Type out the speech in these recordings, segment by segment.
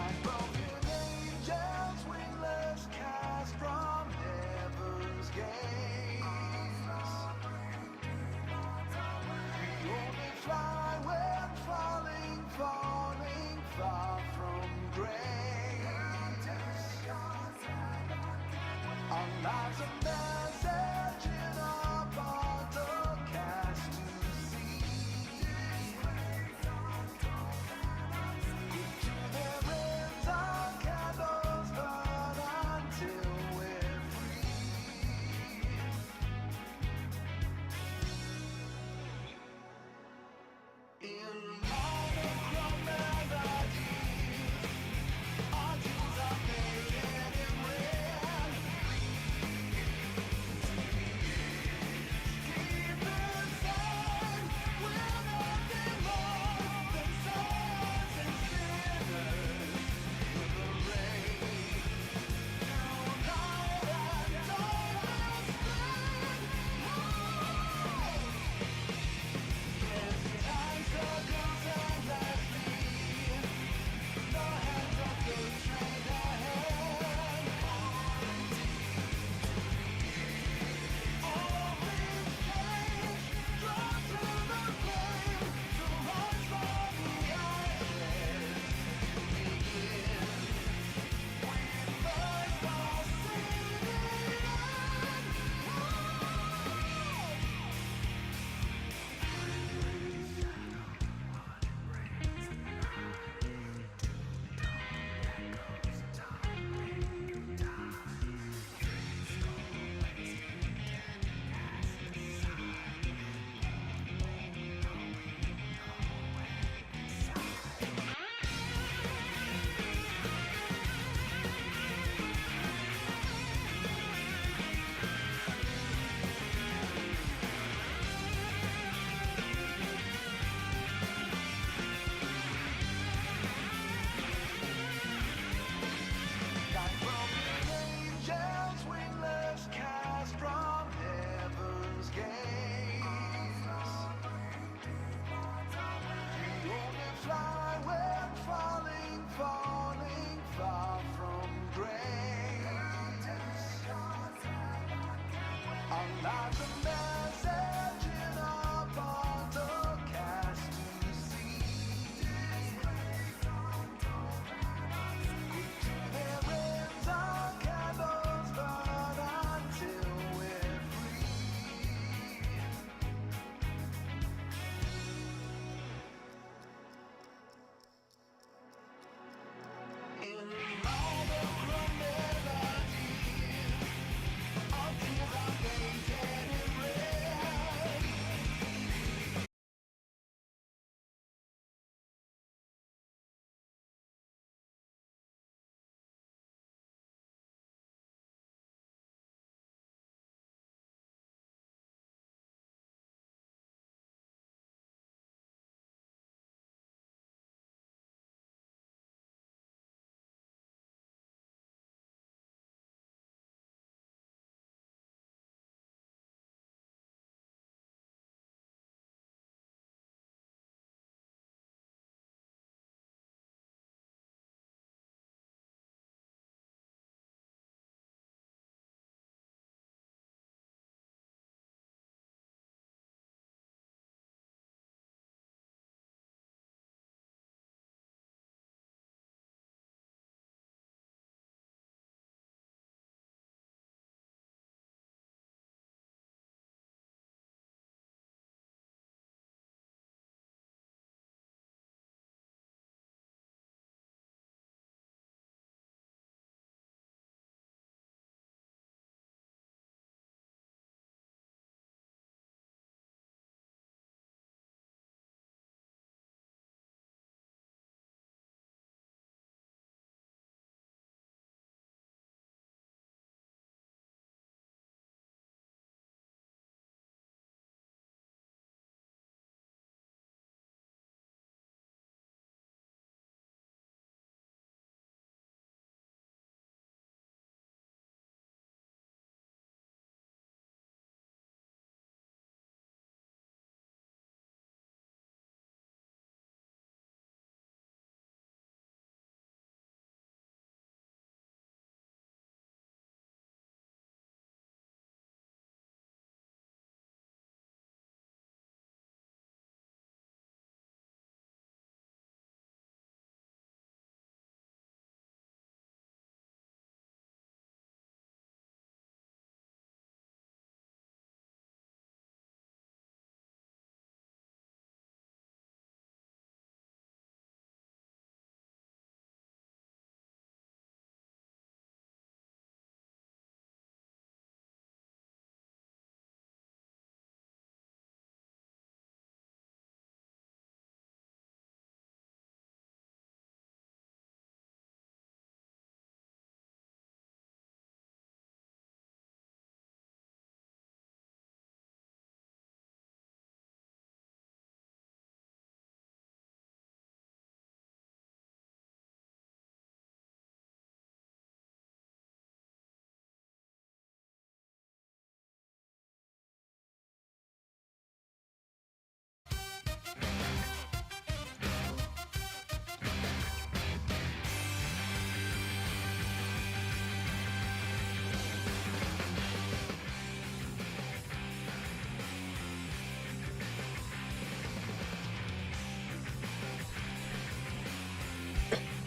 like broken angels, wingless cast from heaven's gates. We only fly when falling, falling far from grace. Our lives a message in our bottle cast to sea. Into their ends our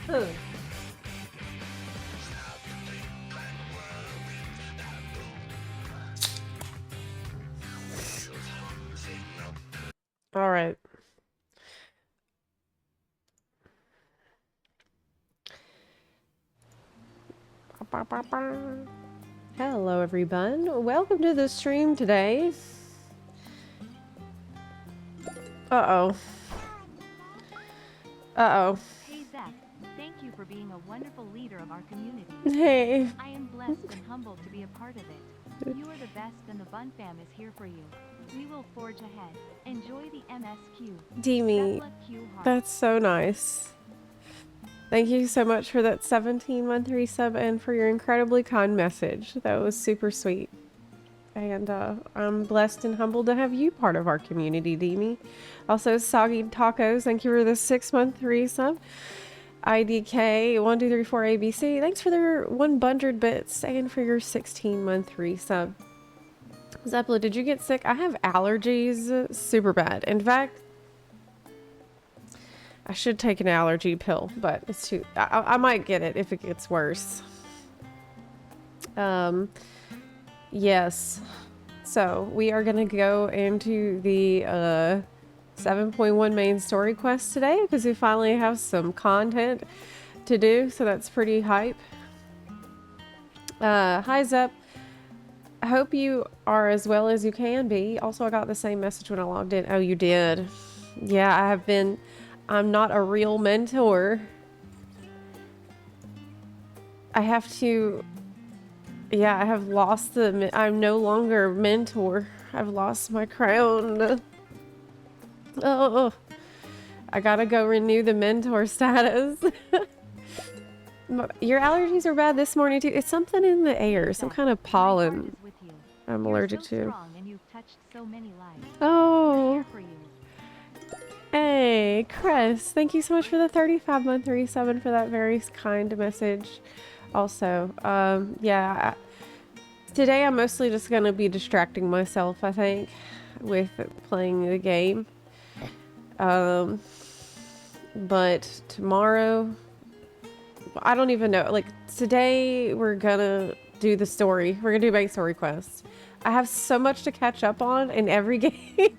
Huh. All right. Hello, everyone. Welcome to the stream today. Uh-oh. Uh-oh. Hey Zep, thank you for being a wonderful leader of our community. Hey. I am blessed and humbled to be a part of it. You are the best and the Bun fam is here for you. We will forge ahead. Enjoy the MSQ. Demi, Zepla Q heart. that's so nice. Thank you so much for that 17-month resub and for your incredibly kind message. That was super sweet. And I'm blessed and humbled to have you part of our community, Demi. Also, Soggy Tacos, thank you for the 6-month resub. IDK1234ABC, thanks for their 100 bits and for your 16-month resub. Zepla, did you get sick? I have allergies super bad. In fact, I should take an allergy pill, but it's too... I might get it if it gets worse. Yes. So, we are going to go into the 7.1 main story quest today because we finally have some content to do, so that's pretty hype. Hi, Zep. I hope you are as well as you can be. Also, I got the same message when I logged in. Oh, you did. Yeah, I have been... I'm not a real mentor. I have to... Yeah, I have lost the... I'm no longer mentor. I've lost my crown. Oh, I gotta go renew the mentor status. Your allergies are bad this morning too. It's something in the air, some kind of pollen I'm allergic to. Oh. Hey, Chris, thank you so much for the 35-month resub and for that very kind message. Also, yeah, today I'm mostly just gonna be distracting myself, I think, with playing the game. But tomorrow, I don't even know. Like, today we're gonna do the story. We're gonna do main story quests. I have so much to catch up on in every game.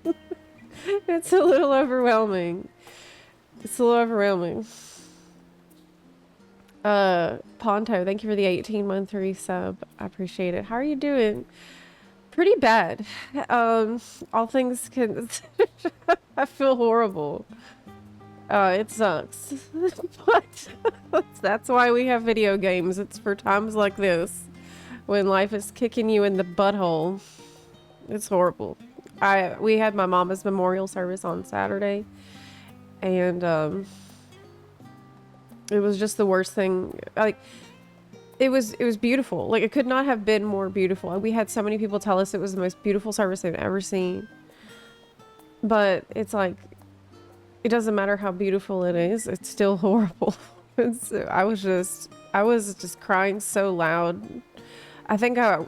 It's a little overwhelming. It's a little overwhelming. Ponto, thank you for the 18-month resub. I appreciate it. How are you doing? Pretty bad. All things can... I feel horrible. It sucks. But that's why we have video games. It's for times like this. When life is kicking you in the butthole. It's horrible. We had my mama's memorial service on Saturday. And, it was just the worst thing. Like, it was beautiful. Like, it could not have been more beautiful. We had so many people tell us it was the most beautiful service they've ever seen. But it's like, it doesn't matter how beautiful it is. It's still horrible. I was just crying so loud. I think I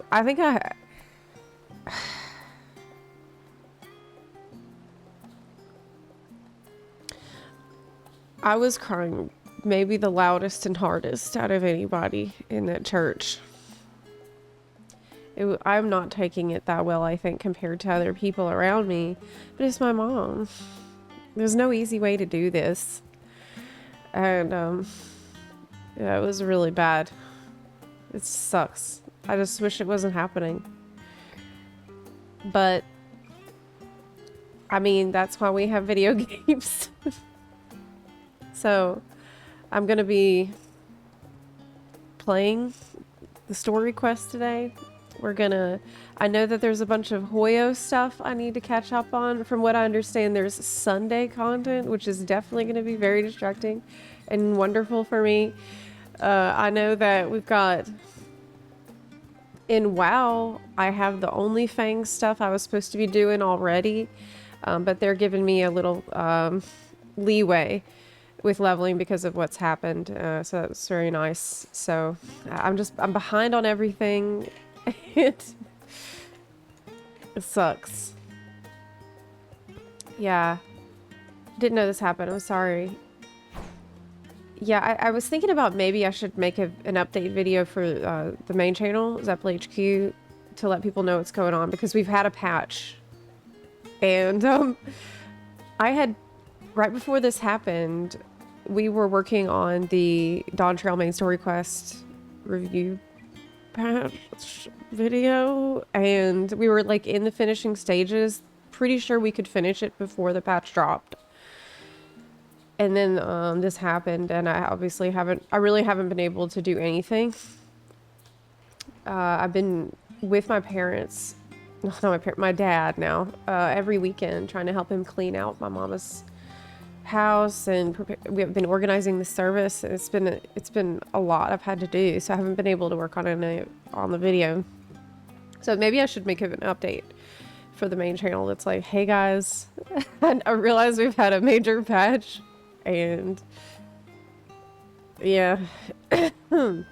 was crying maybe the loudest and hardest out of anybody in that church. I'm not taking it that well, I think, compared to other people around me. But it's my mom. There's no easy way to do this. And, yeah, it was really bad. It sucks. I just wish it wasn't happening. But, I mean, that's why we have video games. So, I'm gonna be playing the story quest today. I know that there's a bunch of Hoyo stuff I need to catch up on. From what I understand, there's Sunday content, which is definitely going to be very distracting and wonderful for me. I know that we've got... In WoW, I have the OnlyFang stuff I was supposed to be doing already, but they're giving me a little leeway with leveling because of what's happened, so that's very nice. So I'm behind on everything. It sucks. Yeah. Didn't know this happened. I'm sorry. Yeah, I was thinking about maybe I should make an update video for the main channel, Zepla HQ, to let people know what's going on, because we've had a patch. And I had, right before this happened, we were working on the Dawntrail main story quest review patch video, and we were like in the finishing stages. Pretty sure we could finish it before the patch dropped. And then this happened, and I really haven't been able to do anything. I've been with my parents, not my dad now, every weekend, trying to help him clean out my mama's house, and we have been organizing the service. And it's been a lot I've had to do, so I haven't been able to work on it on the video. So maybe I should make an update for the main channel that's like, hey guys, I realize we've had a major patch. And yeah, and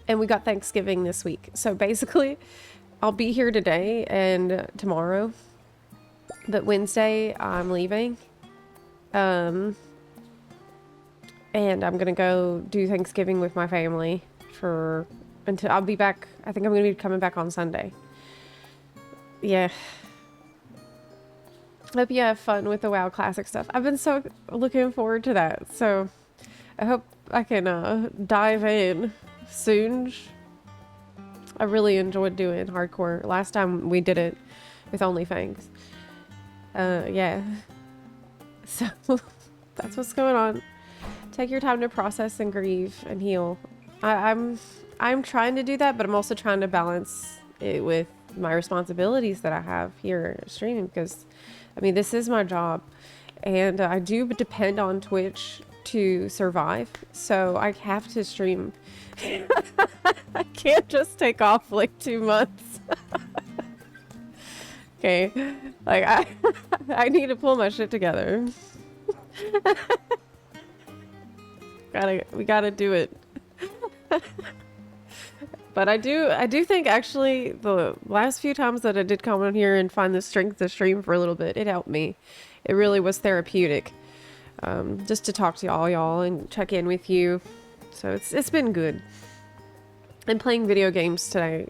we got Thanksgiving this week. So basically, I'll be here today and tomorrow, but Wednesday I'm leaving. And I'm gonna go do Thanksgiving with my family until I'll be back. I think I'm gonna be coming back on Sunday. Yeah. Hope you have fun with the WoW Classic stuff. I've been so looking forward to that. So I hope I can dive in soon. I really enjoyed doing hardcore. Last time we did it with OnlyFangs. Yeah. So that's what's going on. Take your time to process and grieve and heal. I'm trying to do that, but I'm also trying to balance it with my responsibilities that I have here streaming, because I mean, this is my job, and I do depend on Twitch to survive, so I have to stream. I can't just take off for like 2 months. Okay, like I need to pull my shit together. We gotta do it. But I do think actually the last few times that I did come on here and find the strength to stream for a little bit, it helped me. It really was therapeutic. Just to talk to y'all and check in with you. So it's been good. And playing video games today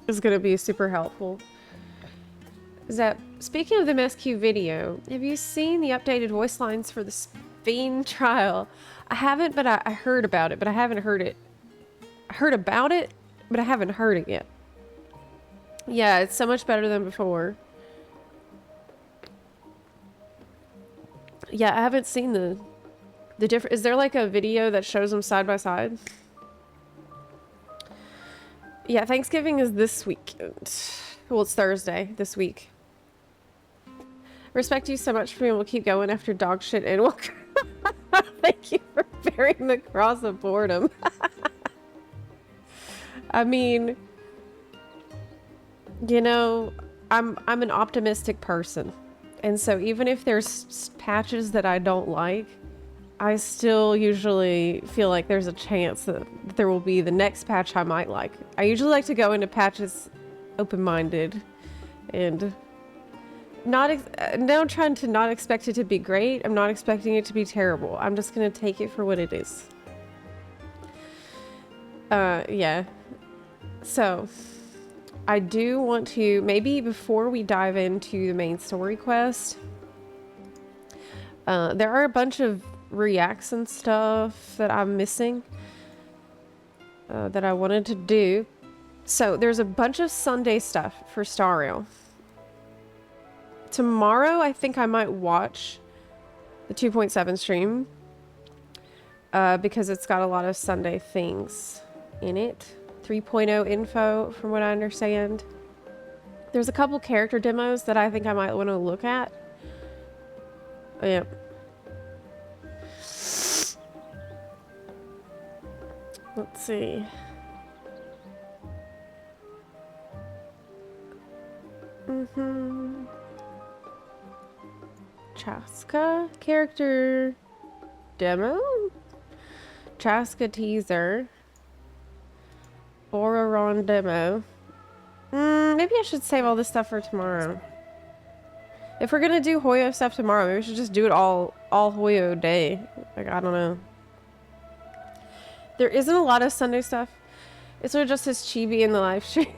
is gonna be super helpful. Speaking of the MSQ video, have you seen the updated voice lines for the Fiend trial? I haven't, but I heard about it, but I haven't heard it. I heard about it, but I haven't heard it yet. Yeah, it's so much better than before. Yeah, I haven't seen the different. Is there like a video that shows them side by side? Yeah, Thanksgiving is this weekend. Well, it's Thursday this week. Respect you so much for being able to keep going after dog shit and walk. Thank you for bearing the cross of boredom. I mean, you know, I'm an optimistic person. And so even if there's patches that I don't like, I still usually feel like there's a chance that there will be the next patch I might like. I usually like to go into patches open-minded and now trying to not expect it to be great. I'm not expecting it to be terrible. I'm just going to take it for what it is. Yeah. So, I do want to, maybe before we dive into the main story quest, there are a bunch of reacts and stuff that I'm missing that I wanted to do. So, there's a bunch of Sunday stuff for Star Rail. Tomorrow, I think I might watch the 2.7 stream because it's got a lot of Sunday things in it. 3.0 info, from what I understand. There's a couple character demos that I think I might want to look at. Oh, yeah. Let's see. Chaska character demo? Chaska teaser. Boraron demo. Maybe I should save all this stuff for tomorrow. If we're gonna do Hoyo stuff tomorrow, maybe we should just do it all Hoyo day. Like, I don't know. There isn't a lot of Sunday stuff. It's sort of just his chibi in the live stream.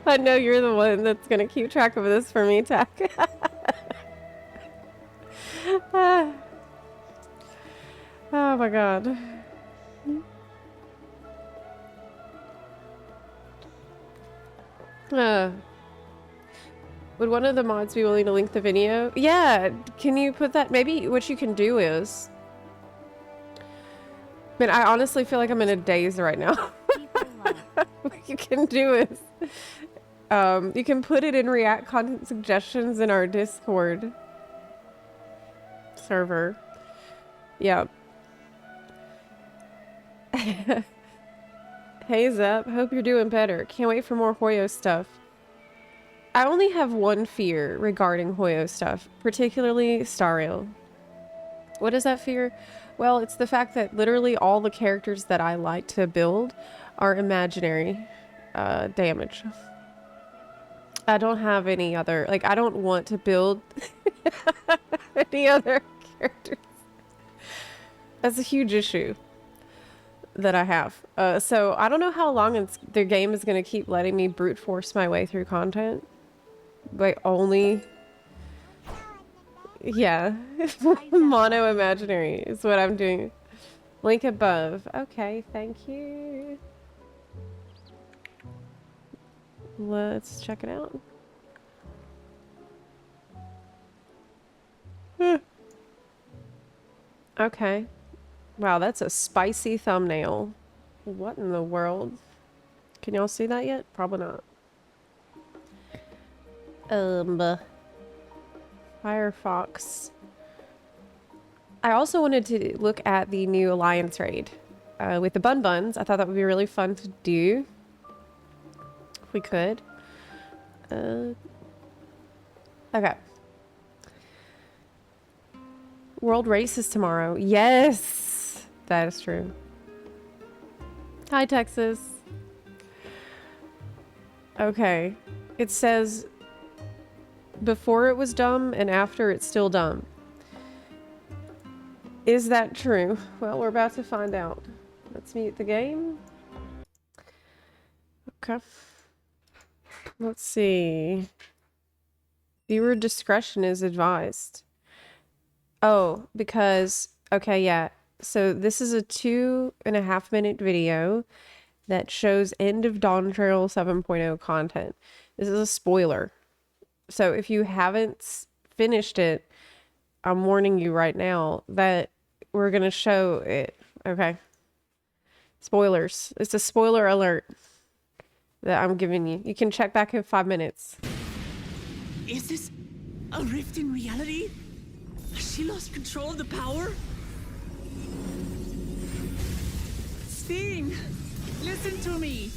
I know you're the one that's gonna keep track of this for me, Tack. Oh my god. Would one of the mods be willing to link the video? Yeah, can you put that? Maybe what you can do is... Man, I honestly feel like I'm in a daze right now. What you can do is... you can put it in React content suggestions in our Discord server. Yep. Hey Zep, hope you're doing better. Can't wait for more Hoyo stuff. I only have one fear regarding Hoyo stuff, particularly Stariel. What is that fear? Well, it's the fact that literally all the characters that I like to build are imaginary damage. I don't have any other, like, I don't want to build any other characters. That's a huge issue that I have. So I don't know how long their game is going to keep letting me brute force my way through content. Like, only... Yeah. Mono imaginary is what I'm doing. Link above. Okay, thank you. Let's check it out. Okay. Wow, that's a spicy thumbnail. What in the world? Can y'all see that yet? Probably not. Firefox. I also wanted to look at the new Alliance raid with the Bun Buns. I thought that would be really fun to do. If we could. Okay. World race is tomorrow. Yes! That is true. Hi, Texas. Okay. It says before it was dumb and after it's still dumb. Is that true? Well, we're about to find out. Let's mute the game. Okay. Let's see. Viewer discretion is advised. Oh, because, okay, yeah. So this is a 2.5 minute video that shows end of Dawntrail 7.0 content. This is a spoiler. So if you haven't finished it, I'm warning you right now that we're going to show it. Okay. Spoilers. It's a spoiler alert that I'm giving you. You can check back in 5 minutes. Is this a rift in reality? Has she lost control of the power? Sting! Listen to me!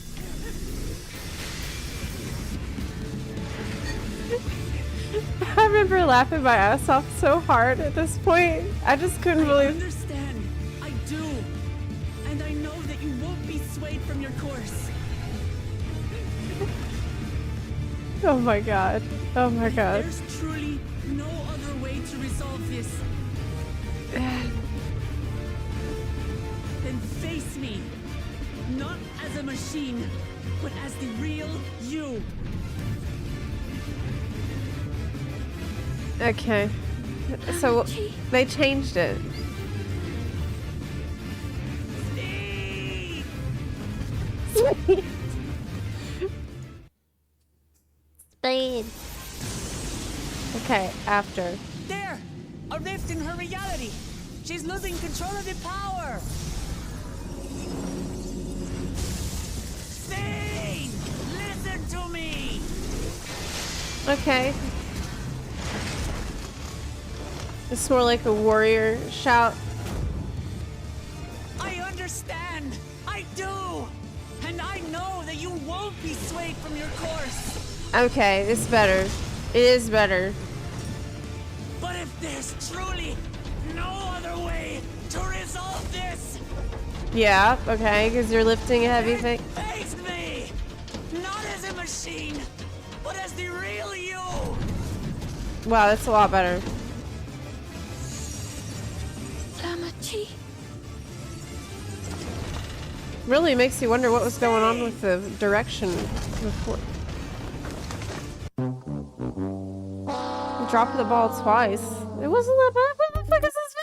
I remember laughing my ass off so hard at this point. I just couldn't I believe. understand. I do. And I know that you won't be swayed from your course. Oh my god. Oh my god. There's truly no other way to resolve this. Then face me. Not as a machine, but as the real you. Okay. So they changed it. Steve! Spain. Okay, after. There! A rift in her reality! She's losing control of the power! Thane! Listen to me! Okay. It's more like a warrior shout. I understand! I do! And I know that you won't be swayed from your course! Okay, it's better. It is better. But if there's truly no other way to resolve this, Yeah, okay, because you're lifting a heavy thing. face me! Not as a machine, but as the real you! Wow, that's a lot better. Really makes you wonder what was going on with the direction before. Dropped the ball twice. It wasn't that bad. What the fuck is this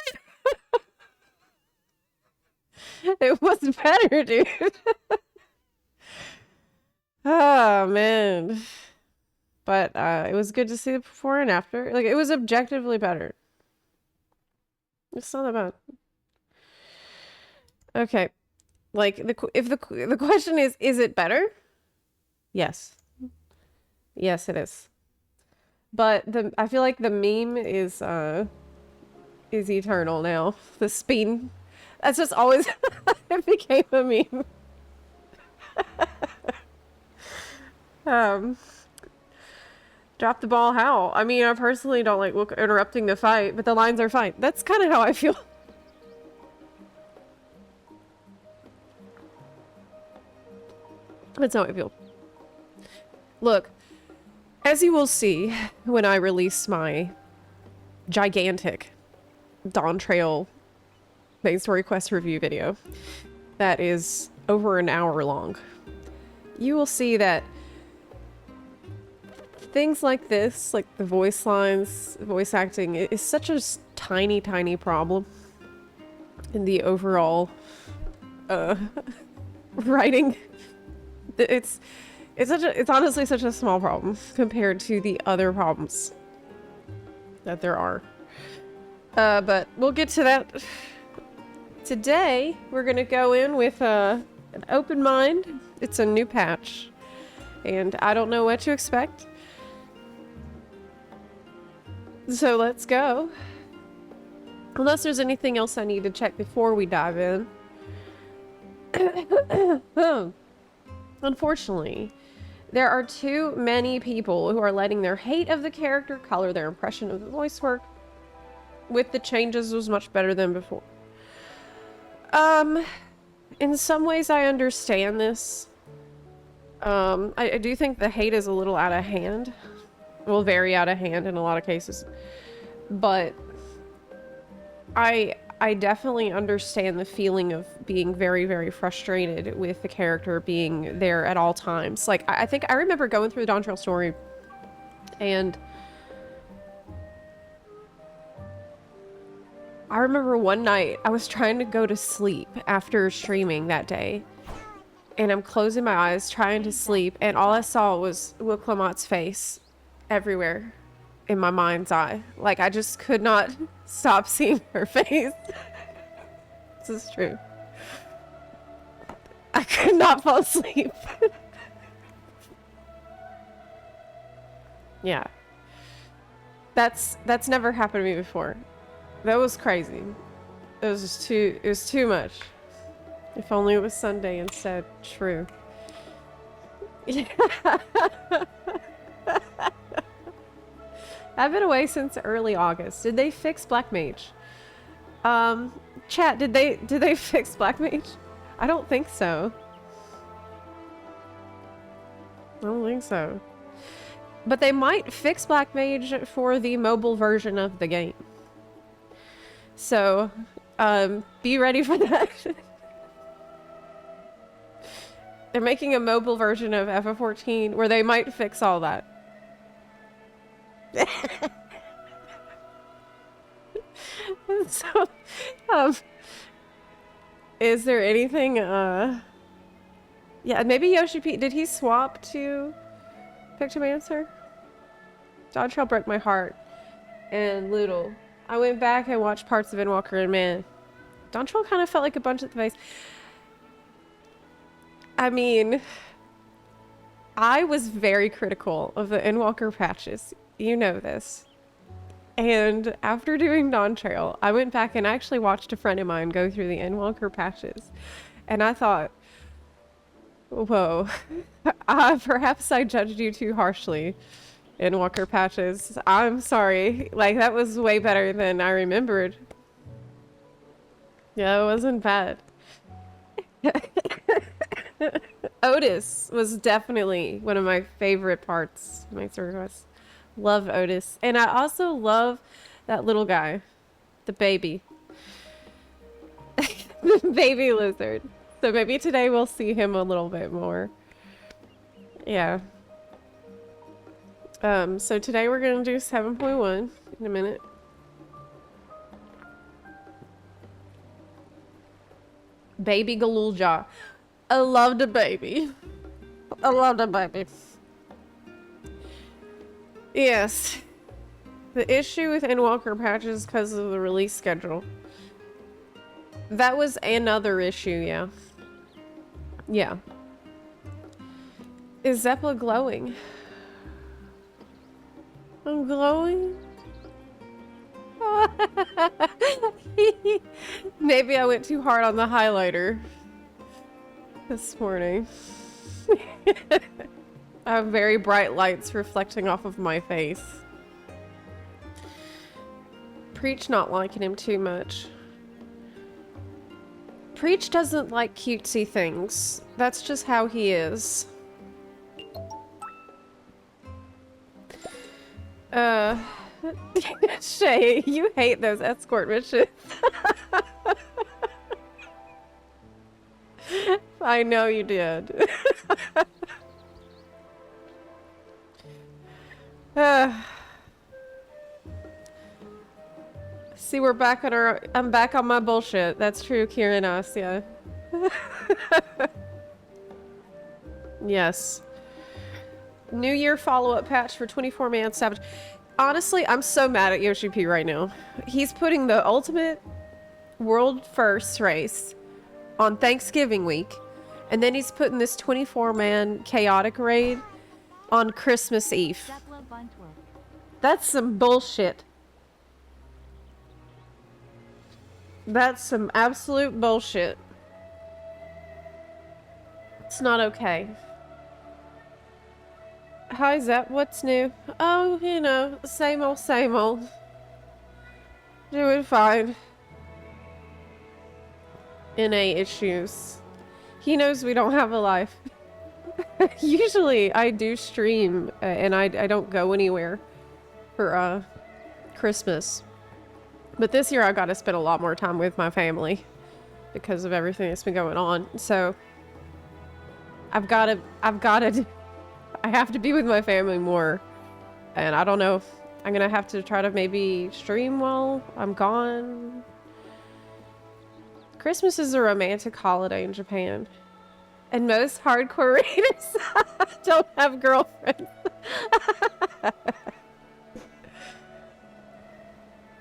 video? It was better, dude. Oh, man. But it was good to see the before and after. Like, it was objectively better. It's not that bad. Okay. Like, the question is it better? Yes. Yes, it is. But I feel like the meme is eternal now. The speed. That's just always it became a meme. Drop the ball how? I mean, I personally don't like interrupting the fight, but the lines are fine. That's kind of how I feel. That's how I feel. Look, as you will see when I release my gigantic Dawntrail main story quest review video that is over an hour long, you will see that things like this, like the voice lines, voice acting, is such a tiny, tiny problem in the overall writing. It's honestly such a small problem compared to the other problems that there are. But we'll get to that. Today, we're gonna go in with an open mind. It's a new patch, and I don't know what to expect. So let's go. Unless there's anything else I need to check before we dive in. Unfortunately, there are too many people who are letting their hate of the character color their impression of the voice work. With the changes, it was much better than before. In some ways I understand this. I do think the hate is a little out of hand. Well, very out of hand in a lot of cases. But I definitely understand the feeling of being very, very frustrated with the character being there at all times. Like, I think I remember going through the Dawntrail story, and I remember one night I was trying to go to sleep after streaming that day, and I'm closing my eyes trying to sleep, and all I saw was Will Clemont's face everywhere in my mind's eye. Like, I just could not stop seeing her face. This is true. I could not fall asleep. Yeah. That's never happened to me before. That was crazy. It was just it was too much. If only it was Sunday instead. True. I've been away since early August. Did they fix Black Mage? Chat, did they fix Black Mage? I don't think so. I don't think so. But they might fix Black Mage for the mobile version of the game. So, be ready for that. They're making a mobile version of FF14 where they might fix all that. So, is there anything, yeah, maybe Yoshi P, did he swap to Pictomancer? Dawntrail broke my heart. And Loodle. I went back and watched parts of Endwalker, and man, Dawntrail kind of felt like a bunch at the face. I mean, I was very critical of the Endwalker patches. You know this. And after doing Dawntrail, I went back and actually watched a friend of mine go through the Endwalker patches. And I thought, whoa, perhaps I judged you too harshly. Endwalker patches. I'm sorry. Like, that was way better than I remembered. Yeah, it wasn't bad. Otis was definitely one of my favorite parts of my story quest. Love Otis. And I also love that little guy. The baby. The baby lizard. So maybe today we'll see him a little bit more. Yeah. So today we're gonna do 7.1 in a minute. Baby Galulja. I loved a baby. I loved a baby. Yes. The issue with Endwalker patches because of the release schedule. That was another issue, yeah. Yeah. Is Zepla glowing? I'm glowing? Maybe I went too hard on the highlighter this morning. I have very bright lights reflecting off of my face. Preach not liking him too much. Preach doesn't like cutesy things. That's just how he is. Shay, you hate those escort missions. I know you did. See, we're back on our... I'm back on my bullshit. That's true, Kieran us, yeah. Yes. New Year follow-up patch for 24-man Savage. Honestly, I'm so mad at Yoshi P right now. He's putting the ultimate world first race on Thanksgiving week, and then he's putting this 24-man chaotic raid on Christmas Eve. Zepla Buntworth. That's some bullshit. That's some absolute bullshit. It's not okay. Hi, Zep. What's new? Oh, you know, same old, same old. Doing fine. NA issues. He knows we don't have a life. Usually, I do stream, and I don't go anywhere for Christmas. But this year, I got to spend a lot more time with my family because of everything that's been going on. So, I have to be with my family more. And I don't know. I'm going to have to try to maybe stream while I'm gone. Christmas is a romantic holiday in Japan. And most hardcore raiders don't have girlfriends.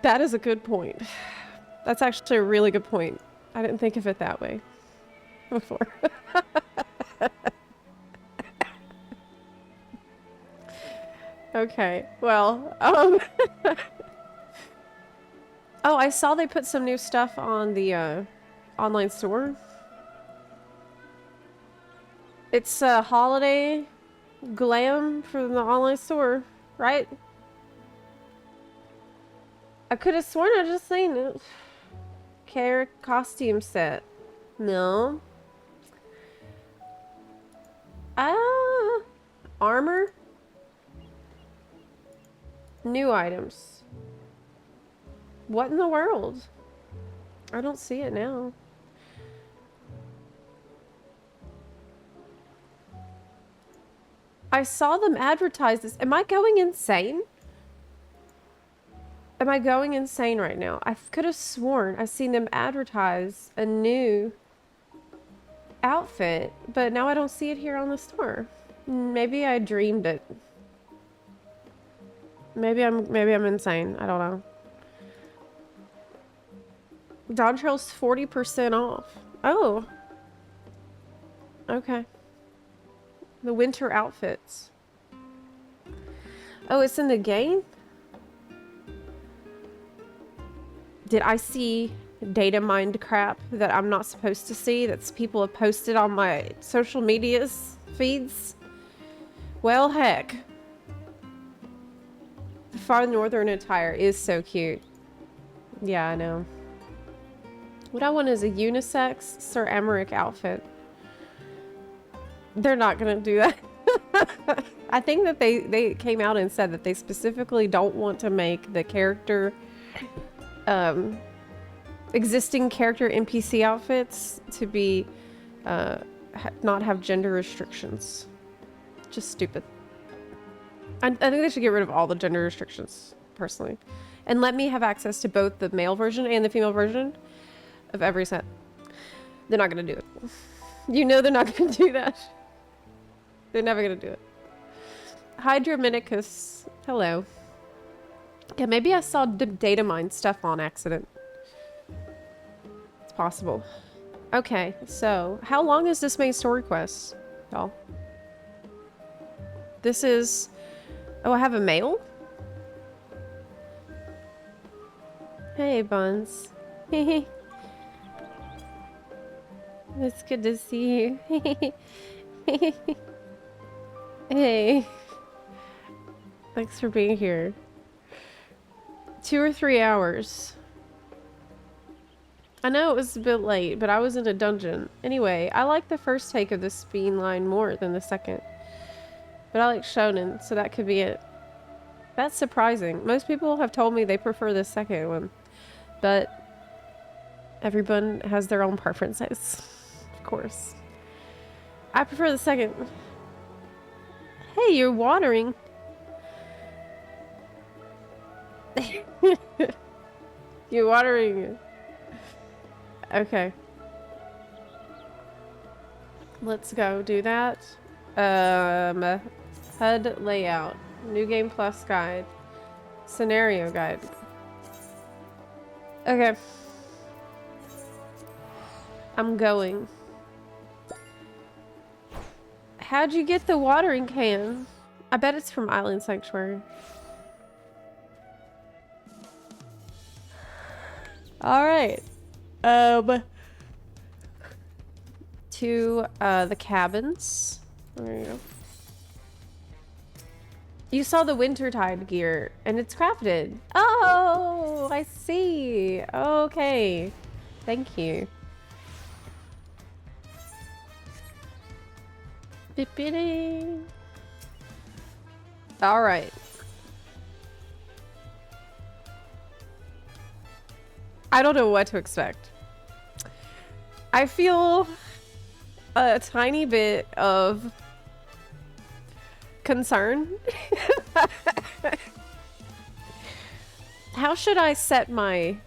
That is a good point. That's actually a really good point. I didn't think of it that way before. Okay, well, oh, I saw they put some new stuff on the online store. It's a holiday glam from the online store, right? I could have sworn I just seen it. Care costume set. No. Armor? New items. What in the world? I don't see it now. I saw them advertise this. Am I going insane? Am I going insane right now? I could have sworn I seen them advertise a new outfit, but now I don't see it here on the store. Maybe I dreamed it. Maybe I'm insane. I don't know. Dawntrail's 40% off. Oh. Okay. The winter outfits. Oh, it's in the game? Did I see data mined crap that I'm not supposed to see? That's people have posted on my social medias feeds? Well, heck. The far northern attire is so cute. Yeah, I know. What I want is a unisex Sir Emmerich outfit. They're not gonna do that. I think that they came out and said that they specifically don't want to make the character existing character NPC outfits to be not have gender restrictions. Just stupid. I think they should get rid of all the gender restrictions, personally. And let me have access to both the male version and the female version of every set. They're not gonna do it. You know they're not gonna do that. They're never gonna do it. Hydrominicus. Hello. Yeah, maybe I saw data mine stuff on accident. It's possible. Okay, so how long is this main story quest, y'all? This is... Oh, I have a mail? Hey, Buns. It's good to see you. Hey. Thanks for being here. 2 or 3 hours. I know it was a bit late, but I was in a dungeon. Anyway, I like the first take of this bean line more than the second. But I like shonen, so that could be it. That's surprising. Most people have told me they prefer the second one. But everyone has their own preferences. Of course. I prefer the second. Hey, you're watering. You're watering. Okay. Let's go do that. HUD layout. New Game Plus guide. Scenario guide. Okay. I'm going. How'd you get the watering can? I bet it's from Island Sanctuary. Alright. To the cabins. There you go. You saw the Wintertide gear, and it's crafted. Oh, I see. Okay. Thank you. Bippity. All right. I don't know what to expect. I feel a tiny bit of concern. How should I set my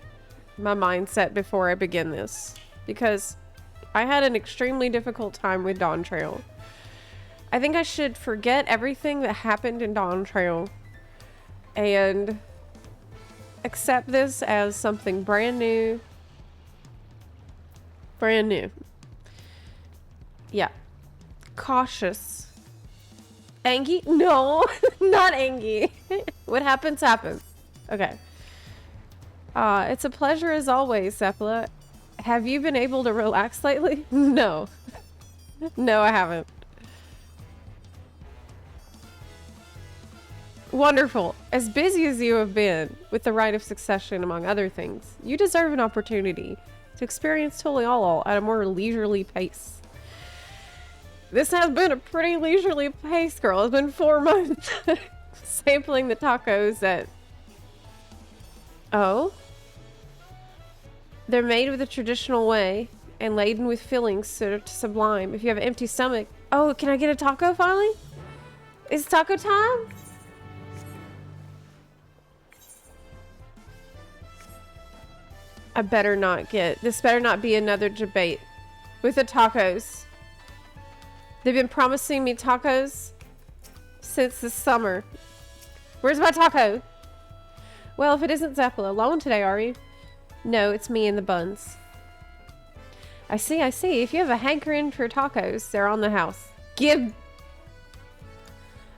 mindset before I begin this? Because I had an extremely difficult time with Dawntrail. I think I should forget everything that happened in Dawntrail and accept this as something brand new. Brand new. Yeah. Cautious. Angie? No, not Angie. What happens, happens. Okay. It's a pleasure as always, Zepla. Have you been able to relax lately? No. No, I haven't. Wonderful. As busy as you have been with the Rite of Succession, among other things, you deserve an opportunity to experience Toliala at a more leisurely pace. This has been a pretty leisurely pace, girl. It's been 4 months. Sampling the tacos at... Oh? They're made with the traditional way and laden with fillings so to sublime. If you have an empty stomach... Oh, can I get a taco finally? It's taco time? I better not get... This better not be another debate with the tacos. They've been promising me tacos since the summer. Where's my taco? Well, if it isn't Zepla, alone today, are you? No, it's me and the buns. I see, I see. If you have a hankering for tacos, they're on the house. Give...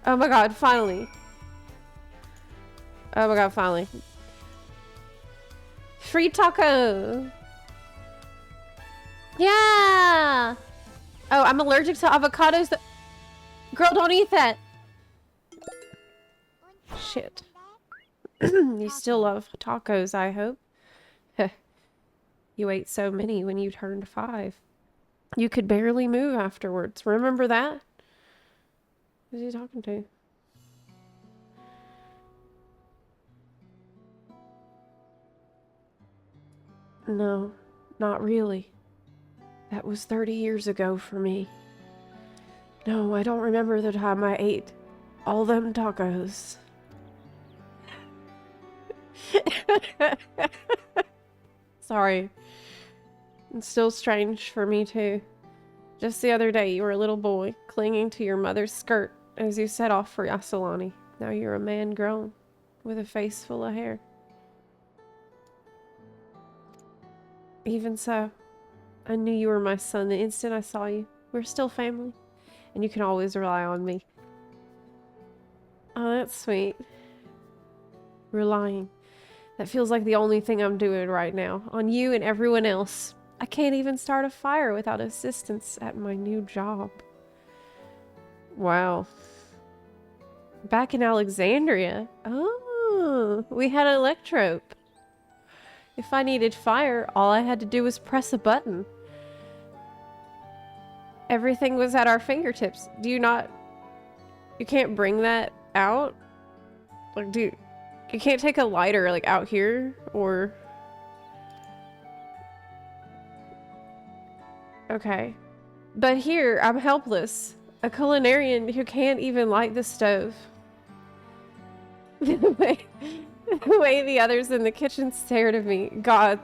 Oh my god, finally. Oh my god, finally. Free taco! Yeah! Oh, I'm allergic to avocados. Girl, don't eat that! Shit. You still love tacos, I hope. You ate so many when you turned 5. You could barely move afterwards. Remember that? Who's he talking to? No, not really. That was 30 years ago for me. No, I don't remember the time I ate all them tacos. Sorry. It's still strange for me too. Just the other day, you were a little boy, clinging to your mother's skirt as you set off for Yassilani. Now you're a man grown, with a face full of hair. Even so, I knew you were my son the instant I saw you. We're still family, and you can always rely on me. Oh, that's sweet. Relying. That feels like the only thing I'm doing right now. On you and everyone else. I can't even start a fire without assistance at my new job. Wow. Back in Alexandria. Oh, we had an electrope. If I needed fire, all I had to do was press a button. Everything was at our fingertips. Do you not... You can't bring that out? Like, you can't take a lighter, like, out here? Or... Okay. But here, I'm helpless. A culinarian who can't even light the stove. The way the others in the kitchen stared at me. God,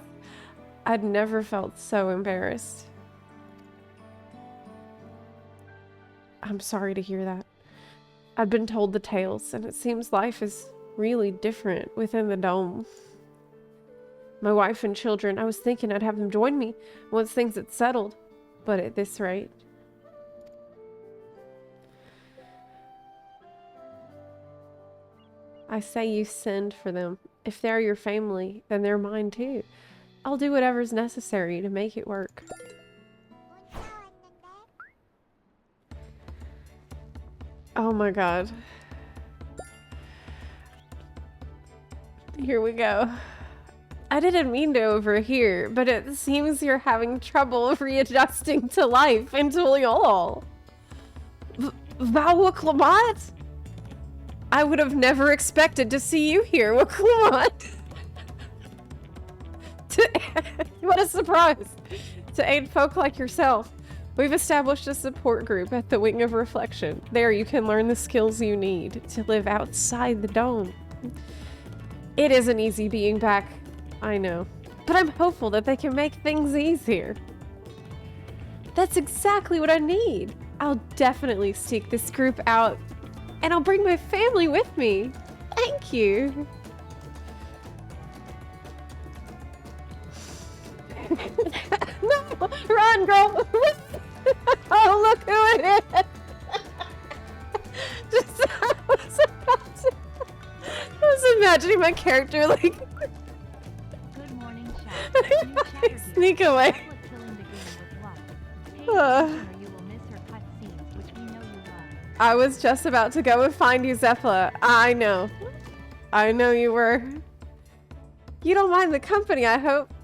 I'd never felt so embarrassed. I'm sorry to hear that. I've been told the tales, and it seems life is really different within the dome. My wife and children, I was thinking I'd have them join me once things had settled. But at this rate... I say you send for them. If they're your family, then they're mine too. I'll do whatever's necessary to make it work. Oh my god. Here we go. I didn't mean to overhear, but it seems you're having trouble readjusting to life in Tuliol. Vauclamat? I would have never expected to see you here, Waklamat. What a surprise! To aid folk like yourself. We've established a support group at the Wing of Reflection. There you can learn the skills you need to live outside the dome. It isn't easy being back, I know. But I'm hopeful that they can make things easier. That's exactly what I need. I'll definitely seek this group out. And I'll bring my family with me. Thank you. No, run, girl. Oh, look who it is. I was imagining my character like Good morning, chat. New chatter sneak away. Zepla killing the game with luck. Pay attention or you will miss her cutscenes, which we know you love. I was just about to go and find you, Zepla. I know. I know you were. You don't mind the company, I hope.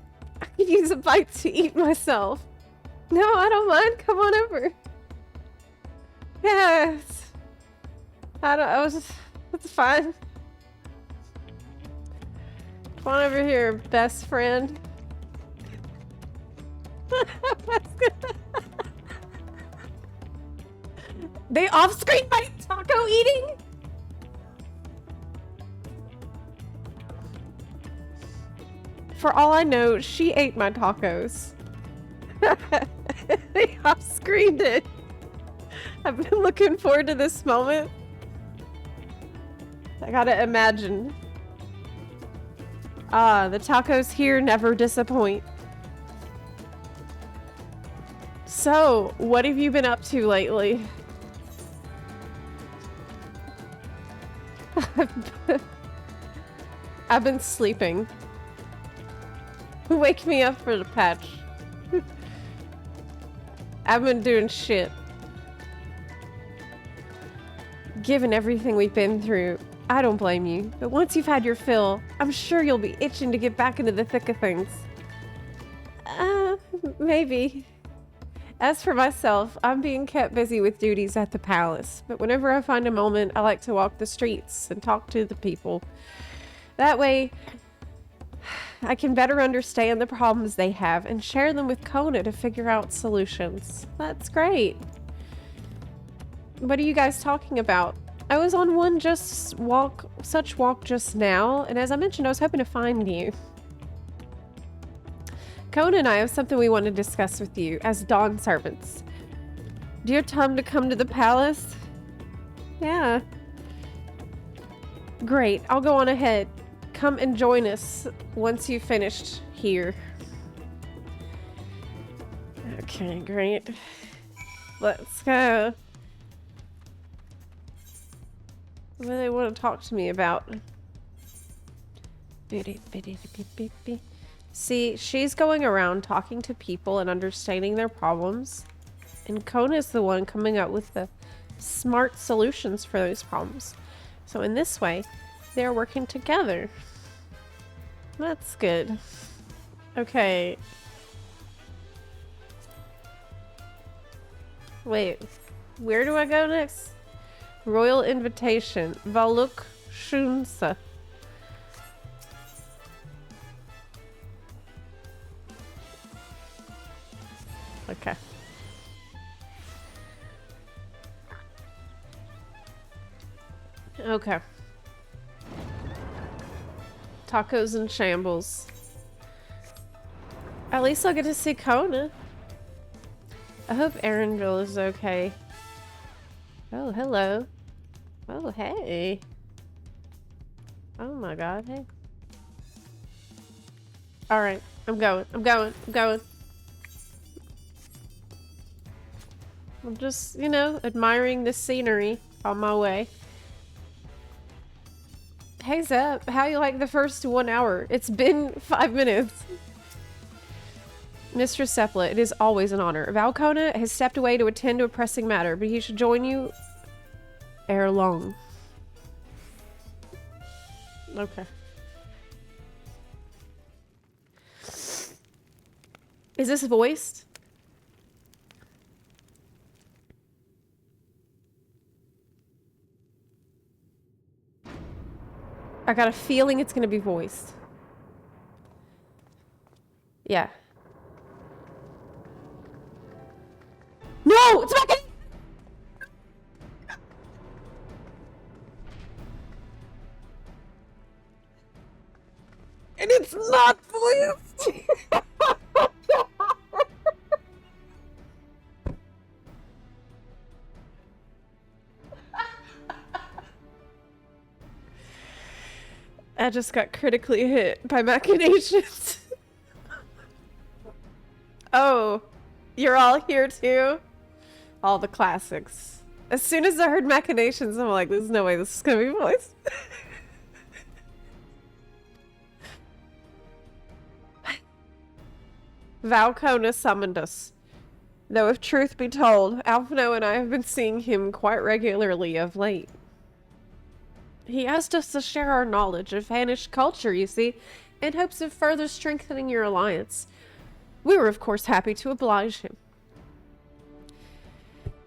I could use a bite to eat myself. No, I don't mind. Come on over. Yes. It's fine. Come on over here, best friend. They off-screen my taco eating? For all I know, she ate my tacos. They off-screened it. I've been looking forward to this moment. I gotta imagine. Ah, the tacos here never disappoint. So, what have you been up to lately? I've been sleeping. Wake me up for the patch. I've been doing shit. Given everything we've been through, I don't blame you. But once you've had your fill, I'm sure you'll be itching to get back into the thick of things. Maybe. As for myself, I'm being kept busy with duties at the palace. But whenever I find a moment, I like to walk the streets and talk to the people. That way, I can better understand the problems they have and share them with Kona to figure out solutions. That's great. What are you guys talking about? I was on such walk just now, and as I mentioned, I was hoping to find you. Kona and I have something we want to discuss with you as Dawn servants. Do you have time to come to the palace? Yeah. Great, I'll go on ahead. Come and join us once you've finished here. Okay, great. Let's go. What do they want to talk to me about? See, she's going around talking to people and understanding their problems. And Kona's the one coming up with the smart solutions for those problems. So in this way, they're working together. That's good. Okay. Wait, where do I go next? Royal invitation. Valuk Shunsa. Okay. Okay. Tacos and shambles. At least I'll get to see Kona. I hope Erenville is okay. Oh, hello. Oh, hey. Oh my god, hey. Alright, I'm going. I'm just, you know, admiring the scenery on my way. Hey Zep, how you like the first 1 hour? It's been 5 minutes. Mr. Zepla, it is always an honor. Valkona has stepped away to attend to a pressing matter, but he should join you ere long. Okay. Is this voiced? I got a feeling it's gonna be voiced. Yeah. No! It's back in! And it's not voiced! I just got critically hit by machinations. Oh, you're all here too? All the classics. As soon as I heard machinations, I'm like, there's no way this is gonna be voiced. Valkona summoned us. Though if truth be told, Alphino and I have been seeing him quite regularly of late. He asked us to share our knowledge of Vanish culture, you see, in hopes of further strengthening your alliance. We were, of course, happy to oblige him.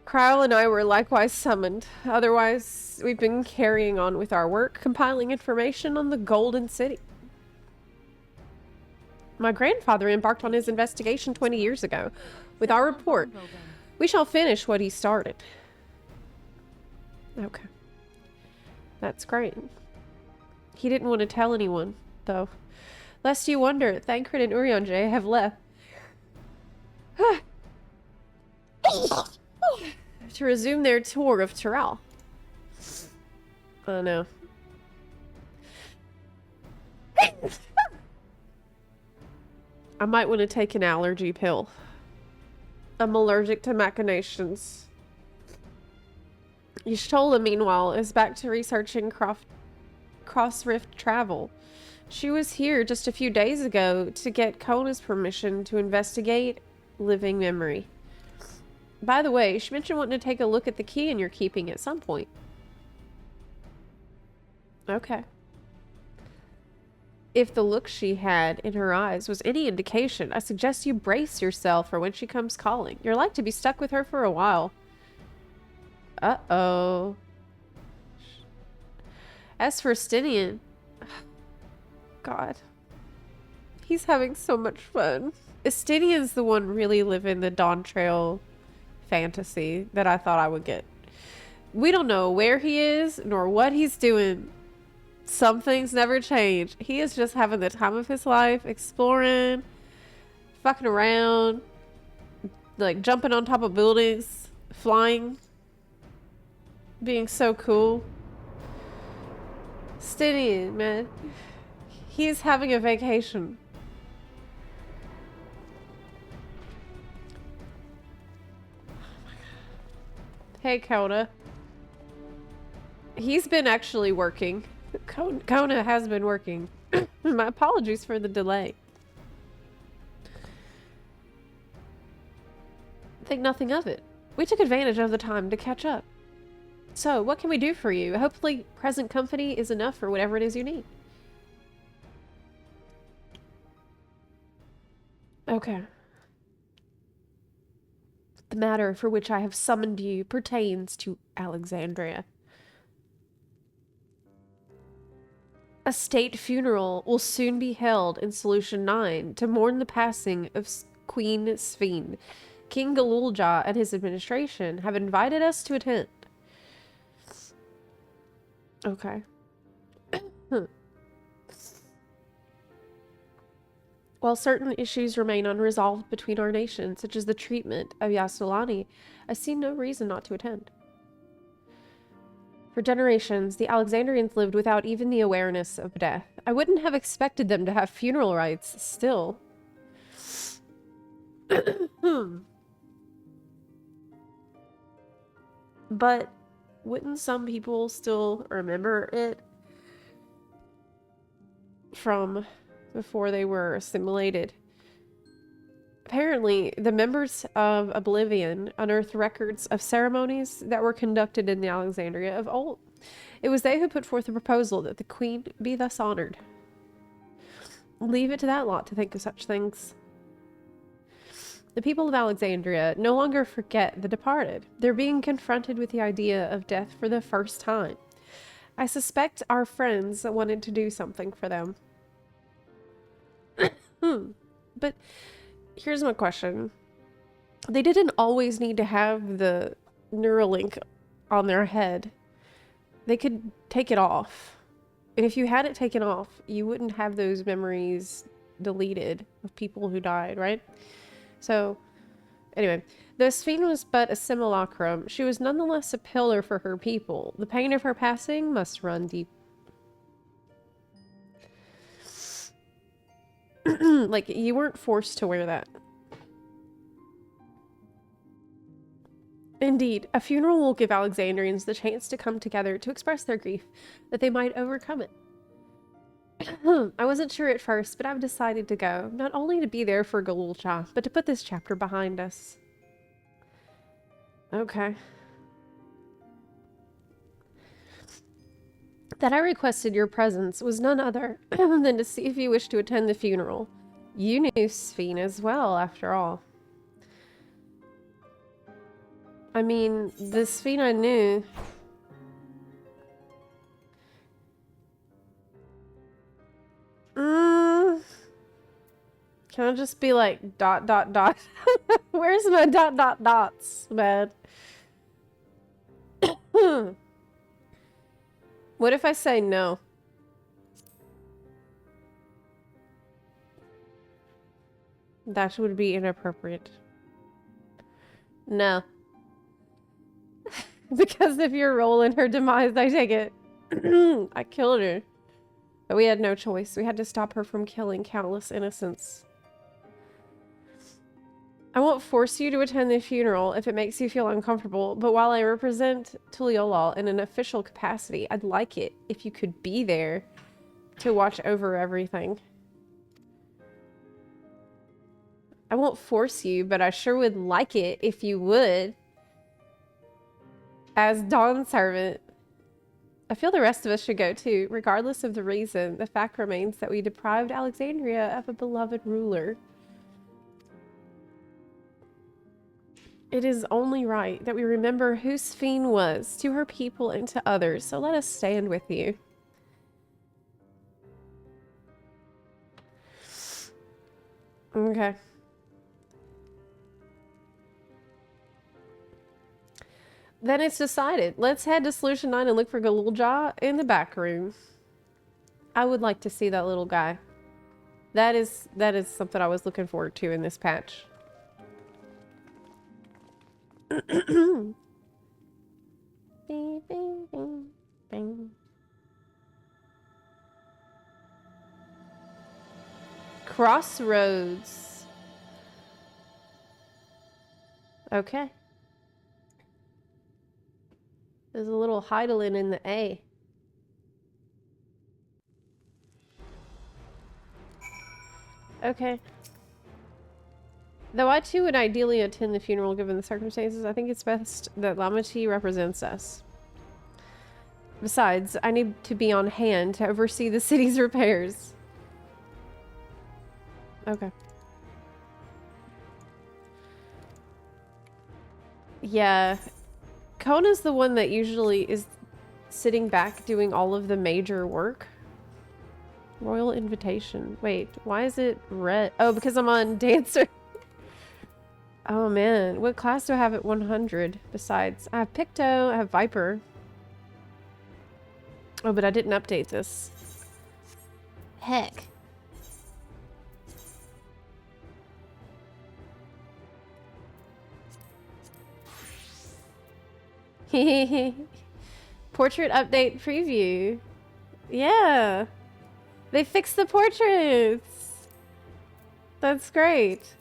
Kryle and I were likewise summoned. Otherwise, we've been carrying on with our work, compiling information on the Golden City. My grandfather embarked on his investigation 20 years ago. With our report, we shall finish what he started. Okay. That's great. He didn't want to tell anyone, though. Lest you wonder, Thancred and Urianger have left. To resume their tour of Tyrell. Oh no. I might want to take an allergy pill. I'm allergic to machinations. Y'shtola, meanwhile, is back to researching cross-rift travel. She was here just a few days ago to get Kona's permission to investigate living memory. By the way, she mentioned wanting to take a look at the key you're keeping at some point. Okay. If the look she had in her eyes was any indication, I suggest you brace yourself for when she comes calling. You're like to be stuck with her for a while. Uh-oh. As for Stinian... God. He's having so much fun. Estinian's the one really living the Dawntrail fantasy that I thought I would get. We don't know where he is nor what he's doing. Some things never change. He is just having the time of his life, exploring, fucking around, like jumping on top of buildings, flying, being so cool. Stinian, man. He's having a vacation. Hey, Kona. He's been actually working. Kona has been working. My apologies for the delay. Think nothing of it. We took advantage of the time to catch up. So, what can we do for you? Hopefully, present company is enough for whatever it is you need. Okay. The matter for which I have summoned you pertains to Alexandria. A state funeral will soon be held in Solution 9 to mourn the passing of Queen Sphene. King Galulja and his administration have invited us to attend. Okay. While certain issues remain unresolved between our nations, such as the treatment of Yasulani, I see no reason not to attend. For generations, the Alexandrians lived without even the awareness of death. I wouldn't have expected them to have funeral rites still. But wouldn't some people still remember it from before they were assimilated? Apparently, the members of Oblivion unearthed records of ceremonies that were conducted in the Alexandria of old. It was they who put forth the proposal that the queen be thus honored. Leave it to that lot to think of such things. The people of Alexandria no longer forget the departed. They're being confronted with the idea of death for the first time. I suspect our friends wanted to do something for them. But here's my question. They didn't always need to have the Neuralink on their head. They could take it off. And if you had it taken off, you wouldn't have those memories deleted of people who died, right? So, anyway, though Sphene was but a simulacrum, she was nonetheless a pillar for her people. The pain of her passing must run deep. Like, you weren't forced to wear that. Indeed, a funeral will give Alexandrians the chance to come together to express their grief, that they might overcome it. I wasn't sure at first, but I've decided to go, not only to be there for Galulcha, but to put this chapter behind us. Okay. That I requested your presence was none other than to see if you wished to attend the funeral. You knew Sphene as well, after all. I mean, the Sphene I knew... Can I just be like, dot, dot, dot? Where's my dot, dot, dots, man? What if I say no? That would be inappropriate. No. Because if you're rolling her demise, I take it. I killed her. But we had no choice. We had to stop her from killing countless innocents. I won't force you to attend the funeral if it makes you feel uncomfortable, but while I represent Tuliolal in an official capacity, I'd like it if you could be there to watch over everything. I won't force you, but I sure would like it if you would. As Dawn servant, I feel the rest of us should go too. Regardless of the reason, the fact remains that we deprived Alexandria of a beloved ruler. It is only right that we remember who Sphene was to her people and to others, so let us stand with you. Okay. Then it's decided. Let's head to Solution 9 and look for Galulja in the back room. I would like to see that little guy. That is something I was looking forward to in this patch. Bing, bing, bing, bing. Crossroads. Okay. There's a little Heidelin in the A. Okay. Though I too would ideally attend the funeral given the circumstances, I think it's best that Lamati represents us. Besides, I need to be on hand to oversee the city's repairs. Okay. Yeah. Kona's the one that usually is sitting back doing all of the major work. Royal invitation. Wait, why is it red? Oh, because I'm on dancer. Oh man, what class do I have at 100 besides? I have Picto, I have Viper. Oh, but I didn't update this. Heck. Portrait update preview. Yeah. They fixed the portraits. That's great.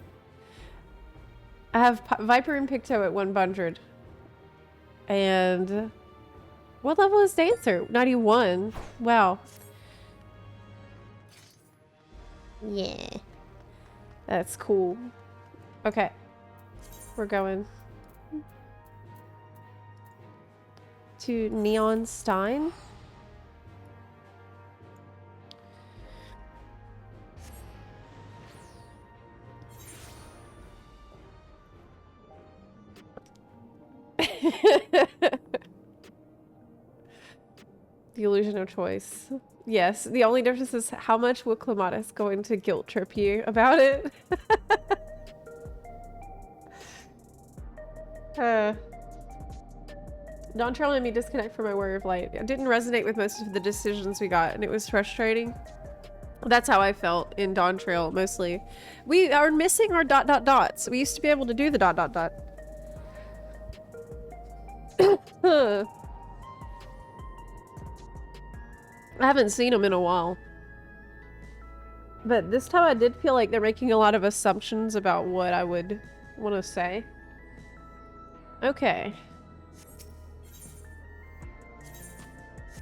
I have Viper and Picto at 100. And what level is Dancer? 91. Wow. Yeah. That's cool. Okay. We're going to Neon Stein. The illusion of choice. Yes, the only difference is how much will Clematis going to guilt trip you about it? Dawntrail made me disconnect from my Warrior of Light. It didn't resonate with most of the decisions we got, and it was frustrating. That's how I felt in Dawntrail, mostly. We are missing our ... dots. We used to be able to do the ... I haven't seen them in a while. But this time I did feel like they're making a lot of assumptions about what I would want to say. Okay.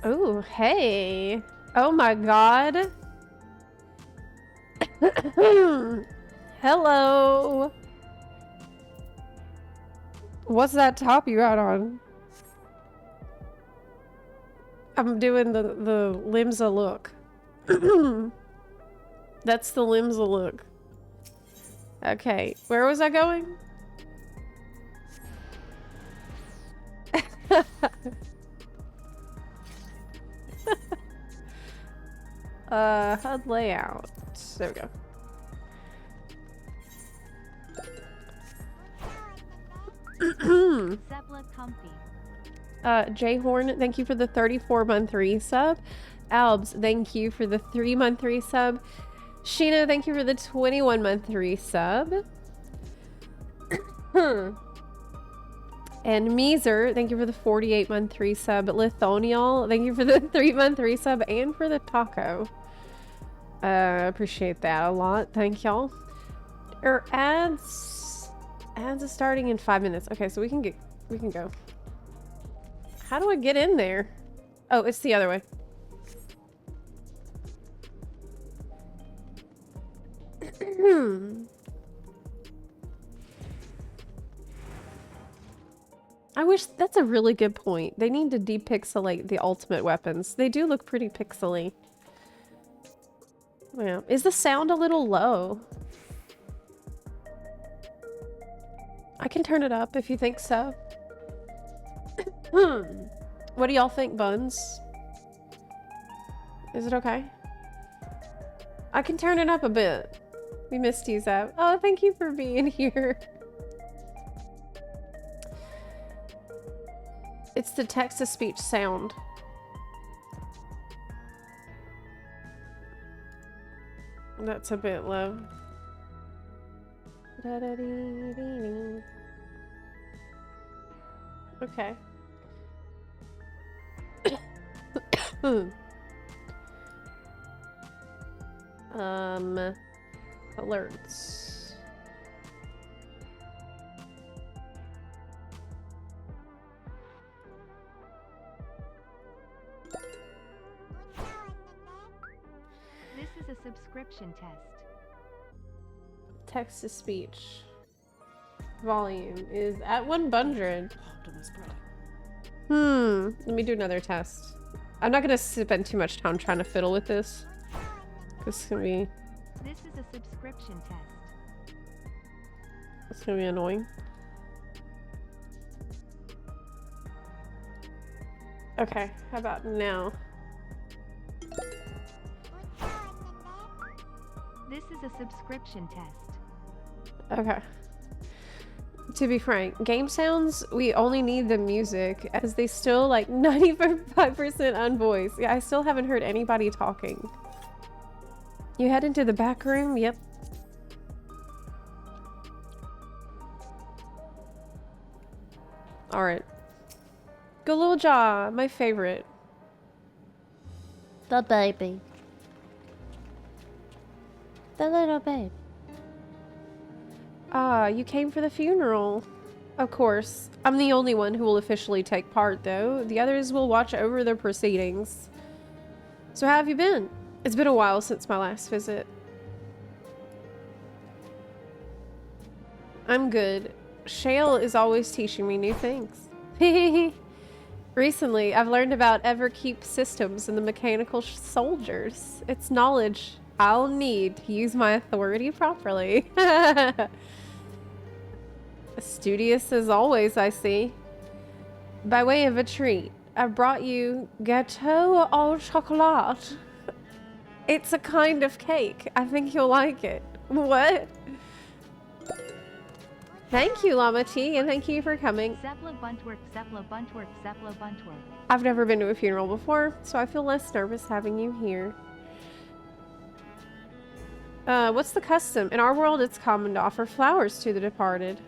Oh, hey. Oh my god. Hello. What's that top you got on? I'm doing the Limsa look. That's the Limsa look. Okay, where was I going? HUD layout. There we go. Zepla comfy. Jayhorn, thank you for the 34-month resub. Albs, thank you for the 3-month resub. Sheena, thank you for the 21-month resub. And Meezer, thank you for the 48-month resub. Lithonial, thank you for the 3-month resub and for the taco. Appreciate that a lot. Thank y'all. Ads is starting in 5 minutes. Okay, so we can go. How do I get in there? Oh, it's the other way. I wish that's a really good point. They need to depixelate the ultimate weapons. They do look pretty pixely. Yeah. Is the sound a little low? I can turn it up if you think so. What do y'all think, Buns? Is it okay? I can turn it up a bit. We missed you, Zep. Oh, thank you for being here. It's the text-to-speech sound. That's a bit low. Okay. Alerts. This is a subscription test. Text to speech volume is at 100. Let me do another test. I'm not gonna spend too much time trying to fiddle with this. This is gonna be. This is a subscription test. It's gonna be annoying. Okay, how about now? This is a subscription test. Okay. To be frank, game sounds, we only need the music as they still like 95% unvoiced. Yeah, I still haven't heard anybody talking. You head into the back room? Yep. Alright. Go Little Jaw, my favorite. The baby. The little babe. Ah, you came for the funeral. Of course. I'm the only one who will officially take part, though. The others will watch over the proceedings. So how have you been? It's been a while since my last visit. I'm good. Shale is always teaching me new things. Recently, I've learned about Everkeep systems and the mechanical soldiers. It's knowledge I'll need to use my authority properly. Studious as always, I see. By way of a treat, I brought you gâteau au chocolat. It's a kind of cake. I think you'll like it. What? Thank you, Llama T, and thank you for coming. Zepla Buntwork, Zepla Buntwork, Zepla Buntwork. I've never been to a funeral before, so I feel less nervous having you here. What's the custom? In our world, it's common to offer flowers to the departed.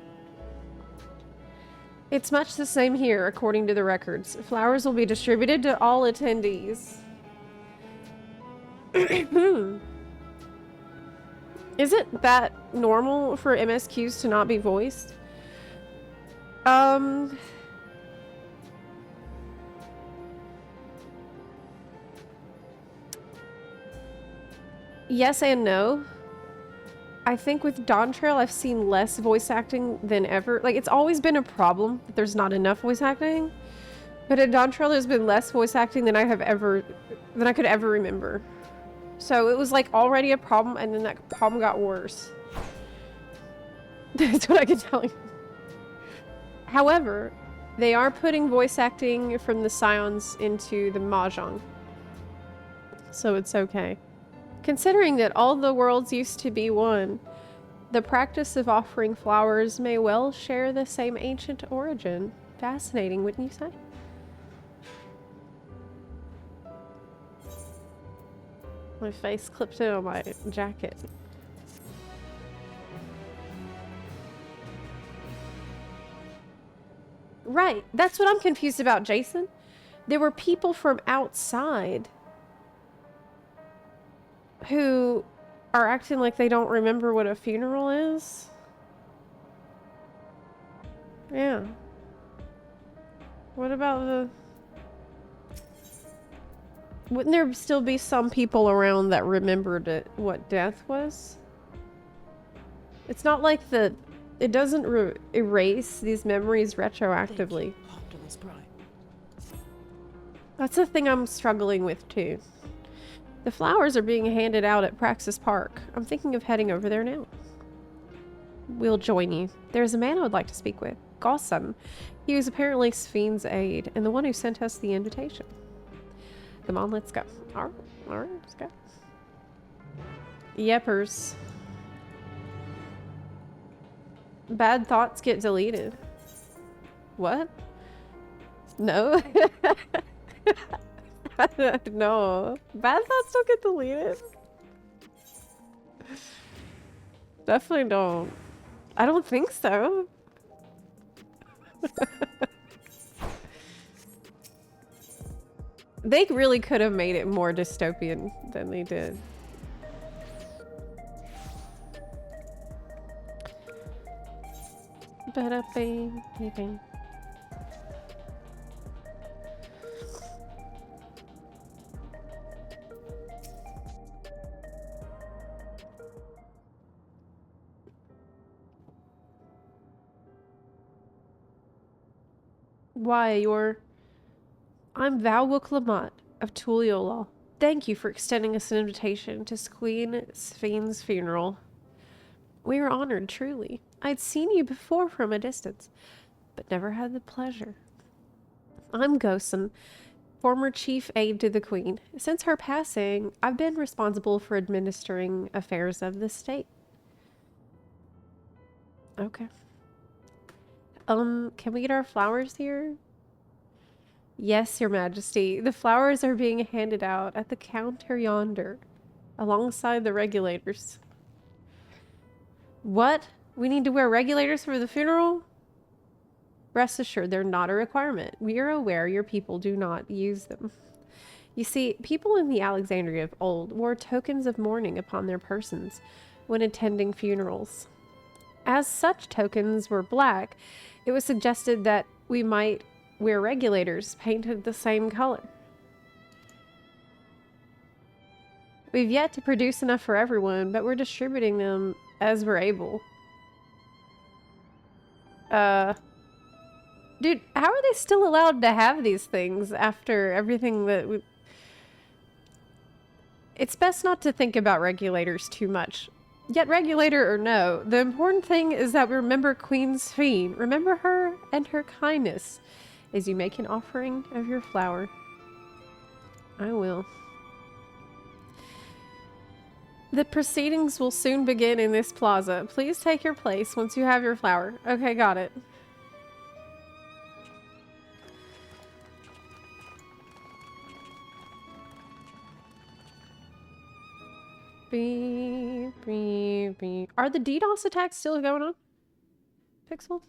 It's much the same here, according to the records. Flowers will be distributed to all attendees. Is it that normal for MSQs to not be voiced? Yes and no. I think with Dawntrail, I've seen less voice acting than ever. Like, it's always been a problem that there's not enough voice acting. But in Dawntrail, there's been less voice acting than I could ever remember. So it was like already a problem, and then that problem got worse. That's what I can tell you. However, they are putting voice acting from the Scions into the Mahjong. So it's okay. Considering that all the worlds used to be one, the practice of offering flowers may well share the same ancient origin. Fascinating, wouldn't you say? My face clipped in on my jacket. Right, that's what I'm confused about, Jason. There were people from outside who are acting like they don't remember what a funeral is. Yeah. What about the... Wouldn't there still be some people around that remembered what death was? It's not like it doesn't erase these memories retroactively. That's the thing I'm struggling with too. The flowers are being handed out at Praxis Park. I'm thinking of heading over there now. We'll join you. There's a man I would like to speak with. Gossam. He was apparently Spheen's aide and the one who sent us the invitation. Come on, let's go. Alright, let's go. Yepers. Bad thoughts get deleted. What? No. No. Bad thoughts don't get deleted. Definitely don't. I don't think so. They really could have made it more dystopian than they did. Ba-da-bing, bing. Why, I'm Valwook Lamont of Tuliolal. Thank you for extending us an invitation to Queen Sphaine's funeral. We are honored, truly. I'd seen you before from a distance, but never had the pleasure. I'm Gosen, former chief aide to the Queen. Since her passing, I've been responsible for administering affairs of the state. Okay. Can we get our flowers here? Yes, Your Majesty. The flowers are being handed out at the counter yonder, alongside the regulators. What? We need to wear regulators for the funeral? Rest assured, they're not a requirement. We are aware your people do not use them. You see, people in the Alexandria of old wore tokens of mourning upon their persons when attending funerals. As such tokens were black, it was suggested that we might wear regulators painted the same color. We've yet to produce enough for everyone, but we're distributing them as we're able. Dude, how are they still allowed to have these things after everything that we... It's best not to think about regulators too much. Yet regulator or no, the important thing is that we remember Queen Sphene. Remember her and her kindness as you make an offering of your flower. I will. The proceedings will soon begin in this plaza. Please take your place once you have your flower. Okay, got it. Are the DDoS attacks still going on? Pixel?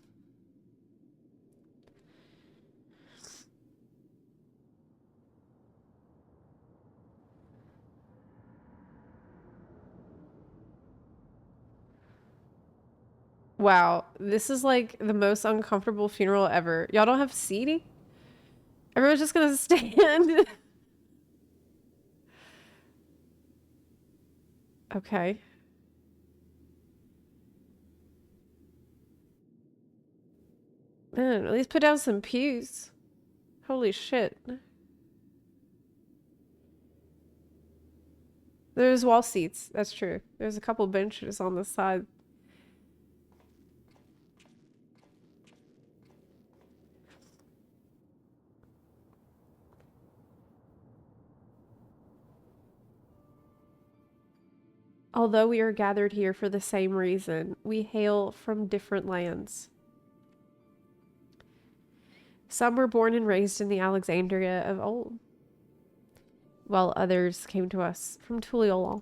Wow, this is like the most uncomfortable funeral ever. Y'all don't have seating? Everyone's just gonna stand. Okay. Man, at least put down some pews. Holy shit. There's wall seats, that's true. There's a couple benches on the side. Although we are gathered here for the same reason, we hail from different lands. Some were born and raised in the Alexandria of old, while others came to us from Tuliolal.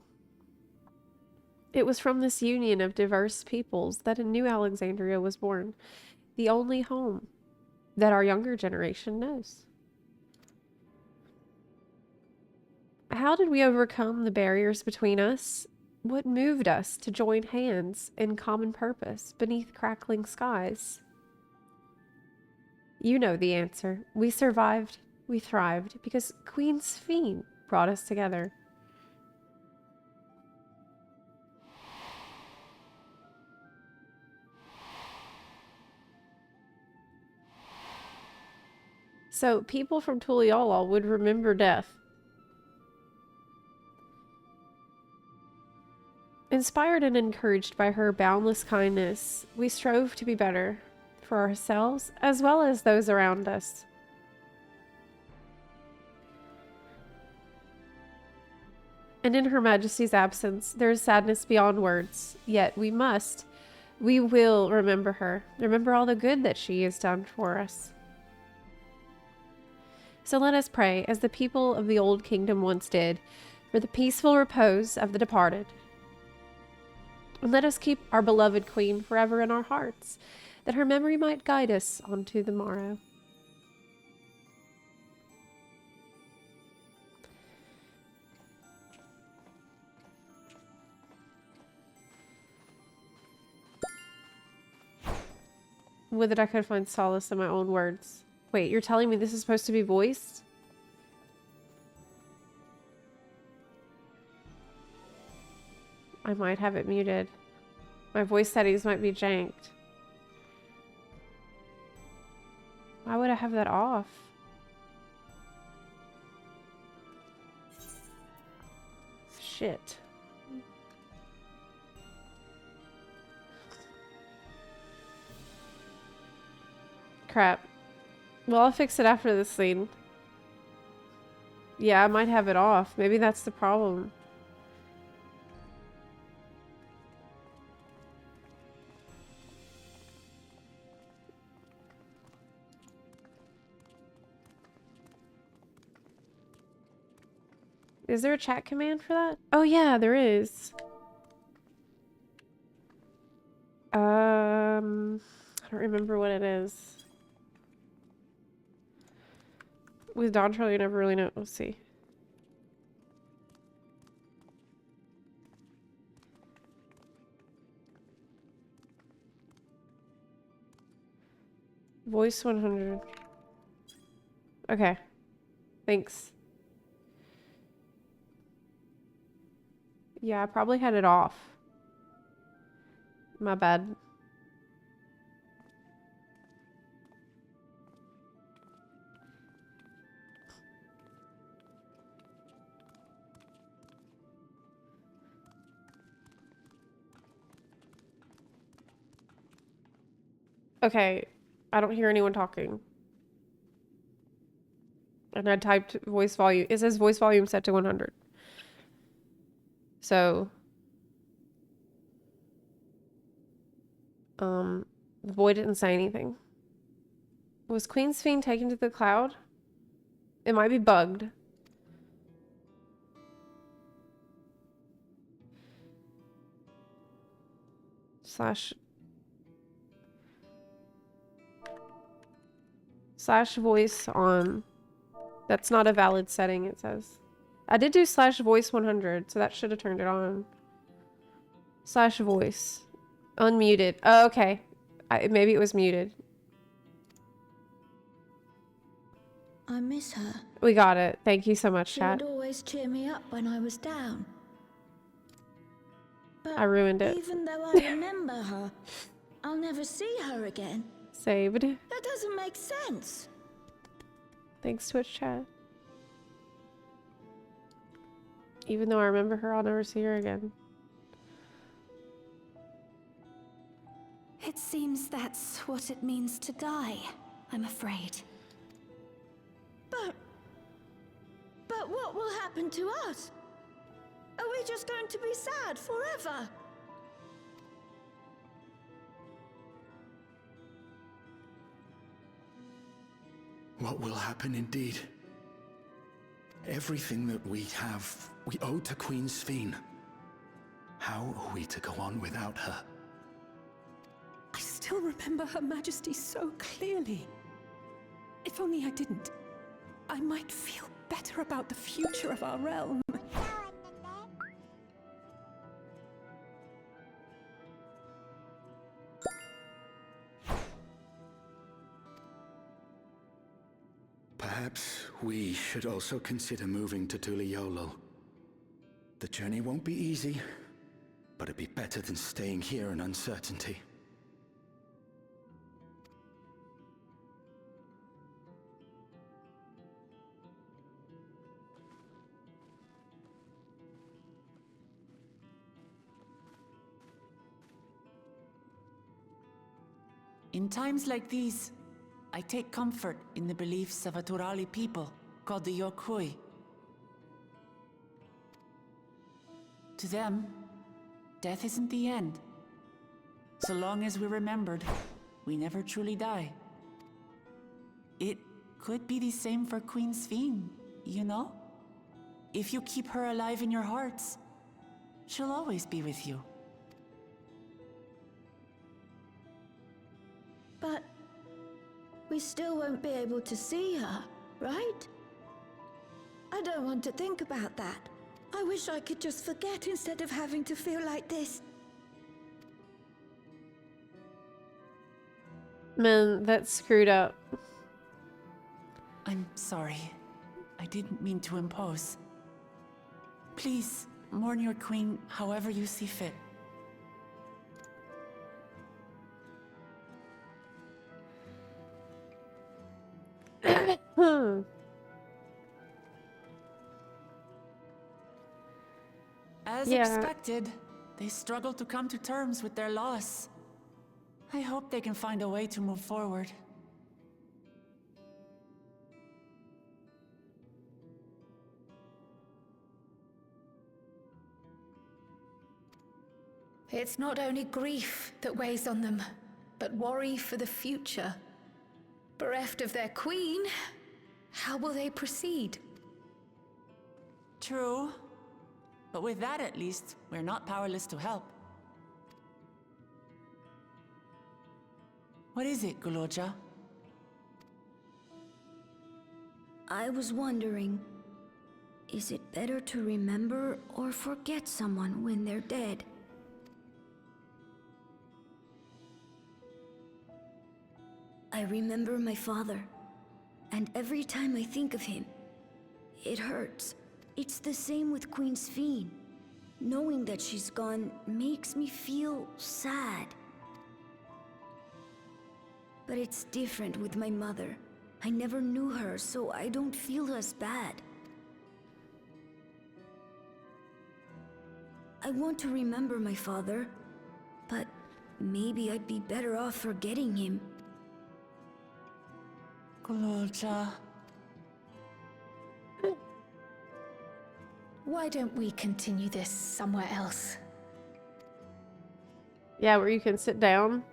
It was from this union of diverse peoples that a new Alexandria was born, the only home that our younger generation knows. How did we overcome the barriers between us? What moved us to join hands in common purpose beneath crackling skies? You know the answer. We survived, we thrived, because Queen Sphene brought us together. So people from Tuliolal would remember death. Inspired and encouraged by her boundless kindness, we strove to be better for ourselves as well as those around us. And in Her Majesty's absence, there is sadness beyond words, yet we must, We will remember her. Remember all the good that she has done for us. So let us pray, as the people of the Old Kingdom once did, for the peaceful repose of the departed. And let us keep our beloved Queen forever in our hearts, that her memory might guide us onto the morrow. Would that I could find solace in my own words. Wait, you're telling me this is supposed to be voiced? I might have it muted. My voice settings might be janked. Why would I have that off? Shit. Crap. Well, I'll fix it after this scene. Yeah, I might have it off. Maybe that's the problem. Is there a chat command for that? Oh yeah, there is. I don't remember what it is. With Dawntrail, you never really know. Let's see. Voice 100. Okay. Thanks. Yeah, I probably had it off. My bad. Okay, I don't hear anyone talking. And I typed voice volume. It says voice volume set to 100. So, the boy didn't say anything. Was Queen's Fiend taken to the cloud? It might be bugged. Slash voice on. That's not a valid setting, it says. I did do slash voice 100, so that should have turned it on. Slash voice. Unmuted. Oh, okay. Maybe it was muted. I miss her. We got it. Thank you so much, She chat. would always cheer me up when I was down. But I ruined it. even though I remember her, I'll never see her again. Saved. That doesn't make sense. Thanks, Twitch chat. Even though I remember her, I'll never see her again. It seems that's what it means to die, I'm afraid. But what will happen to us? Are we just going to be sad forever? What will happen indeed? Everything that we have, we owe to Queen Sphene. How are we to go on without her? I still remember Her Majesty so clearly. If only I didn't, I might feel better about the future of our realm. Perhaps we should also consider moving to Tuliolo. The journey won't be easy, but it'd be better than staying here in uncertainty. In times like these, I take comfort in the beliefs of a Turali people called the Yokui. To them, death isn't the end. So long as we're remembered, we never truly die. It could be the same for Queen Sphene, you know? If you keep her alive in your hearts, she'll always be with you. But we still won't be able to see her, right? I don't want to think about that. I wish I could just forget instead of having to feel like this. Man, that's screwed up. I'm sorry. I didn't mean to impose. Please, mourn your queen however you see fit. As Yeah. expected, they struggle to come to terms with their loss. I hope they can find a way to move forward. It's not only grief that weighs on them, but worry for the future. Bereft of their queen, how will they proceed? True. But with that at least, we're not powerless to help. What is it, Guloja? I was wondering, is it better to remember or forget someone when they're dead? I remember my father, and every time I think of him, it hurts. It's the same with Queen Sphene. Knowing that she's gone makes me feel sad. But it's different with my mother. I never knew her, so I don't feel as bad. I want to remember my father, but maybe I'd be better off forgetting him. Guloja. Why don't we continue this somewhere else? Yeah, where you can sit down.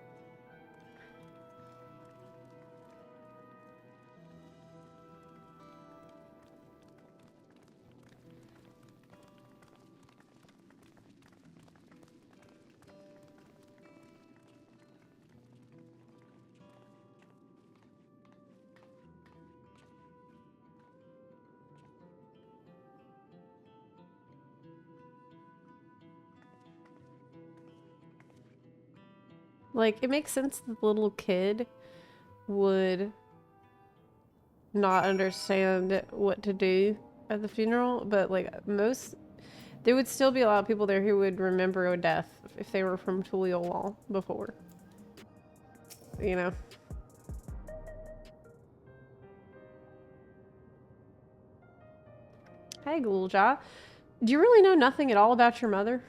Like, it makes sense that the little kid would not understand what to do at the funeral, but like there would still be a lot of people there who would remember a death if they were from Tuliol before. You know? Hey, Gulja. Do you really know nothing at all about your mother?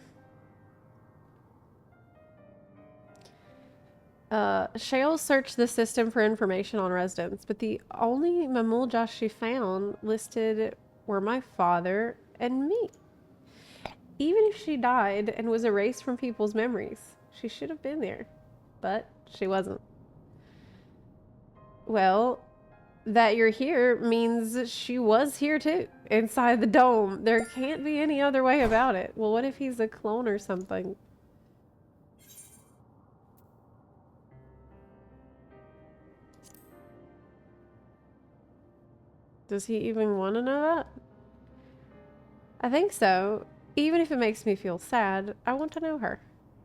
Shale searched the system for information on residents, but the only Mamulja she found listed were my father and me. Even if she died and was erased from people's memories, she should have been there, but she wasn't. Well, that you're here means she was here too, inside the dome. There can't be any other way about it. Well, what if he's a clone or something? Does he even want to know that? I think so. Even if it makes me feel sad, I want to know her.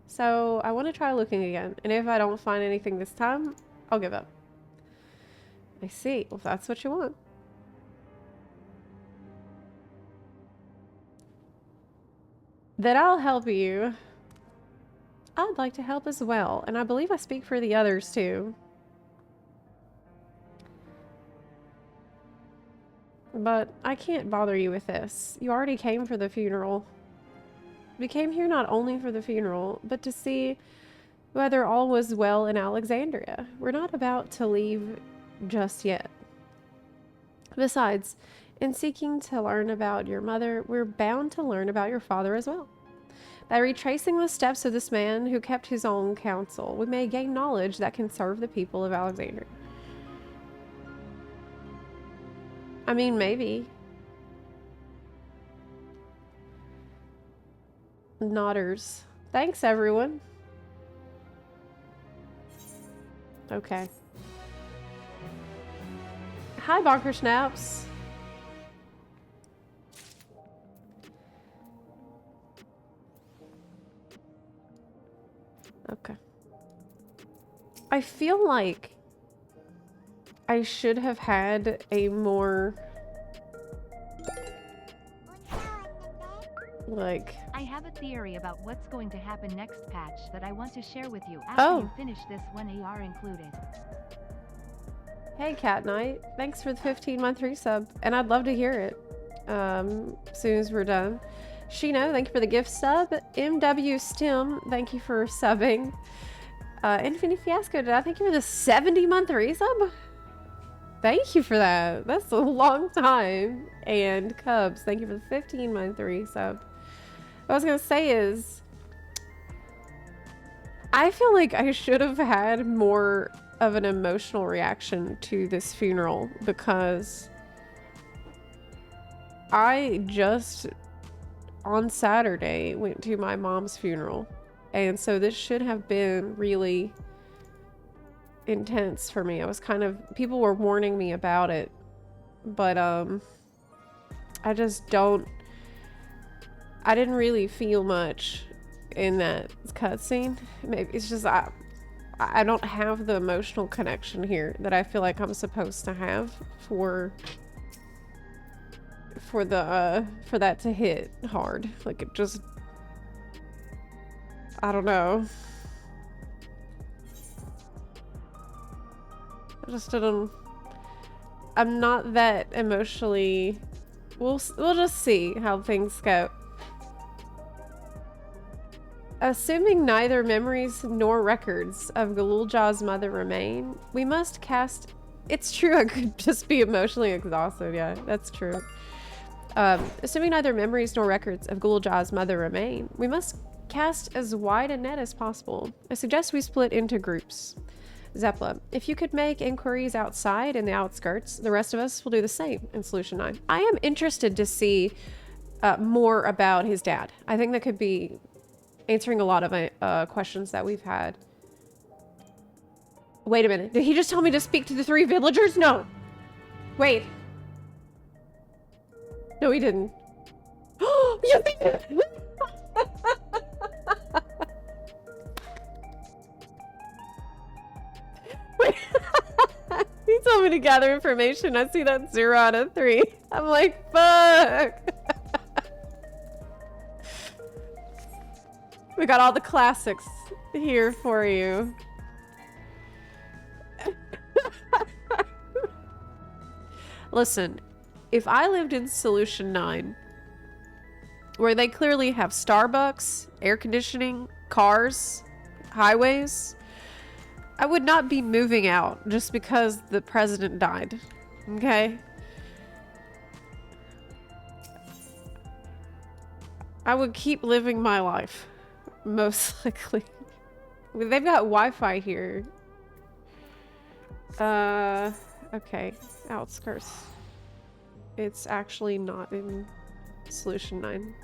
So I want to try looking again. And if I don't find anything this time, I'll give up. I see. Well, if that's what you want. Then I'll help you. I'd like to help as well. And I believe I speak for the others too. But I can't bother you with this. You already came for the funeral. We came here not only for the funeral, but to see whether all was well in Alexandria. We're not about to leave just yet. Besides, in seeking to learn about your mother, we're bound to learn about your father as well. By retracing the steps of this man who kept his own counsel, we may gain knowledge that can serve the people of Alexandria. I mean, maybe. Nodders. Thanks, everyone. Okay. Hi, Bonker Snaps. Okay. I feel like I should have had a more like I have a theory about what's going to happen next patch that I want to share with you after you finish this one AR included. Hey Cat Knight, thanks for the 15-month resub, and I'd love to hear it as soon as we're done. Shino, thank you for the gift sub. MW Stim, thank you for subbing. Infinity Fiasco, did I thank you for the 70-month resub? Thank you for that. That's a long time. And Cubs, thank you for the 15-month resub. What I was gonna say is, I feel like I should have had more of an emotional reaction to this funeral because I just on Saturday went to my mom's funeral, and so this should have been really intense for me. I was kind of, people were warning me about it, but I just don't, I didn't really feel much in that cutscene. Maybe it's just I don't have the emotional connection here that I feel like I'm supposed to have for that to hit hard. Like, it just, I don't know. I just didn't, I'm not that emotionally, we'll just see how things go. Assuming neither memories nor records of Galulja's mother remain, we must cast... It's true, I could just be emotionally exhausted, yeah, that's true. Assuming neither memories nor records of Galulja's mother remain, we must cast as wide a net as possible. I suggest we split into groups. Zepla, if you could make inquiries outside in the outskirts, the rest of us will do the same in Solution 9. I am interested to see more about his dad. I think that could be answering a lot of questions that we've had. Wait a minute. Did he just tell me to speak to the 3 villagers? No. Wait. No, he didn't. Yes, he did. Wait. He told me to gather information. I see that 0 out of 3. I'm like, fuck. We got all the classics here for you. Listen, if I lived in Solution 9, where they clearly have Starbucks, air conditioning, cars, highways, I would not be moving out just because the president died, okay? I would keep living my life. Most likely. They've got Wi-Fi here. Okay. Outskirts. It's actually not in Solution 9.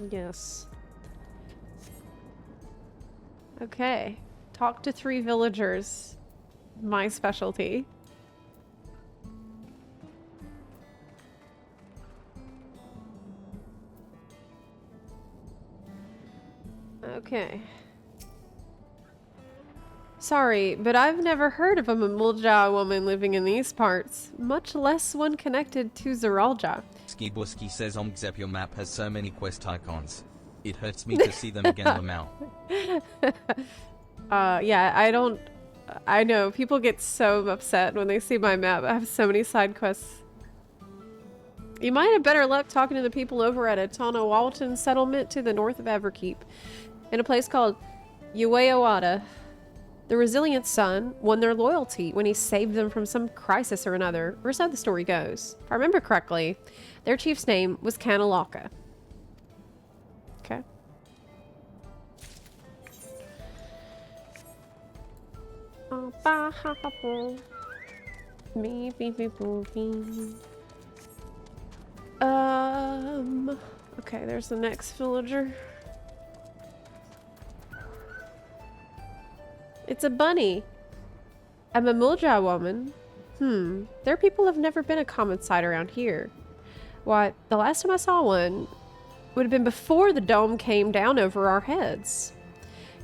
Yes. Okay. Talk to 3 villagers. My specialty. Okay. Sorry, but I've never heard of a Mamulja woman living in these parts, much less one connected to Zeralja. Skibuski says Zepla map has so many quest icons. It hurts me to see them again Lamau. Yeah, I know, people get so upset when they see my map. I have so many side quests. You might have better luck talking to the people over at a Tonawalton settlement to the north of Everkeep, in a place called Ueawada. The resilient son won their loyalty when he saved them from some crisis or another, or so the story goes. If I remember correctly, their chief's name was Kanalaka. Okay. Okay, there's the next villager. It's a bunny. A Mamulja woman. Their people have never been a common sight around here. Why, the last time I saw one would have been before the dome came down over our heads.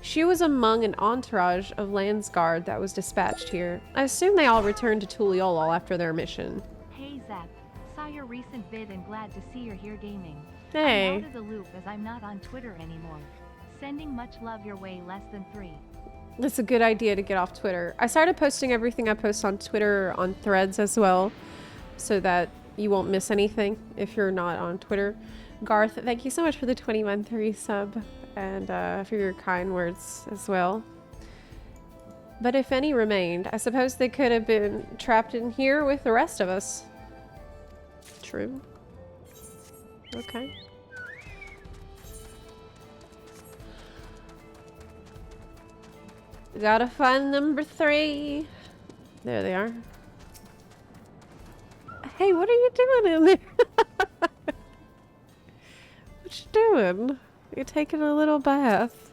She was among an entourage of Landsguard that was dispatched here. I assume they all returned to Tuliolol after their mission. Hey Zep, saw your recent vid and glad to see you're here gaming. Hey. I'm out of the loop as I'm not on Twitter anymore. Sending much love your way, less than 3. It's a good idea to get off Twitter. I started posting everything I post on Twitter on Threads as well, so that you won't miss anything if you're not on Twitter. Garth, thank you so much for the 21 resub and for your kind words as well. But if any remained, I suppose they could have been trapped in here with the rest of us. True. Okay. Gotta find number 3. There they are. Hey, what are you doing in there? What you doing? You're taking a little bath.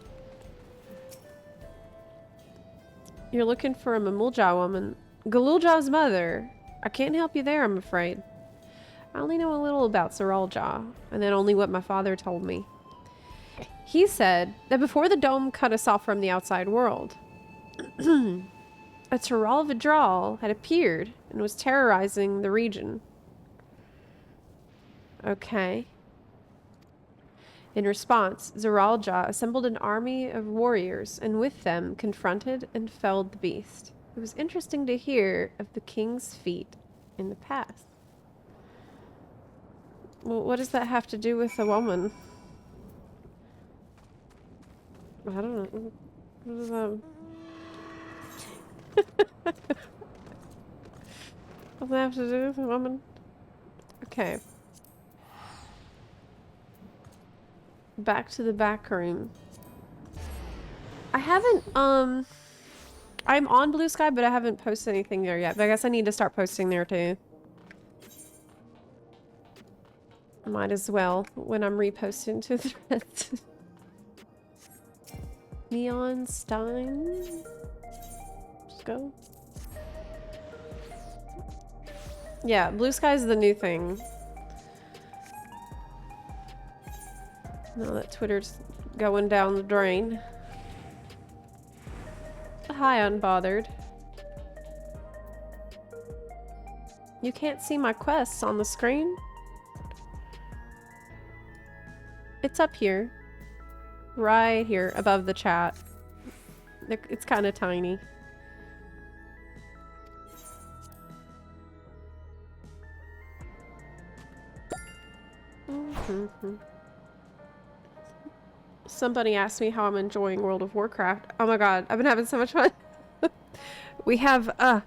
You're looking for a Mamulja woman. Galulja's mother. I can't help you there, I'm afraid. I only know a little about Zeralja, and then only what my father told me. He said that before the dome cut us off from the outside world, a Tural Vidral had appeared and was terrorizing the region. Okay. In response, Zeralja assembled an army of warriors and with them confronted and felled the beast. It was interesting to hear of the king's feat in the past. Well, what does that have to do with a woman? I don't know. What is that? What does that have to do with a woman? Okay. Back to the back room. I haven't, I'm on Blue Sky, but I haven't posted anything there yet. But I guess I need to start posting there too. Might as well when I'm reposting to Threads. Neon Stein. Let's go. Yeah, Blue Sky is the new thing. Now that Twitter's going down the drain. Hi, Unbothered. You can't see my quests on the screen? It's up here. Right here, above the chat. It's kind of tiny. Somebody asked me how I'm enjoying World of Warcraft. Oh my god, I've been having so much fun. We have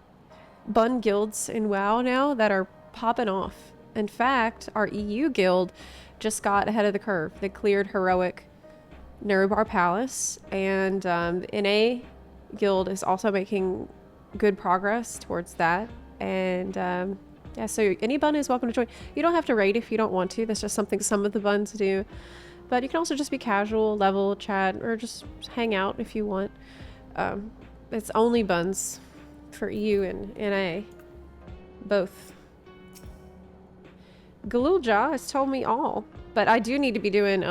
bun guilds in WoW now that are popping off. In fact, our EU guild just got ahead of the curve. They cleared heroic Nerubar Palace, and the NA guild is also making good progress towards that. And yeah, so any bun is welcome to join. You don't have to raid if you don't want to. That's just something some of the buns do. But you can also just be casual, level, chat, or just hang out if you want. It's only buns for EU and NA. Both. Galulja has told me all. But I do need to be doing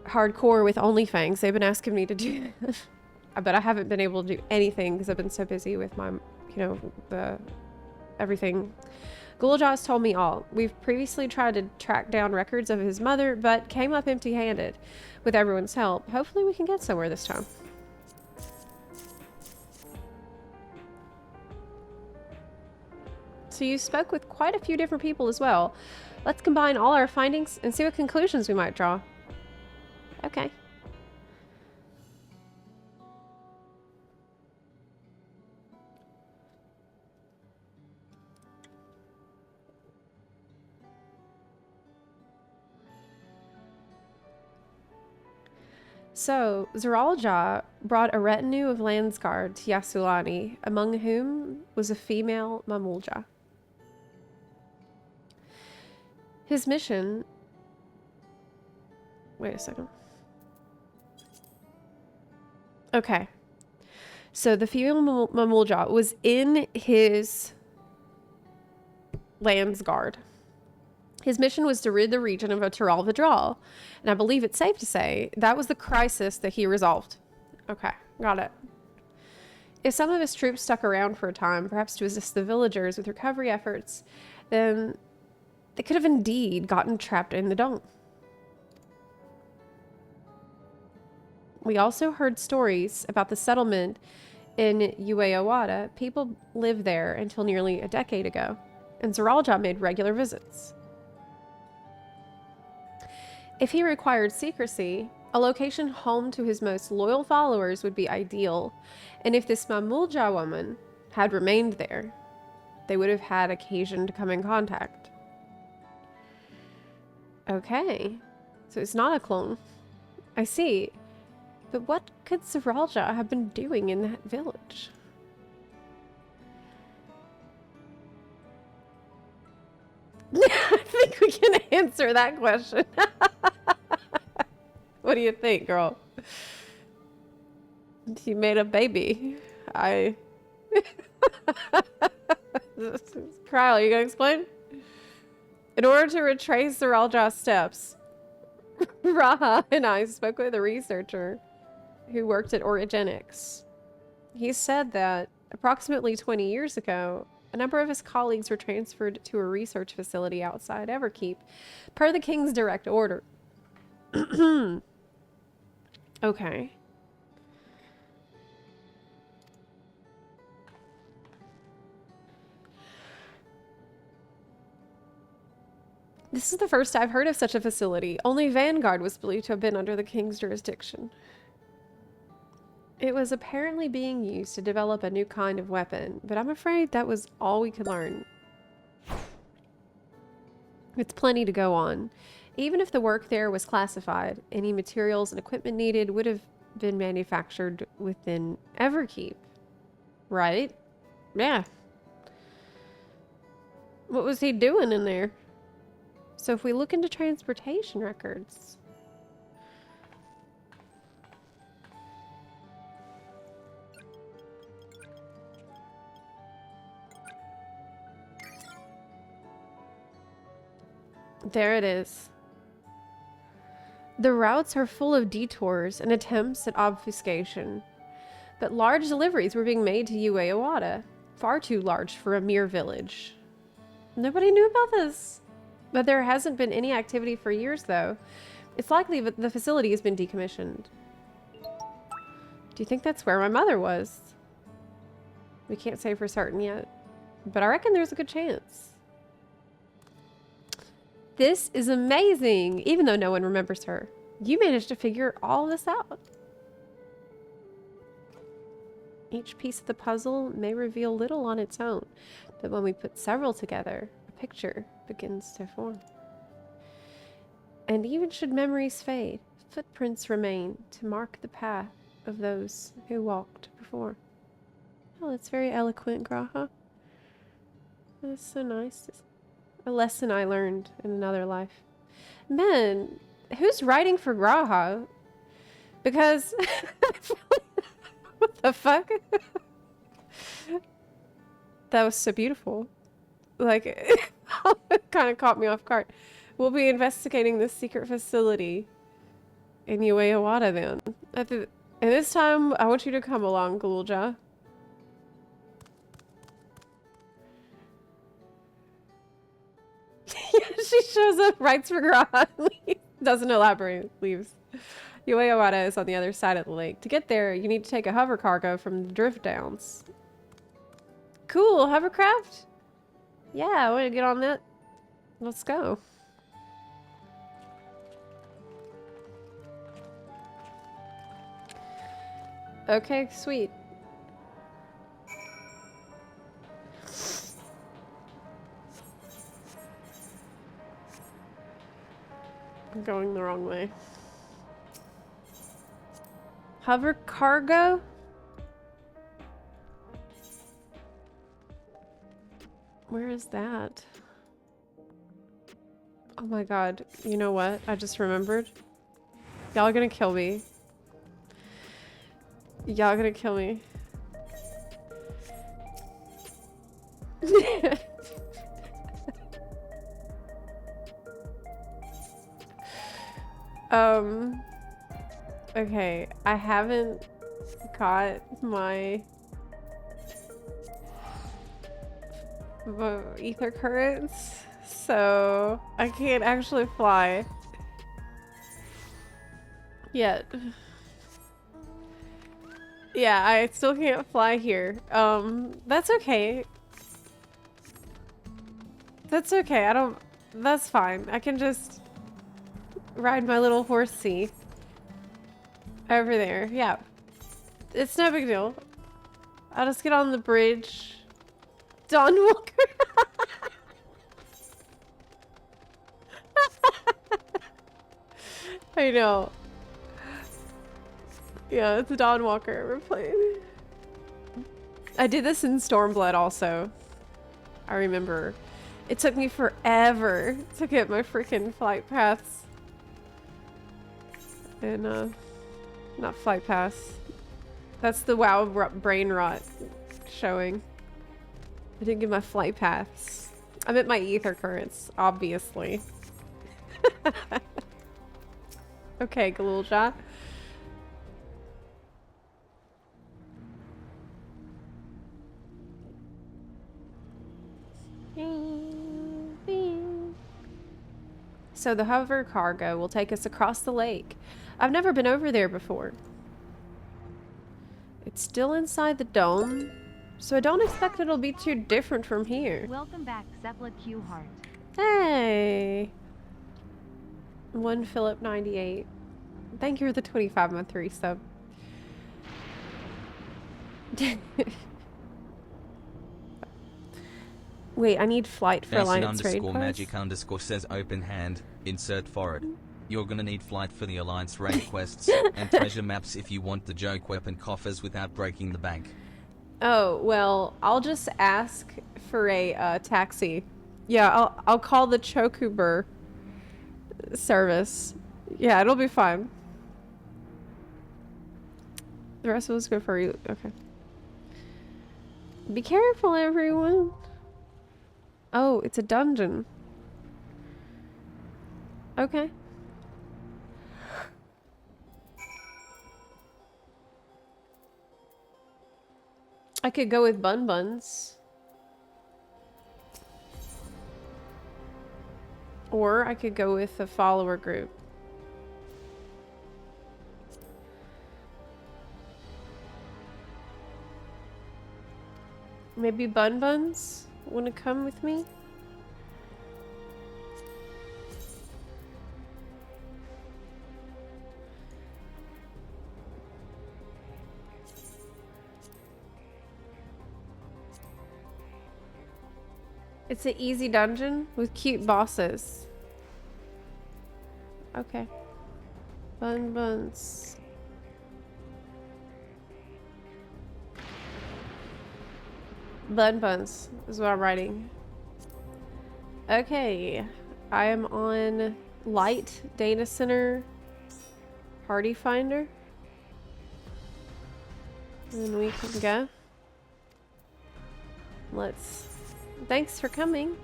hardcore with OnlyFangs. They've been asking me to do but I haven't been able to do anything because I've been so busy with my, everything. Galulja has told me all. We've previously tried to track down records of his mother, but came up empty-handed. With everyone's help, hopefully we can get somewhere this time. So you spoke with quite a few different people as well. Let's combine all our findings and see what conclusions we might draw. Okay. So, Zeralja brought a retinue of Landsguard to Yasuani, among whom was a female Mamulja. His mission... Wait a second. Okay. So, the female Mamulja was in his Landsguard. His mission was to rid the region of a Tural Vidral, and I believe it's safe to say that was the crisis that he resolved. Okay, got it. If some of his troops stuck around for a time, perhaps to assist the villagers with recovery efforts, then they could have indeed gotten trapped in the dome. We also heard stories about the settlement in Ueawada. People lived there until nearly a decade ago, and Zeralja made regular visits. If he required secrecy, a location home to his most loyal followers would be ideal, and if this Mamulja woman had remained there, they would have had occasion to come in contact. Okay, so it's not a clone. I see. But what could Zeralja have been doing in that village? I think we can answer that question. What do you think, girl? She made a baby. Kyle, you gonna explain? In order to retrace Zeralja's steps, Raha and I spoke with a researcher who worked at Orogenics. He said that approximately 20 years ago, a number of his colleagues were transferred to a research facility outside Everkeep, per the king's direct order. Okay. This is the first I've heard of such a facility. Only Vanguard was believed to have been under the king's jurisdiction. It was apparently being used to develop a new kind of weapon, but I'm afraid that was all we could learn. It's plenty to go on. Even if the work there was classified, any materials and equipment needed would have been manufactured within Everkeep. Right? Yeah. What was he doing in there? So if we look into transportation records... There it is. The routes are full of detours and attempts at obfuscation, but large deliveries were being made to Ueawada, far too large for a mere village. Nobody knew about this, but there hasn't been any activity for years though. It's likely that the facility has been decommissioned. Do you think that's where my mother was? We can't say for certain yet, but I reckon there's a good chance. This is amazing, even though no one remembers her. You managed to figure all this out. Each piece of the puzzle may reveal little on its own, but when we put several together, a picture begins to form. And even should memories fade, footprints remain to mark the path of those who walked before. Oh, that's very eloquent, Graha. That's so nice. A lesson I learned in another life. Man, who's writing for Graha? Because... what the fuck? That was so beautiful. Like, it kind of caught me off guard. We'll be investigating this secret facility in Ueawada then. And this time, I want you to come along, Gulja. She shows up, writes for Graha, doesn't elaborate, leaves. Ueawada is on the other side of the lake. To get there, you need to take a hover cargo from the drift downs. Cool, hovercraft? Yeah, I want to get on that. Let's go. Okay, sweet. I'm going the wrong way. Hover cargo? Where is that? Oh my god. You know what? I just remembered. Y'all are gonna kill me. Y'all are gonna kill me. Okay, I haven't got my ether currents, so I can't actually fly yet. Yeah, I still can't fly here. That's okay. That's okay. That's fine. I can just ride my little horsey over there. Yeah. It's no big deal. I'll just get on the bridge. Dawn Walker. I know. Yeah, it's a Dawn Walker we're playing. I did this in Stormblood also. I remember. It took me forever to get my freaking flight paths. And, not flight pass. That's the WoW brain rot showing. I didn't get my flight paths. I meant my ether currents, obviously. Okay, Galulja. So the hover cargo will take us across the lake. I've never been over there before. It's still inside the dome, so I don't expect it'll be too different from here. Welcome back, Zepla Q Heart. Hey! One Philip 98. Thank you for the 25-month resub. Wait, I need flight for Alliance raid quest? _magic_ says open hand, insert forward. You're gonna need flight for the Alliance raid quests, and treasure maps if you want the joke weapon coffers without breaking the bank. Oh, well, I'll just ask for a taxi. Yeah, I'll call the Chokuber service. Yeah, it'll be fine. The rest of us go for you. Okay. Be careful, everyone. Oh, it's a dungeon. Okay. I could go with Bun Buns. Or I could go with the follower group. Maybe Bun Buns want to come with me? It's an easy dungeon with cute bosses. Okay. Bun Buns. Bun Buns is what I'm writing. Okay. I am on Light Data Center Party Finder. And we can go. Let's... Thanks for coming.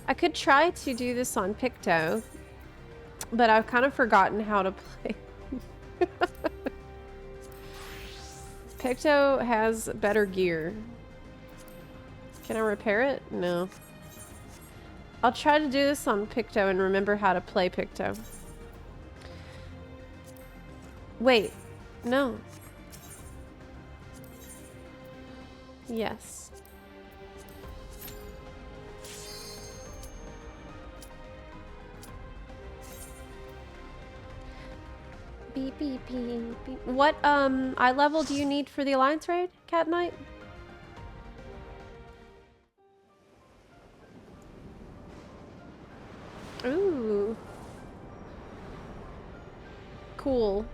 I could try to do this on Picto, but I've kind of forgotten how to play. Picto has better gear. Can I repair it? No. I'll try to do this on Picto and remember how to play Picto. Wait. No. Yes. Beep, beep, beep, beep. What, eye level do you need for the Alliance raid, Cat Knight? Ooh. Cool.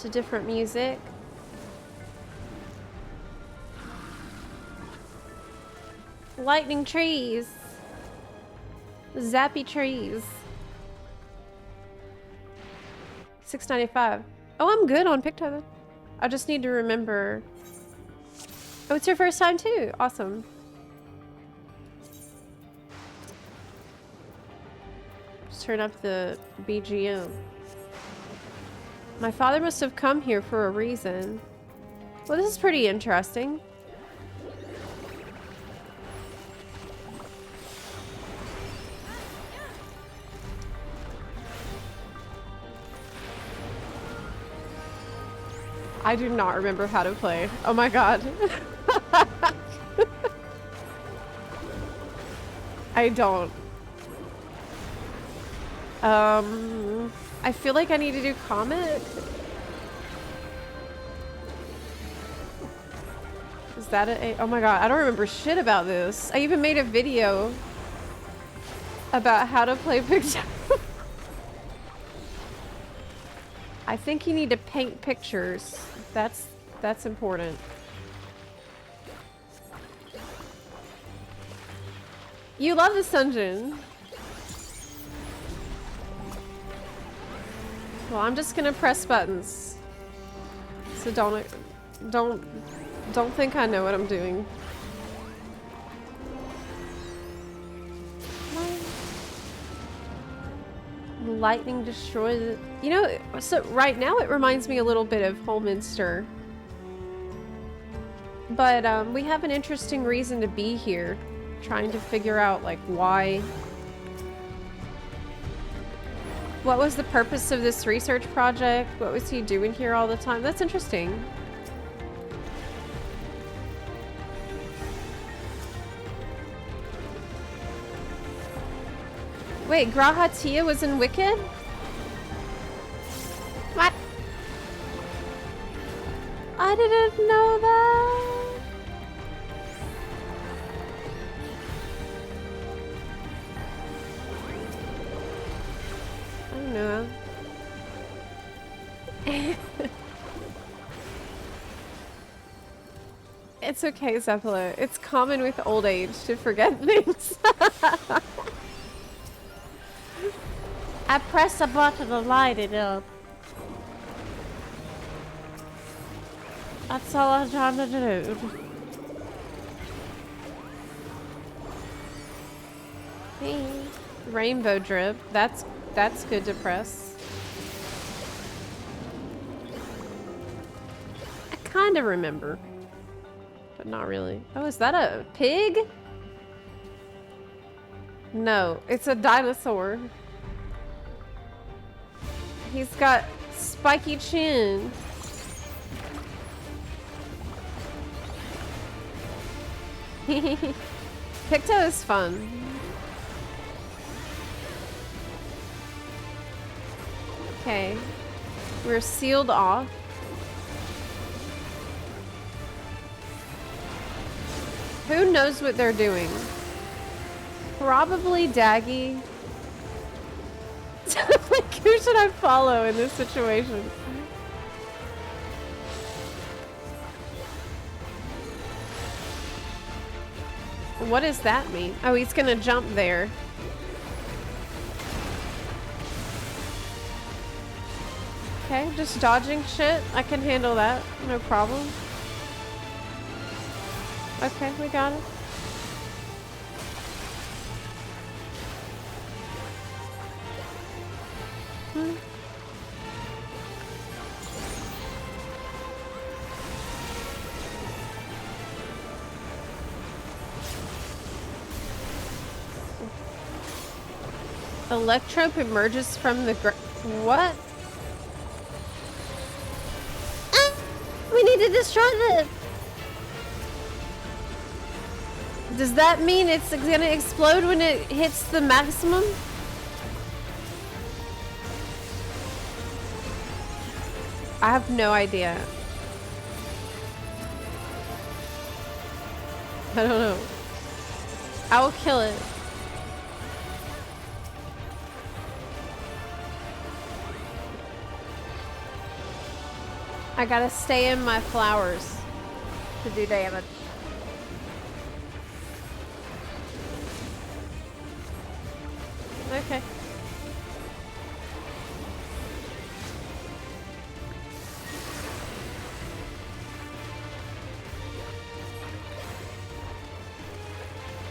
to different music. Lightning trees. Zappy trees. $6.95. Oh, I'm good on Picto. I just need to remember. Oh, it's your first time too. Awesome. Just turn up the BGM. My father must have come here for a reason. Well, this is pretty interesting. I do not remember how to play. Oh my god. I don't. I feel like I need to do comic. Is that a... Oh my god, I don't remember shit about this. I even made a video about how to play Picto. I think you need to paint pictures. That's important. You love this dungeon. Well, I'm just gonna press buttons. So don't think I know what I'm doing. Lightning destroys it. You know, so right now it reminds me a little bit of Holminster. But we have an interesting reason to be here. Trying to figure out, like, why... What was the purpose of this research project? What was he doing here all the time? That's interesting. Wait, Grahatia was in Wicked? What? I didn't know that. I don't know. It's okay, Zepla. It's common with old age to forget things. I press a button to light it up. That's all I'm trying to do. Hey. Rainbow drip. That's good to press. I kind of remember, but not really. Oh, is that a pig? No, it's a dinosaur. He's got spiky chin. Picto is fun. Okay. We're sealed off. Who knows what they're doing? Probably Daggy. Like, who should I follow in this situation? What does that mean? Oh, he's gonna jump there. Okay, just dodging shit. I can handle that. No problem. Okay, we got it. Electrope emerges from the what? We need to destroy this! Does that mean it's gonna explode when it hits the maximum? I have no idea. I don't know. I will kill it. I gotta stay in my flowers to do damage. Okay.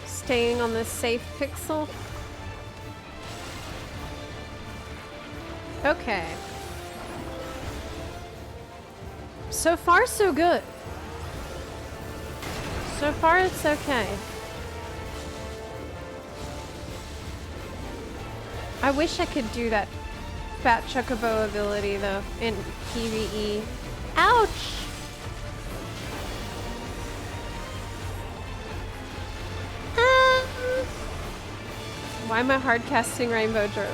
Staying on the safe pixel. Okay. So far, so good. So far, it's okay. I wish I could do that Fat Chocobo ability, though, in PvE. Ouch! Why am I hard casting Rainbow Drip?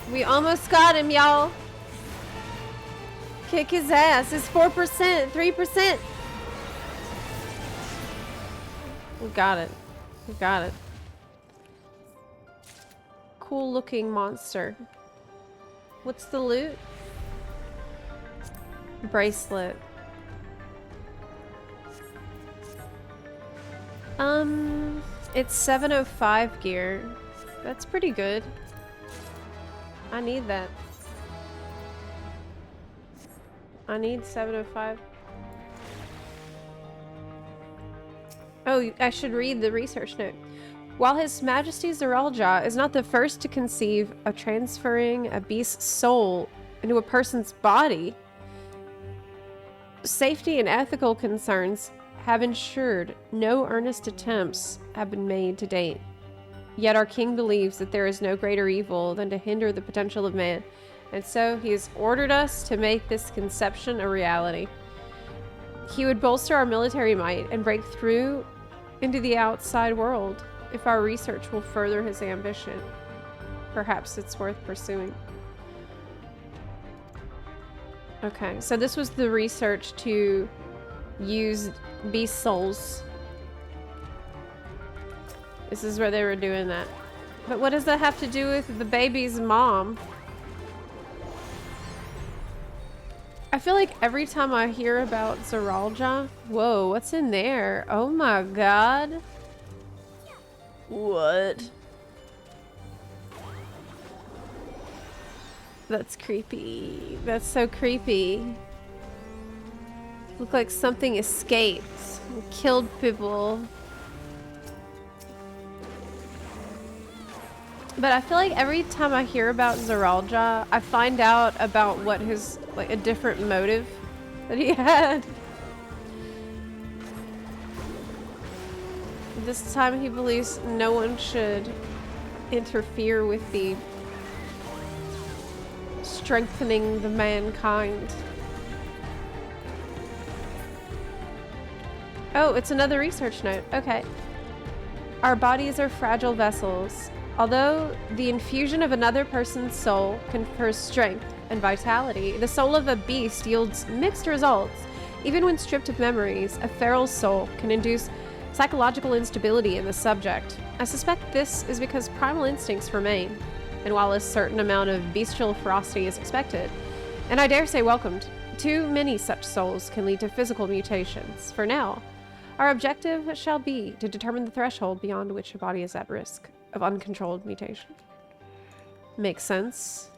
We almost got him, y'all. Kick his ass. It's 4%, 3%. We got it. We got it. Cool looking monster. What's the loot? Bracelet. It's 705 gear. That's pretty good. I need that. I need 705. Oh, I should read the research note. While His Majesty Zeralja is not the first to conceive of transferring a beast's soul into a person's body, safety and ethical concerns have ensured no earnest attempts have been made to date. Yet our king believes that there is no greater evil than to hinder the potential of man, and so he has ordered us to make this conception a reality. He would bolster our military might and break through into the outside world if our research will further his ambition. Perhaps it's worth pursuing. Okay, so this was the research to use beast souls. This is where they were doing that. But what does that have to do with the baby's mom? I feel like every time I hear about Zeralja... Whoa, what's in there? Oh my god. What? That's creepy. That's so creepy. Look like something escaped and killed people. But I feel like every time I hear about Zeralja, I find out about what his, like, a different motive that he had. This time he believes no one should interfere with the strengthening the mankind. Oh, it's another research note. Okay. Our bodies are fragile vessels. Although the infusion of another person's soul confers strength and vitality, the soul of a beast yields mixed results. Even when stripped of memories, a feral soul can induce psychological instability in the subject. I suspect this is because primal instincts remain, and while a certain amount of bestial ferocity is expected, and I dare say welcomed, too many such souls can lead to physical mutations. For now, our objective shall be to determine the threshold beyond which a body is at risk of uncontrolled mutation. Makes sense.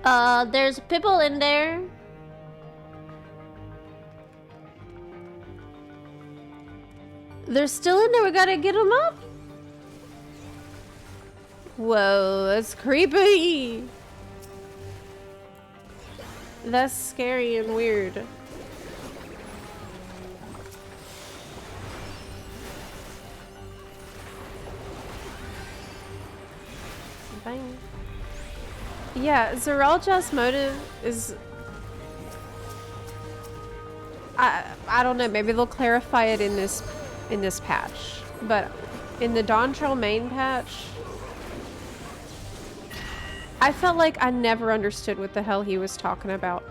There's people in there. They're still in there. We gotta get them up. Whoa, that's creepy. That's scary and weird. Bang. Yeah, Zeralja's motive is... I don't know, maybe they'll clarify it in this patch. But in the Dawntrail main patch, I felt like I never understood what the hell he was talking about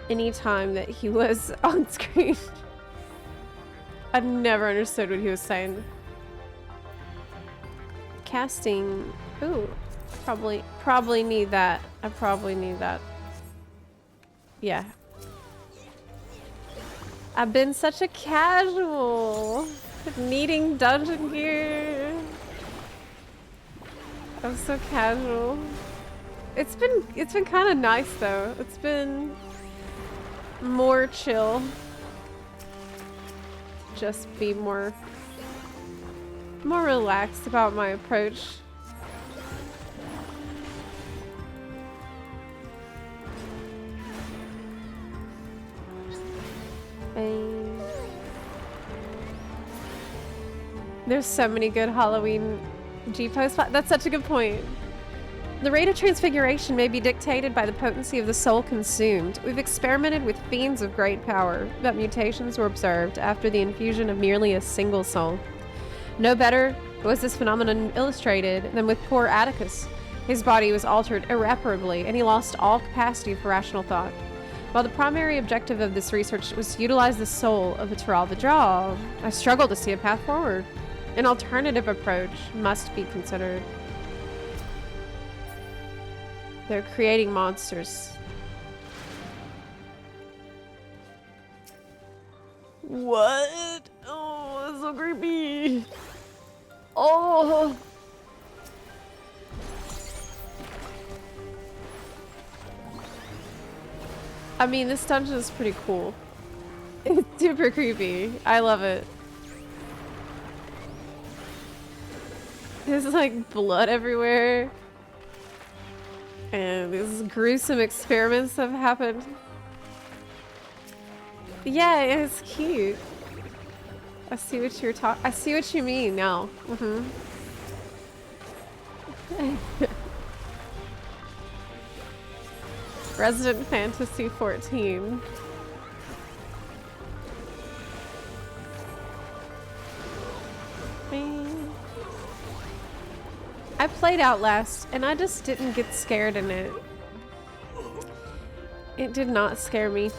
anytime that he was on screen. I never understood what he was saying. casting. Ooh, probably need that. I probably need that. Yeah. I've been such a casual, needing dungeon gear. I'm so casual. It's been kind of nice though. It's been more chill. Just be more relaxed about my approach. And there's so many good Halloween G-posts. That's such a good point. The rate of transfiguration may be dictated by the potency of the soul consumed. We've experimented with fiends of great power, but mutations were observed after the infusion of merely a single soul. No better was this phenomenon illustrated than with poor Atticus. His body was altered irreparably, and he lost all capacity for rational thought. While the primary objective of this research was to utilize the soul of the Taral the Draw, I struggle to see a path forward. An alternative approach must be considered. They're creating monsters. What? Oh, that's so creepy. Oh. I mean, this dungeon is pretty cool. It's super creepy. I love it. There's like blood everywhere. And these gruesome experiments have happened. Yeah, it's cute. I see what you're I see what you mean now. Resident Fantasy 14. I played Outlast and I just didn't get scared in it. It did not scare me.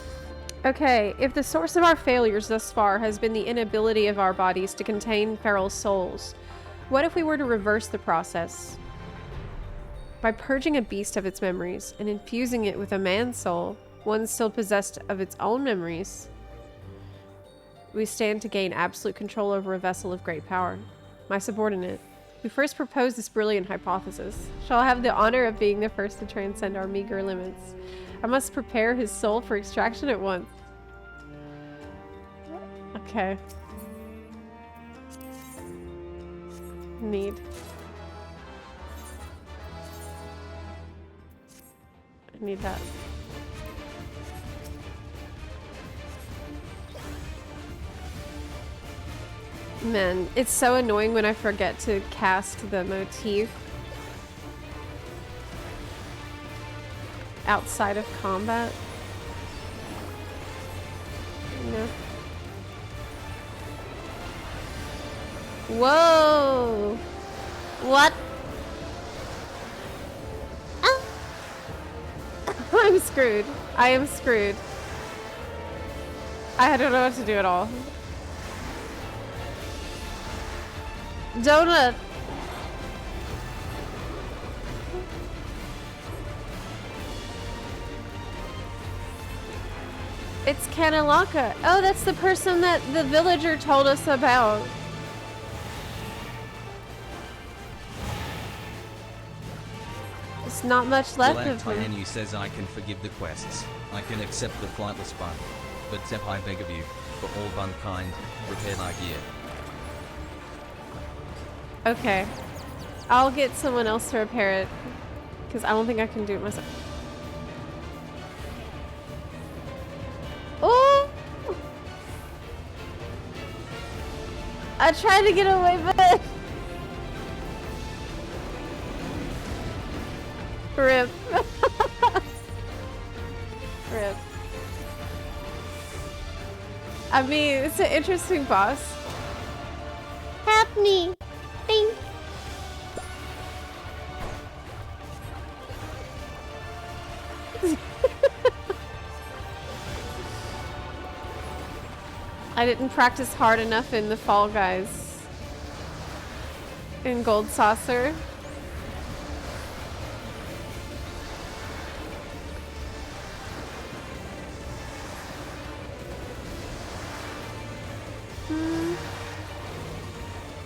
Okay, if the source of our failures thus far has been the inability of our bodies to contain feral souls, what if we were to reverse the process? By purging a beast of its memories and infusing it with a man's soul, one still possessed of its own memories, we stand to gain absolute control over a vessel of great power. My subordinate, who first proposed this brilliant hypothesis, shall have the honor of being the first to transcend our meager limits. I must prepare his soul for extraction at once. Okay. Need. I need that. Man, it's so annoying when I forget to cast the motif outside of combat. You know? Whoa! What? Ah. I'm screwed. I am screwed. I don't know what to do at all. Donut! It's Kanalaka. Oh, that's the person that the villager told us about. There's not much left of him. Tianu says I can forgive the quests. I can accept the flightless bun. But Zep, I beg of you, for all bunkind, repair thy gear. Okay. I'll get someone else to repair it. Because I don't think I can do it myself. Oh! I tried to get away, but... Rip. Rip. I mean, it's an interesting boss. Help me. Thanks. I didn't practice hard enough in the Fall Guys. in gold saucer.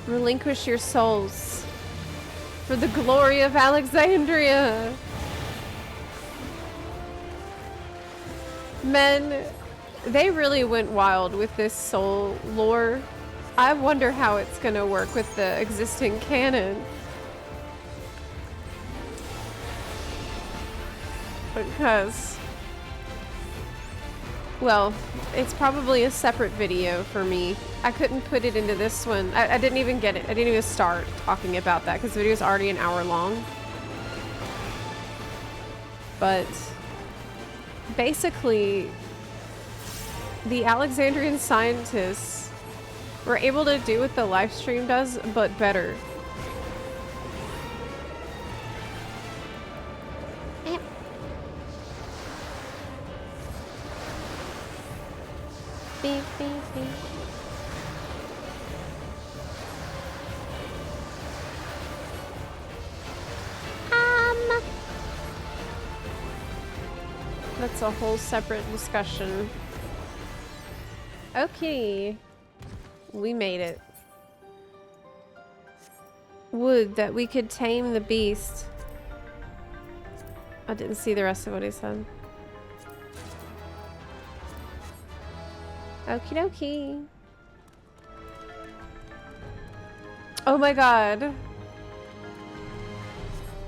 Relinquish your souls for the glory of Alexandria. Men, they really went wild with this soul lore. I wonder how it's gonna work with the existing canon. Because, well, it's probably a separate video for me. I couldn't put it into this one. I didn't even get it. I didn't even start talking about that because the video is already an hour long. But basically, the Alexandrian scientists were able to do what the live stream does, but better. Beep, beep, beep. That's a whole separate discussion. Okay. We made it. Would that we could tame the beast. I didn't see the rest of what he said. Okie dokie. Oh my god.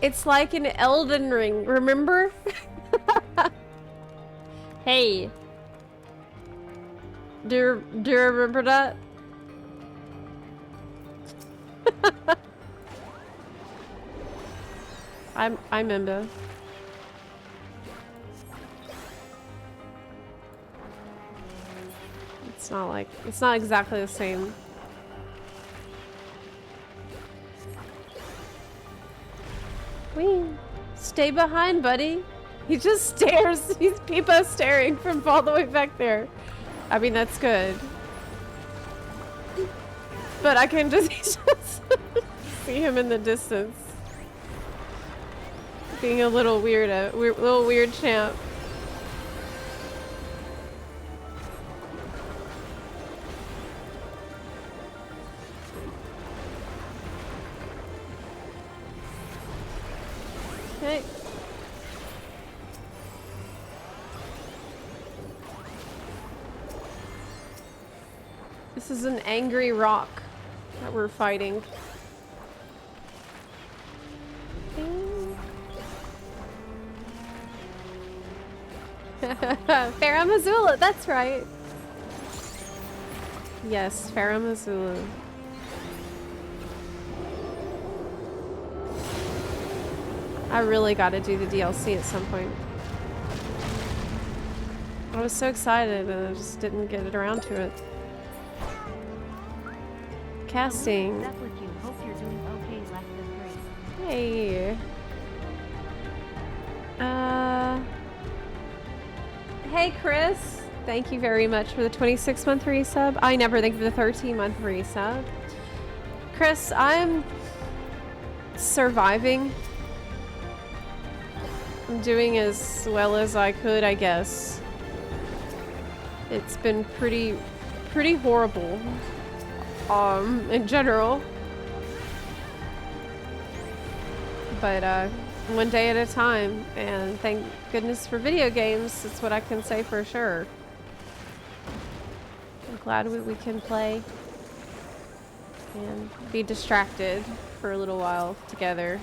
It's like an Elden Ring, remember? Hey. Do you remember that? I remember. It's not exactly the same. Wee. Stay behind, buddy. He just stares. He's peepo staring from all the way back there. I mean, that's good. But I can just see him in the distance. Being a little weirdo. Little weird champ. Okay. This is an angry rock that we're fighting. Farah Missoula, that's right. Yes, Farah Missoula. I really gotta do the DLC at some point. I was so excited and I just didn't get it around to it. Casting. Hope you're doing okay, less than 3. Hey. Hey Chris. Thank you very much for the 26-month resub. I never thank you for the 13-month resub. Chris, I'm surviving. I'm doing as well as I could, I guess. It's been pretty horrible. In general. But, one day at a time, and thank goodness for video games. That's what I can say for sure. I'm glad we can play and be distracted for a little while together.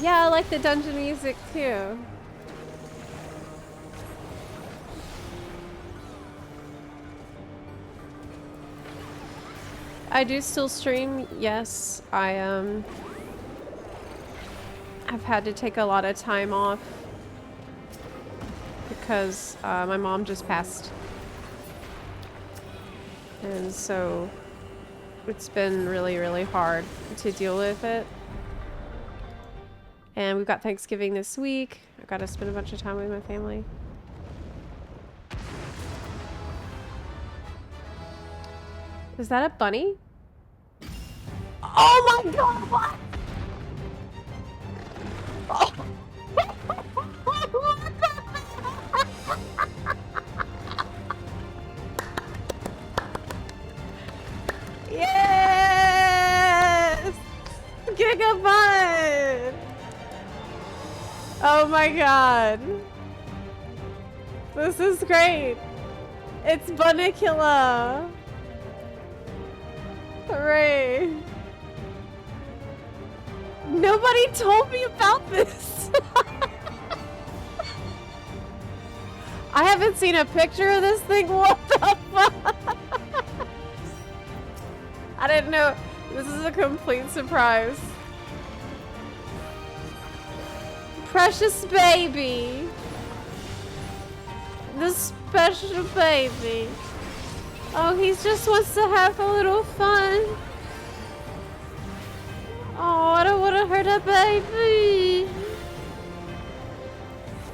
Yeah, I like the dungeon music too. I do still stream, yes. I've had to take a lot of time off because my mom just passed. And so it's been really hard to deal with it. And we've got Thanksgiving this week. I've got to spend a bunch of time with my family. Is that a bunny? Oh my god, what? Yes! Gigabun! Oh my god. This is great. It's Bunnicula. Hooray. Nobody told me about this. I haven't seen a picture of this thing. What the fuck? I didn't know. This is a complete surprise. Precious baby. The special baby. Oh, he just wants to have a little fun. Oh, I don't want to hurt a baby.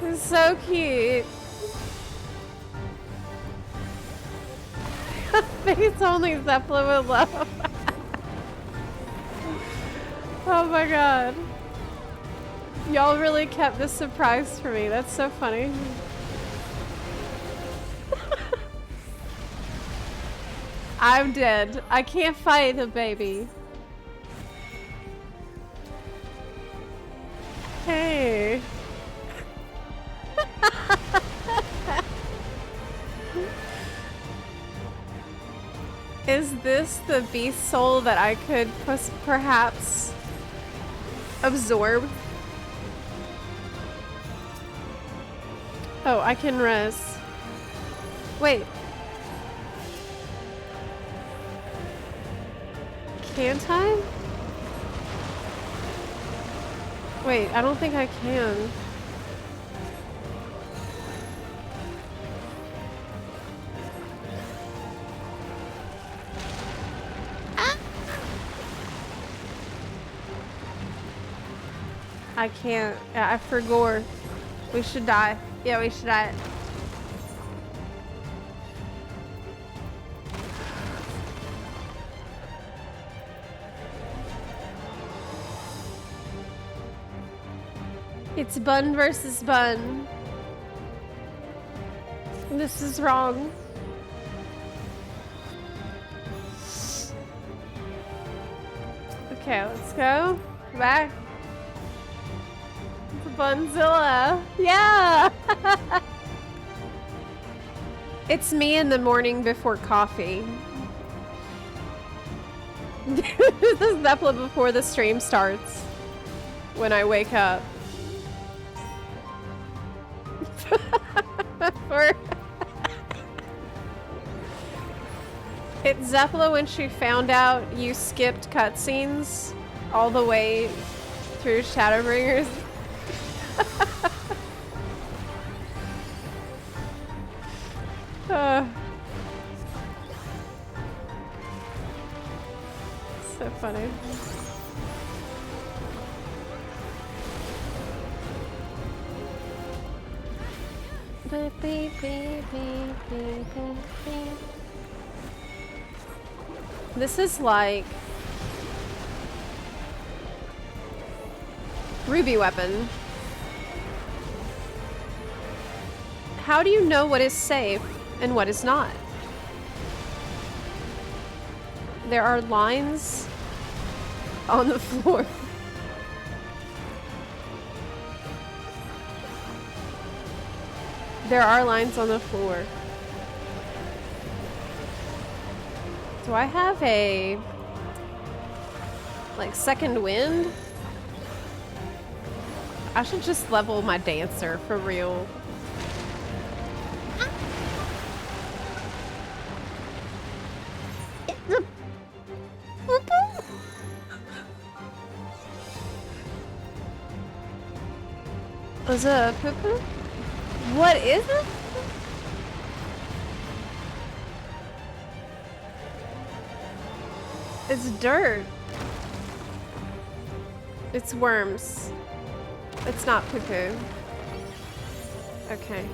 It's so cute. I think it's only Zepla would love. Oh my god. Y'all really kept this surprise for me. That's so funny. I'm dead. I can't fight the baby. Hey. Is this the beast soul that I could perhaps absorb? Oh, I can res. Wait. Can't I? Wait, I don't think I can. I can't. I forgot. We should die. Yeah, we should die. It's Bun versus Bun. This is wrong. Okay, let's go. Back. It's Bunzilla. Yeah! It's me in the morning before coffee. This is Zepla before the stream starts. When I wake up. It's Zepla when she found out you skipped cutscenes all the way through Shadowbringers. So funny. This is like Ruby weapon. How do you know what is safe and what is not? There are lines on the floor. There are lines on the floor. Do I have a like second wind? I should just level my dancer for real. Was it a poo-poo? What is it? It's dirt. It's worms. It's not poo-poo. Okay.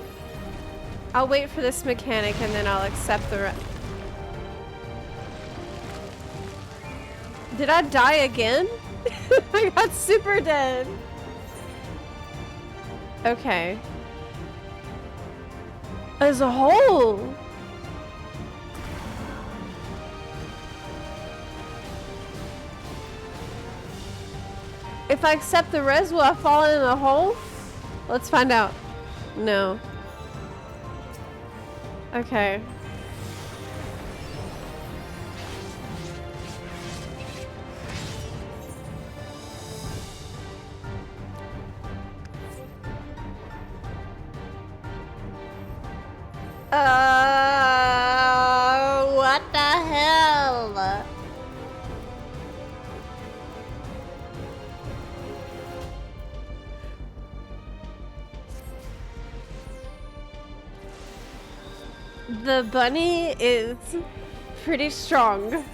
I'll wait for this mechanic and then I'll accept the Did I die again? I got super dead. Okay. As a whole. If I accept the res, will I fall in a hole? Let's find out. No. Okay. What the hell? The bunny is pretty strong.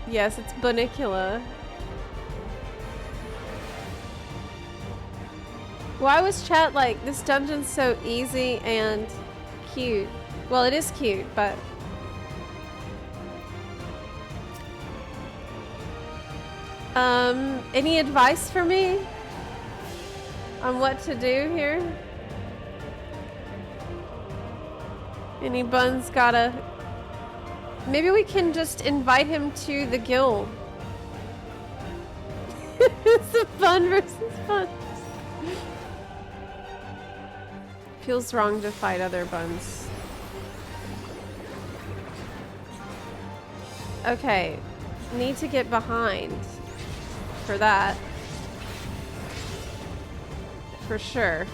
Yes, it's Bunnicula. Why was chat like, this dungeon's so easy and cute? Well, it is cute, but... any advice for me? On what to do here? Any buns gotta... Maybe we can just invite him to the guild. It's a fun versus fun. Feels wrong to fight other buns. Okay, need to get behind for that. For sure.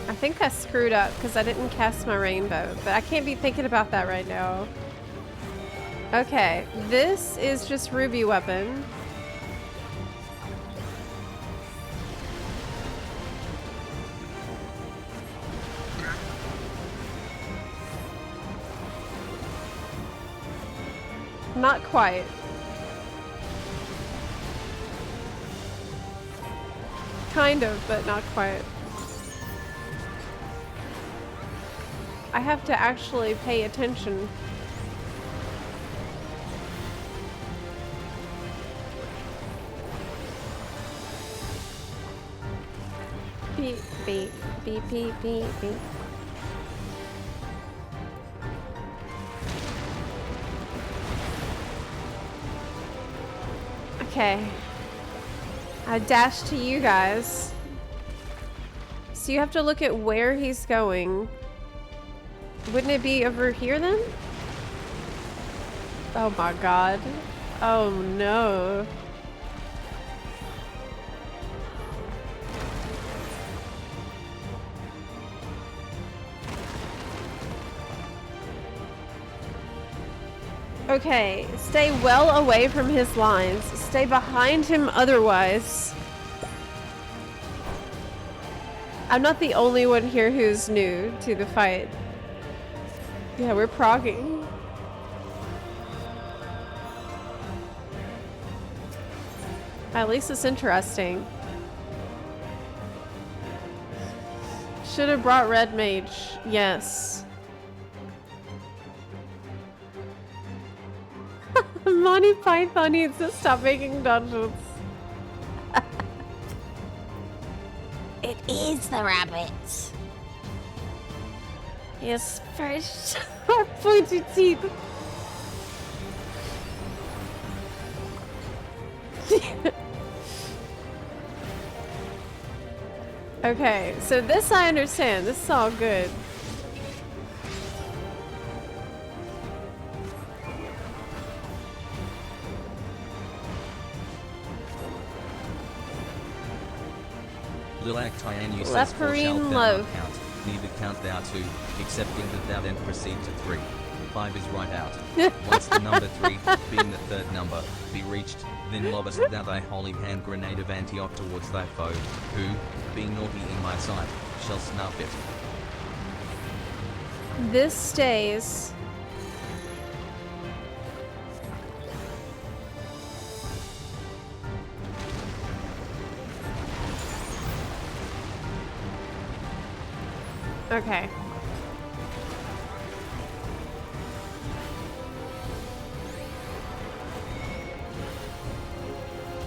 I think I screwed up because I didn't cast my rainbow, but I can't be thinking about that right now. Okay, this is just ruby weapon. Not quite. Kind of, but not quite. I have to actually pay attention. Beep, beep, beep, beep, beep, beep. Okay. I dash to you guys. So you have to look at where he's going. Wouldn't it be over here then? Oh my god. Oh no. Okay, stay well away from his lines. Stay behind him otherwise. I'm not the only one here who's new to the fight. Yeah, we're progging. At least it's interesting. Should have brought Red Mage. Yes. Monty Python needs to stop making dungeons. It is the rabbits. His first sharp pointy teeth. Okay, so this I understand. This is all good. Lilactian you says Leporine loaf. count. Neither count thou two, excepting that thou then proceed to 3. 5 is right out. Once the number 3, being the third number, be reached, then lobbest thou thy holy hand grenade of Antioch towards thy foe, who, being naughty in my sight, shall snuff it. This stays. Okay.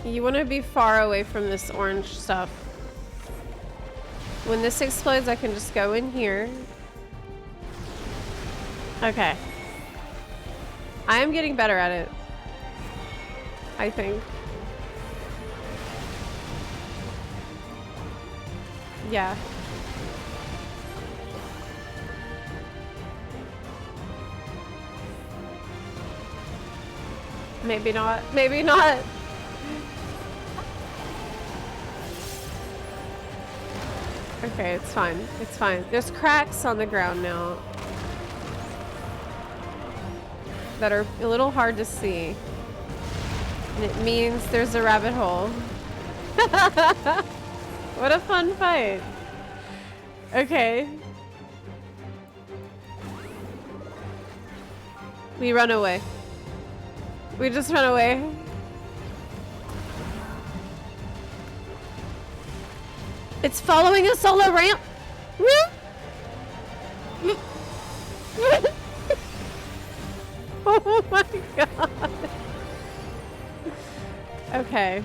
You want to be far away from this orange stuff. When this explodes, I can just go in here. Okay. I am getting better at it. I think. Yeah. Maybe not. Maybe not. Okay, it's fine. It's fine. There's cracks on the ground now that are a little hard to see. And it means there's a rabbit hole. What a fun fight. Okay. We run away. We just run away. It's following us all around. Oh my god. Okay.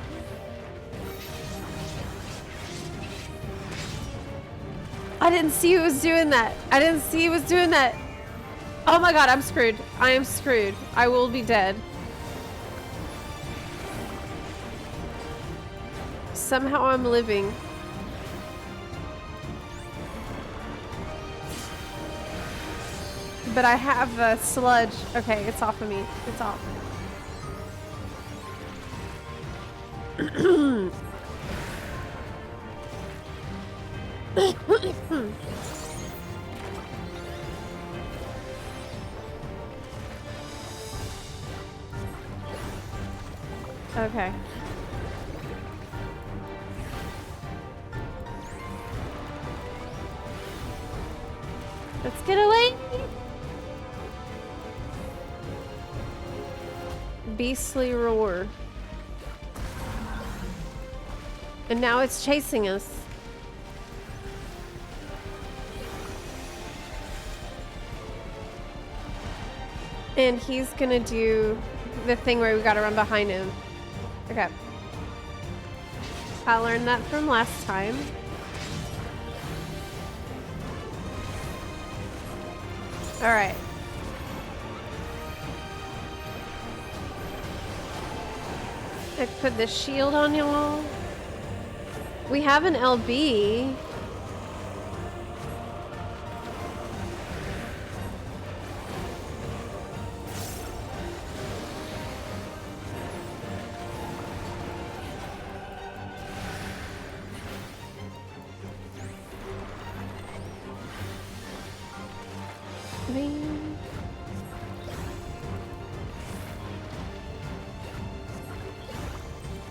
I didn't see who was doing that. I didn't see who was doing that. Oh my god, I'm screwed. I am screwed. I will be dead. Somehow I'm living. But I have the sludge. Okay, it's off of me. It's off. Okay. Let's get away. Beastly roar. And now it's chasing us. And he's gonna do the thing where we gotta run behind him. Okay. I learned that from last time. Alright. I put the shield on y'all. We have an LB.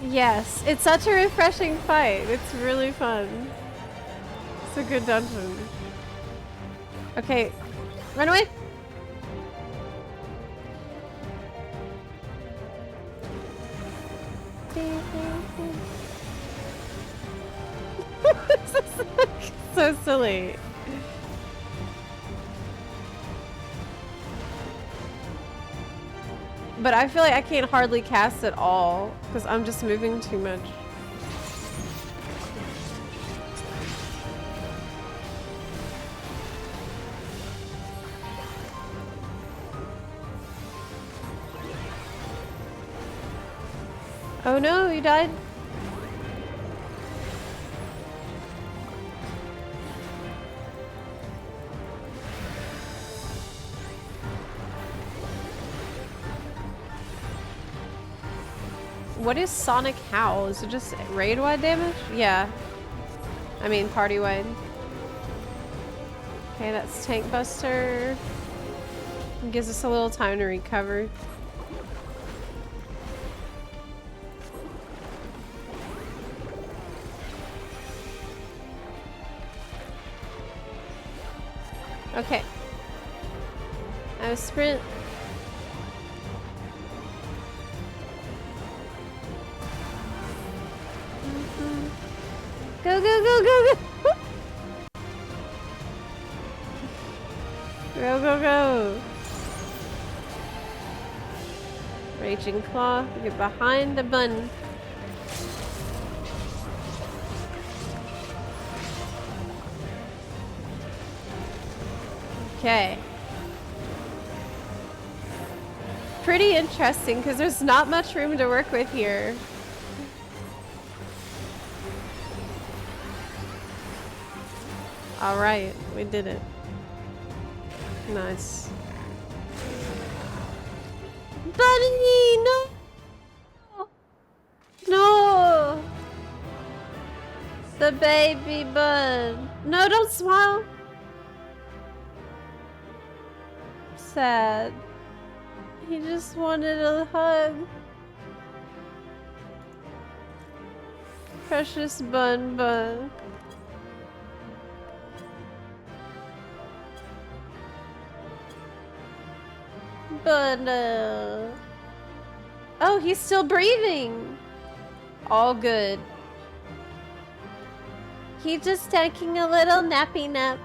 Yes, it's such a refreshing fight. It's really fun. It's a good dungeon. Okay, run away. This is so silly. But I feel like I can't hardly cast at all because I'm just moving too much. Oh no, you died? What is Sonic Howl? Is it just raid-wide damage? Yeah. I mean party-wide. Okay, that's Tank Buster. It gives us a little time to recover. Okay. I have a sprint. Go, go, go, go, go! Go, go, go. Raging Claw. Get behind the bun. Okay. Pretty interesting because there's not much room to work with here. All right, we did it. Nice. Bunny, no! No! The baby bun. No, don't smile. Sad. He just wanted a hug. Precious bun bun. But, oh, he's still breathing. All good. He's just taking a little nappy nap.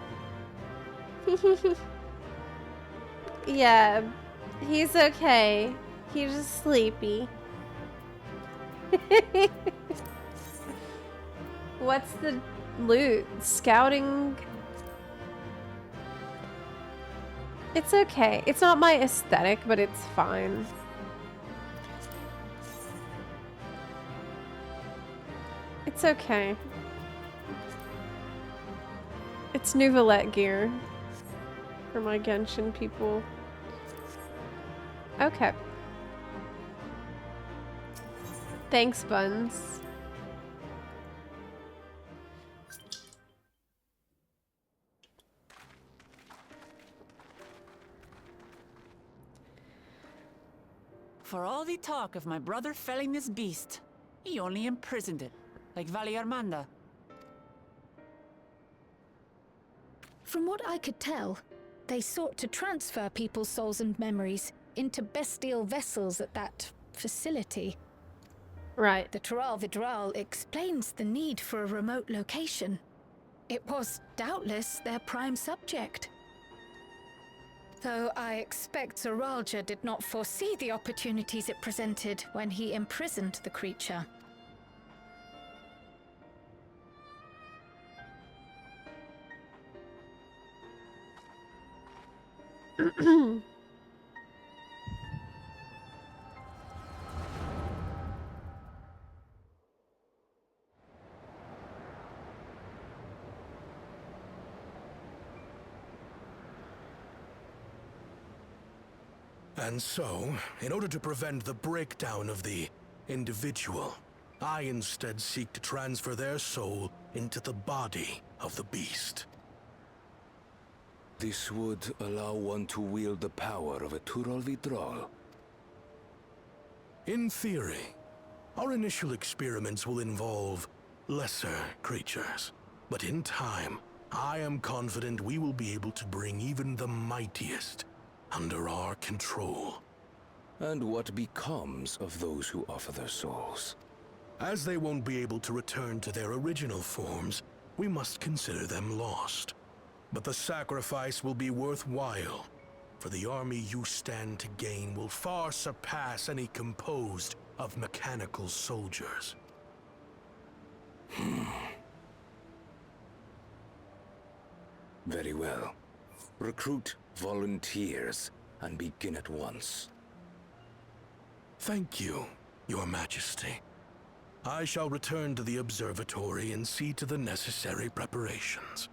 Yeah, he's okay. He's just sleepy. What's the loot? Scouting? It's okay. It's not my aesthetic, but it's fine. It's okay. It's Nouvelette gear for my Genshin people. Okay. Thanks, Buns. For all the talk of my brother felling this beast, he only imprisoned it, like Vali Armanda. From what I could tell, they sought to transfer people's souls and memories into bestial vessels at that facility. Right. The Tural Vidral explains the need for a remote location. It was doubtless their prime subject. Though I expect Zoralja did not foresee the opportunities it presented when he imprisoned the creature. And so, in order to prevent the breakdown of the individual, I instead seek to transfer their soul into the body of the beast. This would allow one to wield the power of a Tural Vidral. In theory, our initial experiments will involve lesser creatures. But in time, I am confident we will be able to bring even the mightiest under our control. And what becomes of those who offer their souls? As they won't be able to return to their original forms, we must consider them lost. But the sacrifice will be worthwhile, for the army you stand to gain will far surpass any composed of mechanical soldiers. Very well. Recruit volunteers and begin at once. Thank you, Your Majesty. I shall return to the observatory and see to the necessary preparations.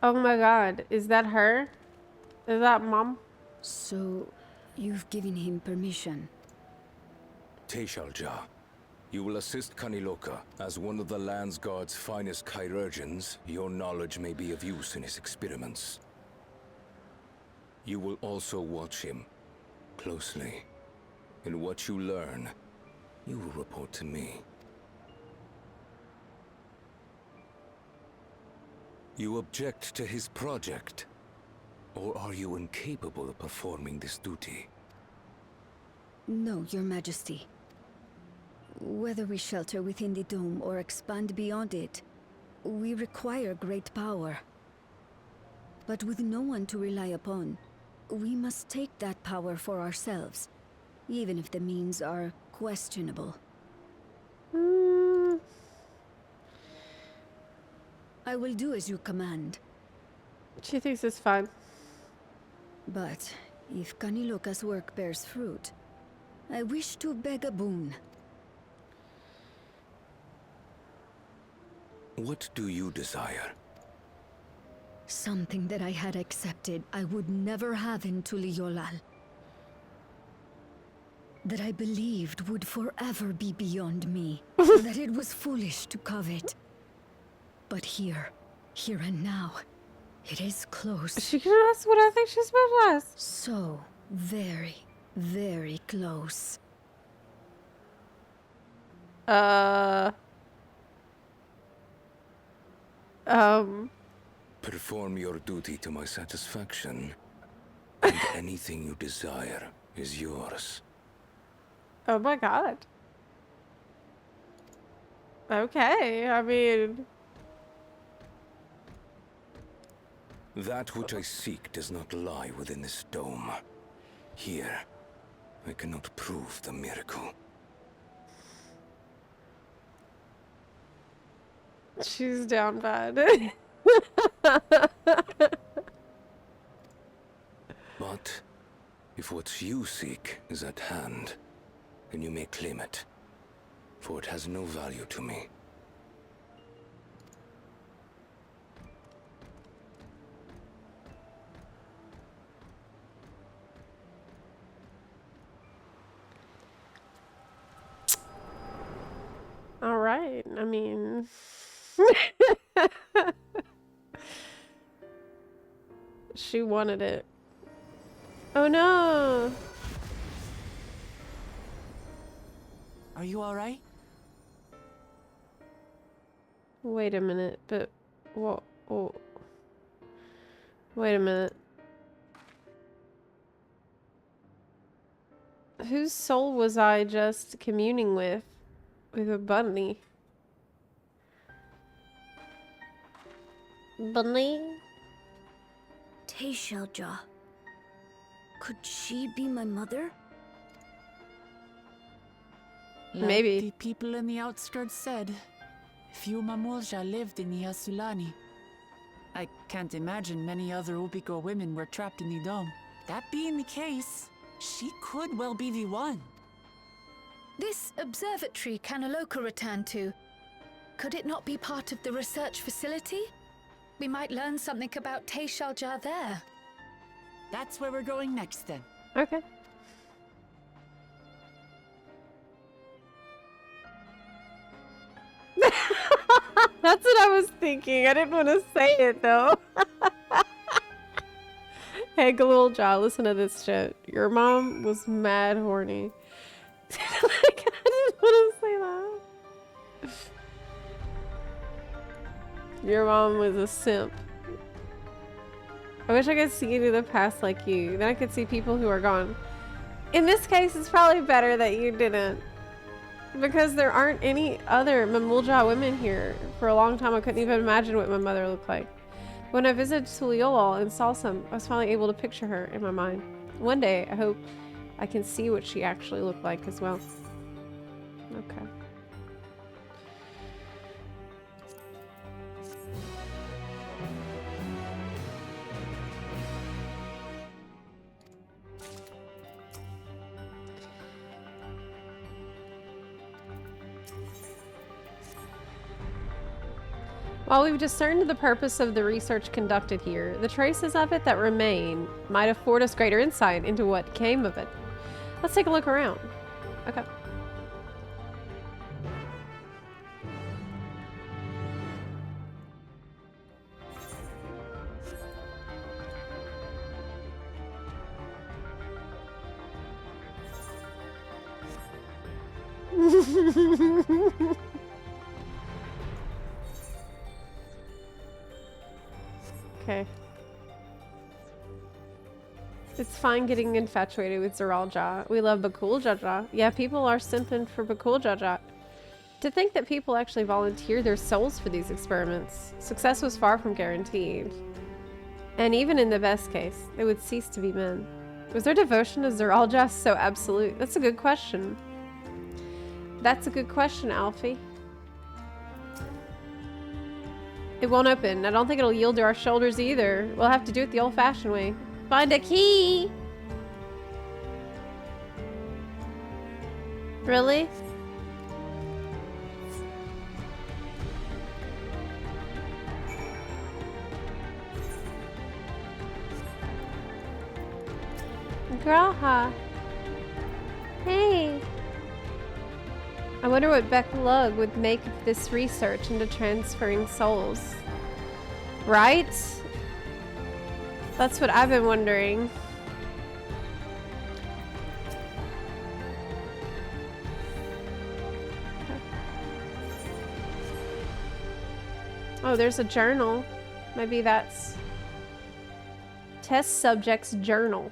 Oh my god, is that her? Is that Mom? So, you've given him permission? Teishalja, you will assist Kaniloka. As one of the Land's Guard's finest chirurgeons, your knowledge may be of use in his experiments. You will also watch him closely. In what you learn, you will report to me. You object to his project? Or are you incapable of performing this duty? No, Your Majesty. Whether we shelter within the dome or expand beyond it, we require great power. But with no one to rely upon, we must take that power for ourselves, even if the means are questionable. I will do as you command. She thinks it's fine. But if Kaniloka's work bears fruit, I wish to beg a boon. What do you desire? Something that I had accepted I would never have in Tuliyollal. That I believed would forever be beyond me. That it was foolish to covet. But here and now, it is close. She can ask what I think she's supposed to ask. So very, very close. Perform your duty to my satisfaction, and anything you desire is yours. Oh my god. Okay, I mean... That which I seek does not lie within this dome. Here, I cannot prove the miracle. She's down bad. But if what you seek is at hand, then you may claim it, for it has no value to me. All right, I mean... She wanted it. Oh no! Are you alright? Wait a minute, but what? Oh. Wait a minute. Whose soul was I just communing with? With a bunny. Bunny? Teishelja. Could she be my mother? Maybe. Like the people in the outskirts said, few Mamulja lived in the Yasulani. I can't imagine many other Ubiko women were trapped in the dome. That being the case, she could well be the one. This observatory Kaniloka returned to, could it not be part of the research facility? We might learn something about Teishelja there. That's where we're going next then. Okay. That's what I was thinking. I didn't want to say it though. Hey, Galulja, listen to this shit. Your mom was mad horny. Like, I didn't want to say that. Your mom was a simp. I wish I could see into the past like you. Then I could see people who are gone. In this case, it's probably better that you didn't. Because there aren't any other Mamulja women here. For a long time, I couldn't even imagine what my mother looked like. When I visited Tuliyollal and saw some, I was finally able to picture her in my mind. One day, I hope I can see what she actually looked like as well. Okay. While we've discerned the purpose of the research conducted here, the traces of it that remain might afford us greater insight into what came of it. Let's take a look around. Okay. Okay. It's fine getting infatuated with Zeralja. We love Bakuljaja. Yeah, people are simping for Bakuljaja. To think that people actually volunteer their souls for these experiments. Success was far from guaranteed. And even in the best case, they would cease to be men. Was their devotion to Zeralja so absolute? That's a good question. That's a good question, Alfie. It won't open. I don't think it'll yield to our shoulders either. We'll have to do it the old-fashioned way. Find a key! Really? Graha. Hey. I wonder what Beck Lug would make of this research into transferring souls. Right? That's what I've been wondering. Oh, there's a journal. Maybe that's test subject's journal.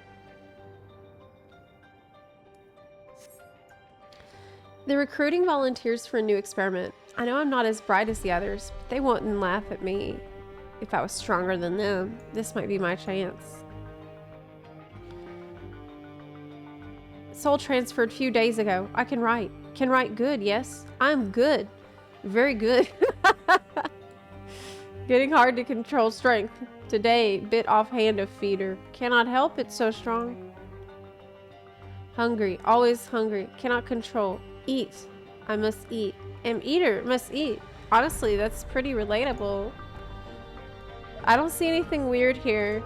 They're recruiting volunteers for a new experiment. I know I'm not as bright as the others, but they wouldn't laugh at me if I was stronger than them. This might be my chance. Soul transferred a few days ago. I can write. Can write good, yes. I'm good. Very good. Getting hard to control strength. Today, bit offhand of feeder. Cannot help it, so strong. Hungry. Always hungry. Cannot control. Eat. I must eat. Am eater. Must eat. Honestly, that's pretty relatable. I don't see anything weird here.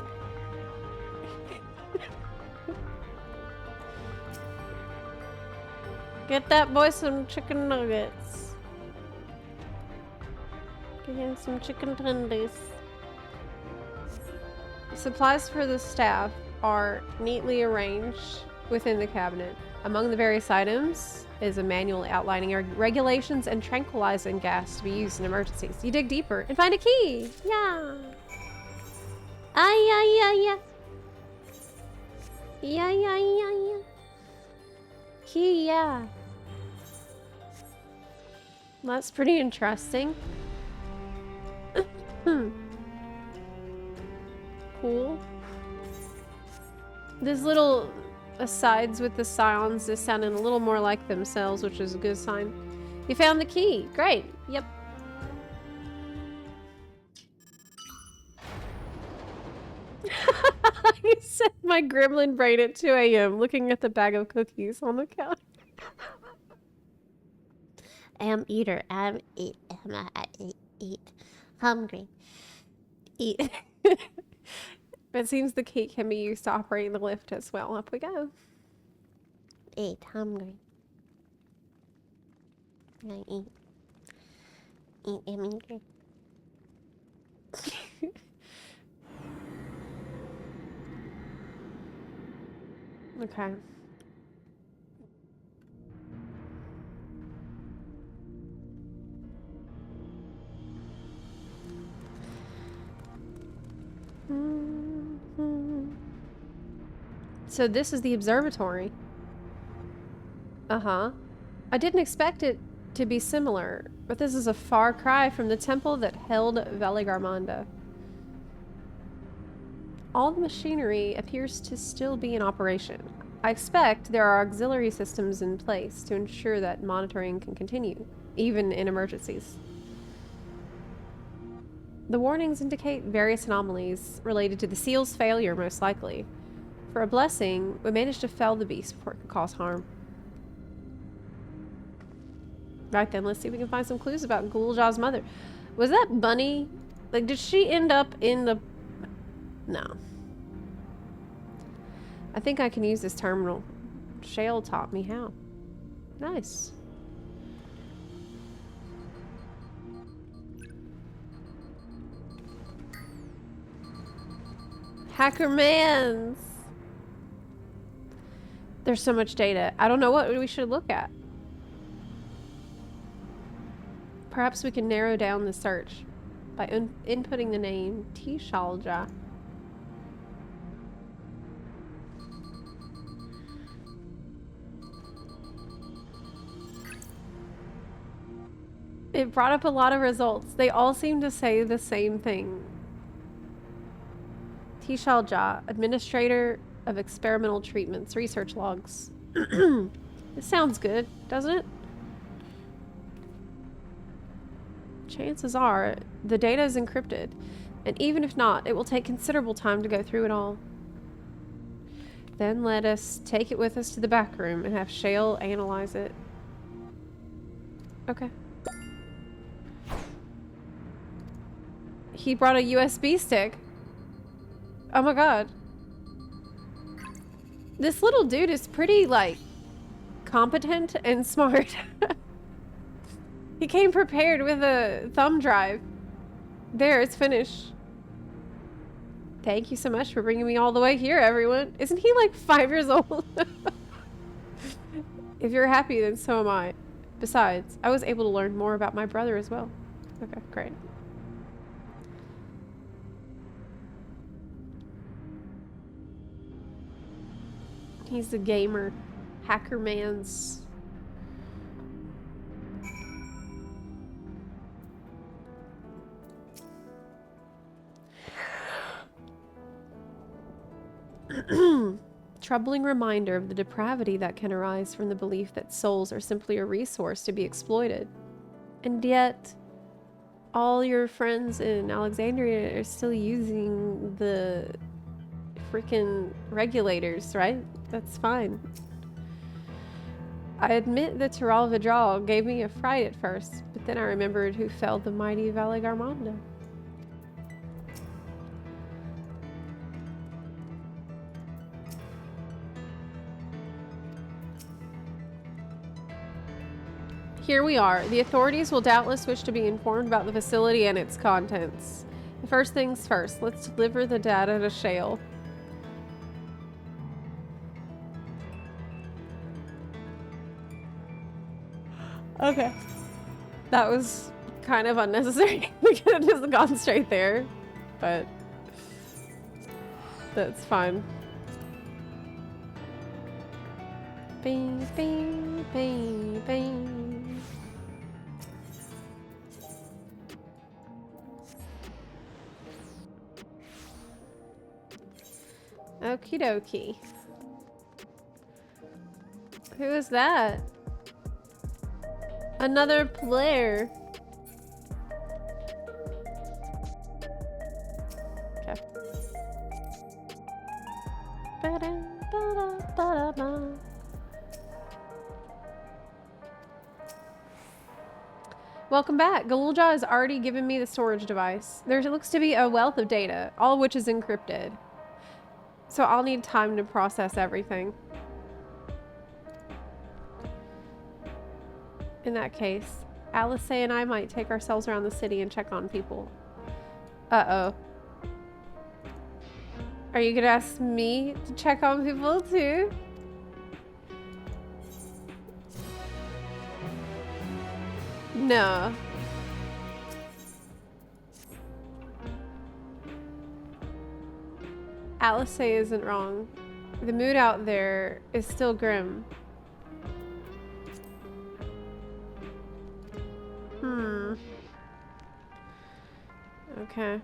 Get that boy some chicken nuggets. Get him some chicken tenders. Supplies for the staff are neatly arranged within the cabinet. Among the various items is a manual outlining regulations and tranquilizing gas to be used in emergencies. You dig deeper and find a key. Yeah. Yeah. Yeah. Key, yeah. That's pretty interesting. Cool. There's little asides with the sounds is sounding a little more like themselves, which is a good sign. You found the key. Great. Yep. You said my gremlin brain at 2 a.m. looking at the bag of cookies on the couch. Am eater. Eat. Hungry. Eat. It seems the key can be used to operate the lift as well. Up we go. Eat. Hungry. I eat. Am eater. Okay. So this is the observatory. Uh-huh. I didn't expect it to be similar, but this is a far cry from the temple that held Veligarmanda. All the machinery appears to still be in operation. I expect there are auxiliary systems in place to ensure that monitoring can continue, even in emergencies. The warnings indicate various anomalies related to the seal's failure, most likely. For a blessing, we managed to fell the beast before it could cause harm. Right then, let's see if we can find some clues about Gulja's mother. Was that Bunny? Like, did she end up in the... No. I think I can use this terminal. Shale taught me how. Nice. Hackermans! There's so much data. I don't know what we should look at. Perhaps we can narrow down the search by inputting the name Tishalja. It brought up a lot of results. They all seem to say the same thing. Tishal Jha, Administrator of Experimental Treatments, Research Logs. It sounds good, doesn't it? Chances are the data is encrypted, and even if not, it will take considerable time to go through it all. Then let us take it with us to the back room and have Shale analyze it. Okay. He brought a USB stick. Oh my god. This little dude is pretty, like, competent and smart. He came prepared with a thumb drive. There, it's finished. Thank you so much for bringing me all the way here, everyone. Isn't he like 5 years old? If you're happy, then so am I. Besides, I was able to learn more about my brother as well. Okay, great. He's a gamer. Hacker Man's. Troubling reminder of the depravity that can arise from the belief that souls are simply a resource to be exploited. And yet, all your friends in Alexandria are still using the freaking regulators, right? That's fine. I admit the Terral Vidral gave me a fright at first, but then I remembered who felled the mighty Valle Garmanda. Here we are. The authorities will doubtless wish to be informed about the facility and its contents. First things first, let's deliver the data to Shale. Okay. That was kind of unnecessary. We could have just gone straight there, but that's fine. Bing, bing, bing, bing. Okie dokie. Who is that? Another player. Okay. Welcome back. Galulja has already given me the storage device. There looks to be a wealth of data, all of which is encrypted. So I'll need time to process everything. In that case, Alice and I might take ourselves around the city and check on people. Uh-oh. Are you gonna ask me to check on people too? No. Alice isn't wrong. The mood out there is still grim. Okay.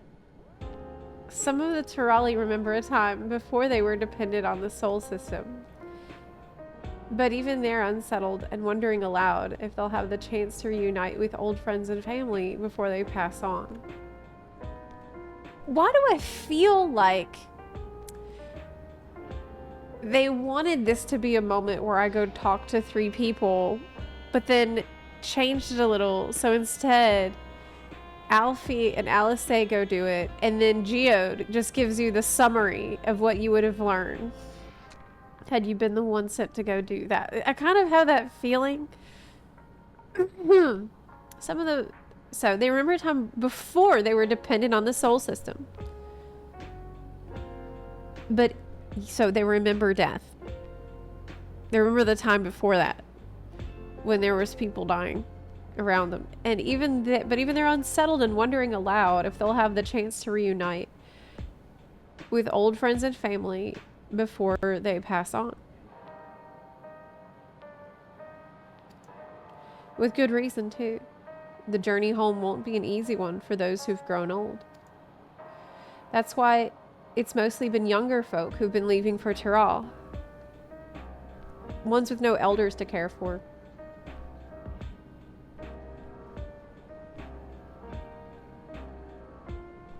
Some of the Terrali remember a time before they were dependent on the soul system. But even they're unsettled and wondering aloud if they'll have the chance to reunite with old friends and family before they pass on. Why do I feel like they wanted this to be a moment where I go talk to 3 people, but then changed it a little. So instead, Alfie and Alice go do it, and then Geode just gives you the summary of what you would have learned had you been the one sent to go do that. I kind of have that feeling. So they remember a time before they were dependent on the soul system. But, so they remember death. They remember the time before that, when there was people dying around them. And even they're unsettled and wondering aloud if they'll have the chance to reunite with old friends and family before they pass on. With good reason too. The journey home won't be an easy one for those who've grown old. That's why it's mostly been younger folk who've been leaving for Tyrrell. Ones with no elders to care for.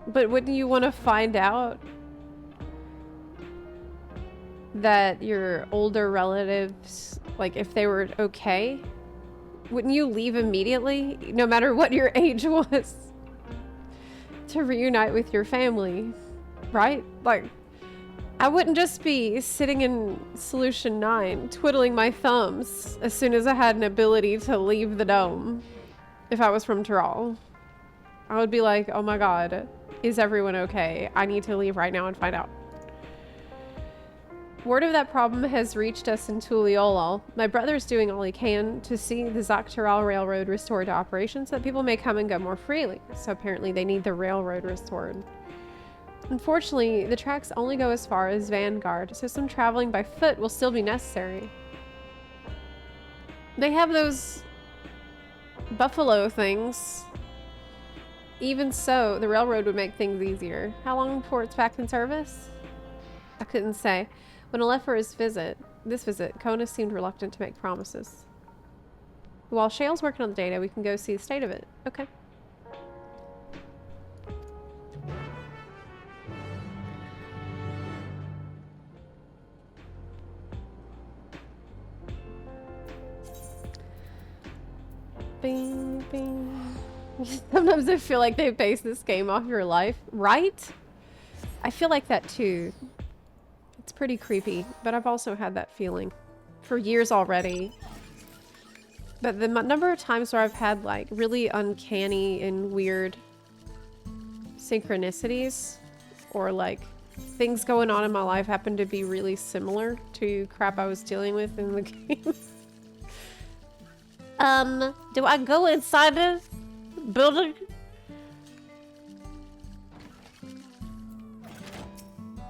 But wouldn't you want to find out that your older relatives, like if they were okay? Wouldn't you leave immediately, no matter what your age was, to reunite with your family, right? Like, I wouldn't just be sitting in Solution 9, twiddling my thumbs as soon as I had an ability to leave the dome if I was from Tyrrell. I would be like, oh my god, is everyone okay? I need to leave right now and find out. Word of that problem has reached us in Tuliolol. My brother's doing all he can to see the Zaktaral Railroad restored to operation so that people may come and go more freely. So apparently they need the railroad restored. Unfortunately, the tracks only go as far as Vanguard, so some traveling by foot will still be necessary. They have those buffalo things. Even so, the railroad would make things easier. How long before it's back in service? I couldn't say. When I left for this visit, Kona seemed reluctant to make promises. While Shale's working on the data, we can go see the state of it. Okay. Bing, bing. Sometimes I feel like they base this game off your life, right? I feel like that too. It's pretty creepy, but I've also had that feeling for years already. But the number of times where I've had like really uncanny and weird synchronicities or like things going on in my life happen to be really similar to crap I was dealing with in the game. Do I go inside the building?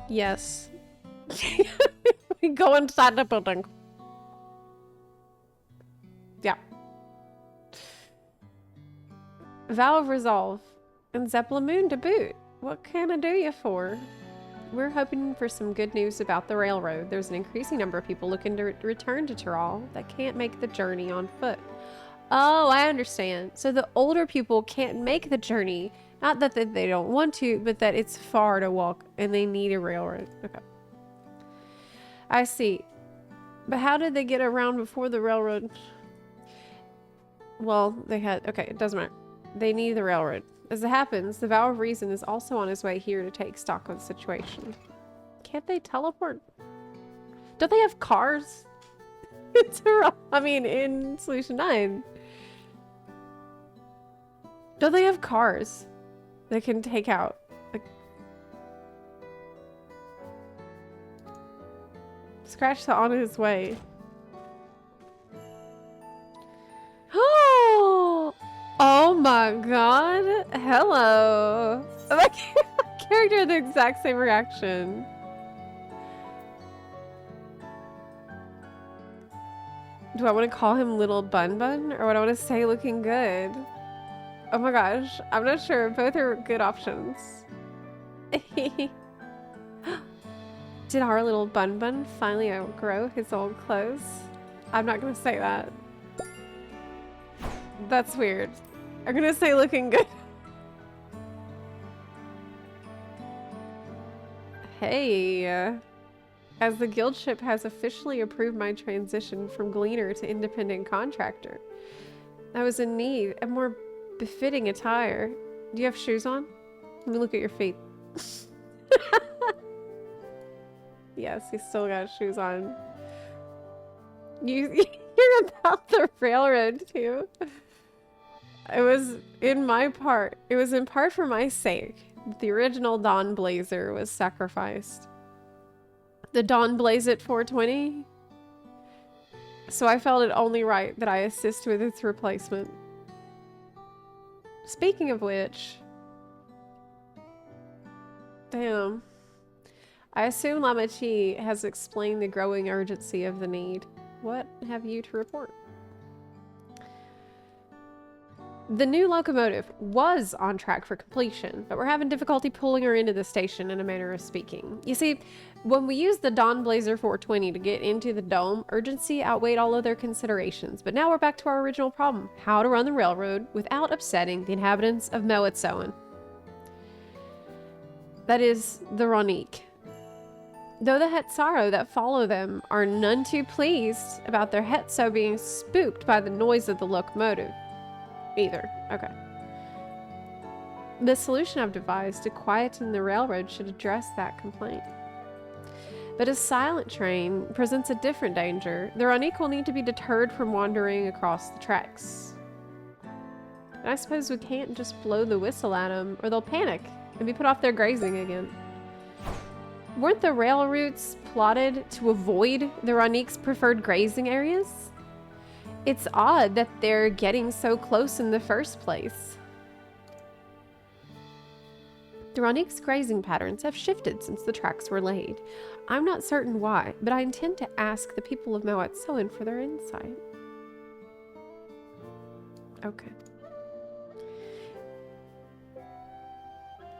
Yes. We go inside the building. Yeah. Vow of Resolve and Zepla Moon to boot. What can I do you for? We're hoping for some good news about the railroad. There's an increasing number of people looking to return to Tyrrell that can't make the journey on foot. Oh, I understand. So the older people can't make the journey. Not that they don't want to, but that it's far to walk and they need a railroad. Okay. I see. But how did they get around before the railroad? Well, they had... Okay, it doesn't matter. They need the railroad. As it happens, the Vow of Reason is also on his way here to take stock of the situation. Can't they teleport? Don't they have cars? In Solution 9. Don't they have cars they can take out? Like, Scratch the on his way. Oh my god. Hello. My character had the exact same reaction. Do I want to call him Little Bun Bun or what I want to say looking good? Oh my gosh. I'm not sure. Both are good options. Did our little Bun Bun finally outgrow his old clothes? I'm not going to say that. That's weird. I'm going to say looking good. Hey. As the guild ship has officially approved my transition from gleaner to independent contractor. I was in need of more befitting attire. Do you have shoes on? Let me look at your feet. Yes, he's still got shoes on. You're about the railroad too. It was in part for my sake. The original Dawn Blazer was sacrificed. The Dawn Blaze at 420. So I felt it only right that I assist with its replacement. Speaking of which... Damn. I assume Lamachi has explained the growing urgency of the need. What have you to report? The new locomotive was on track for completion, but we're having difficulty pulling her into the station in a manner of speaking. You see, when we used the Dawn Blazer 420 to get into the dome, urgency outweighed all other considerations, but now we're back to our original problem, how to run the railroad without upsetting the inhabitants of Moetsoen. That is, the Ronique. Though the Hetzaro that follow them are none too pleased about their Hetzo being spooked by the noise of the locomotive. Either. Okay. The solution I've devised to quieten the railroad should address that complaint. But a silent train presents a different danger. The Ronique will need to be deterred from wandering across the tracks. And I suppose we can't just blow the whistle at them, or they'll panic and be put off their grazing again. Weren't the rail routes plotted to avoid the Ronique's preferred grazing areas? It's odd that they're getting so close in the first place. The Ronique's grazing patterns have shifted since the tracks were laid. I'm not certain why, but I intend to ask the people of Moetsoen for their insight. Okay.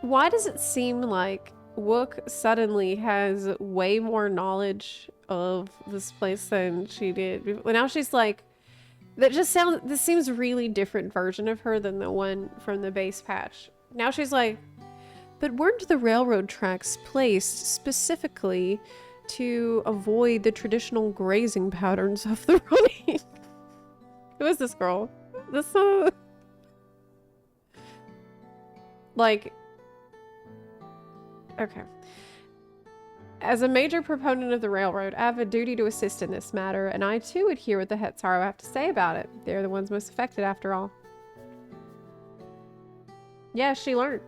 Why does it seem like Wook suddenly has way more knowledge of this place than she did? Now she's like, this seems a really different version of her than the one from the base patch. Now she's like, but weren't the railroad tracks placed specifically to avoid the traditional grazing patterns of the running? Who is this girl? This, like, okay. As a major proponent of the railroad, I have a duty to assist in this matter, and I too would hear what the Hetzaro have to say about it. They're the ones most affected, after all. Yeah, she learned.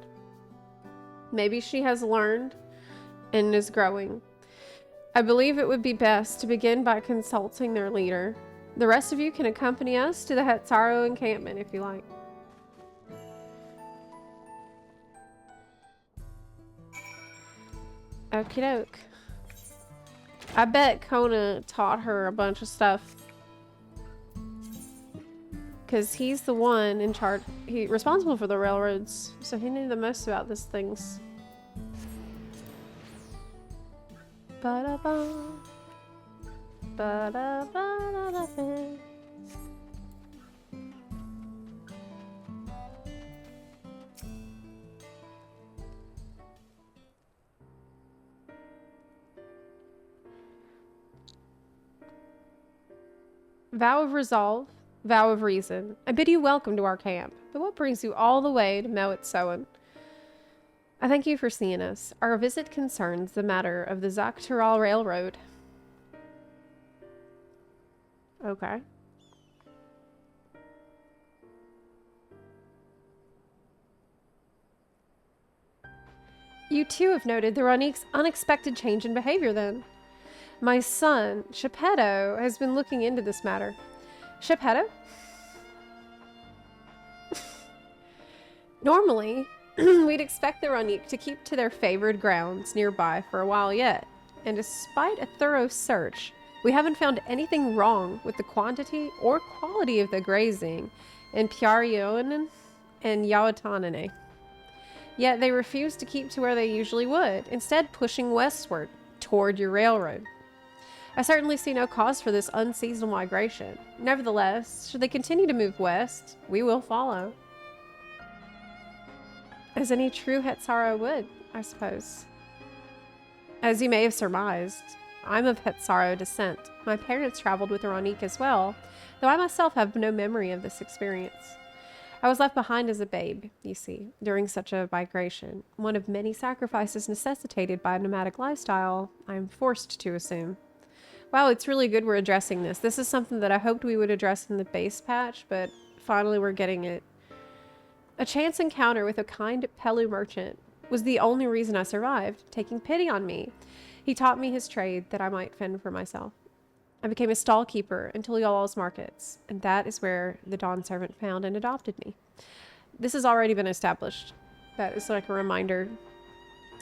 Maybe she has learned and is growing. I believe it would be best to begin by consulting their leader. The rest of you can accompany us to the Hetzaro encampment if you like. Okie doke. I bet Kona taught her a bunch of stuff. Because he's the one in charge, responsible for the railroads, so he knew the most about these things. Ba-da-ba. Ba-da-ba-da-da-da. Vow of resolve, vow of reason. I bid you welcome to our camp, but what brings you all the way to Moetsoen? I thank you for seeing us. Our visit concerns the matter of the Zaktural Railroad. Okay. You too have noted the Ronique's unexpected change in behavior then. My son, Shepeto, has been looking into this matter. Shepeto? Normally, we'd expect the Ronique to keep to their favored grounds nearby for a while yet, and despite a thorough search, we haven't found anything wrong with the quantity or quality of the grazing in Piarionen and Yawatanane. Yet they refuse to keep to where they usually would, instead pushing westward toward your railroad. I certainly see no cause for this unseasonal migration. Nevertheless, should they continue to move west, we will follow. As any true Hetzaro would, I suppose. As you may have surmised, I'm of Hetzaro descent. My parents traveled with the Ronique as well, though I myself have no memory of this experience. I was left behind as a babe, you see, during such a migration. One of many sacrifices necessitated by a nomadic lifestyle, I am forced to assume. Wow, it's really good we're addressing this. This is something that I hoped we would address in the base patch, but finally we're getting it. A chance encounter with a kind Pelu merchant was the only reason I survived, taking pity on me. He taught me his trade that I might fend for myself. I became a stall keeper until Yal's markets, and that is where the Dawn servant found and adopted me. This has already been established. That is like a reminder.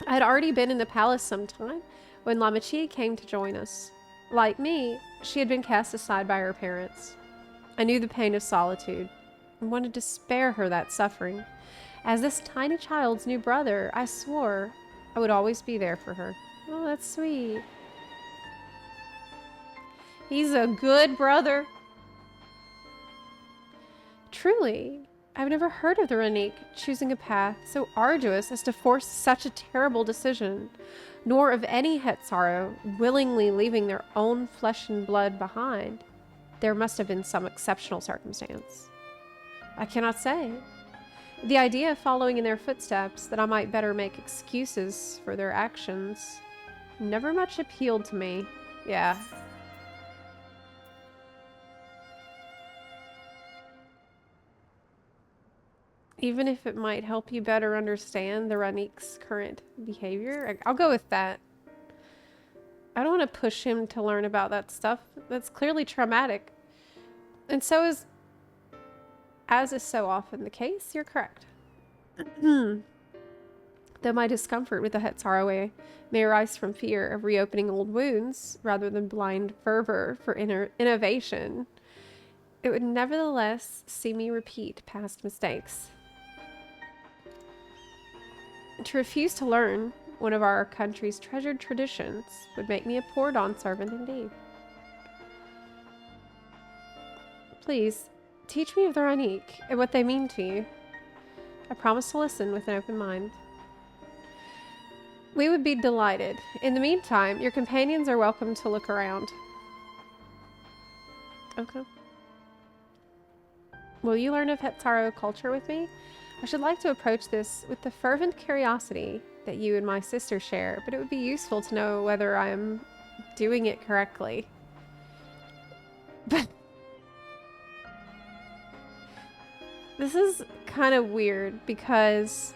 I had already been in the palace some time when Lamichi came to join us. Like me, she had been cast aside by her parents. I knew the pain of solitude. and wanted to spare her that suffering. As this tiny child's new brother, I swore I would always be there for her. Oh, that's sweet. He's a good brother. Truly, I've never heard of the Ranik choosing a path so arduous as to force such a terrible decision, nor of any Hetzaro willingly leaving their own flesh and blood behind. There must have been some exceptional circumstance. I cannot say. The idea of following in their footsteps, that I might better make excuses for their actions, never much appealed to me. Yeah. Even if it might help you better understand the Ranik's current behavior, I'll go with that. I don't want to push him to learn about that stuff. That's clearly traumatic. And so is, as is so often the case, you're correct. Though my discomfort with the Hetzaro may arise from fear of reopening old wounds rather than blind fervor for innovation, it would nevertheless see me repeat past mistakes. To refuse to learn one of our country's treasured traditions would make me a poor Dawn servant indeed. Please, teach me of the Ranik and what they mean to you. I promise to listen with an open mind. We would be delighted. In the meantime, your companions are welcome to look around. Okay. Will you learn of Hetzaro culture with me? I should like to approach this with the fervent curiosity that you and my sister share, but it would be useful to know whether I am doing it correctly. But this is kind of weird because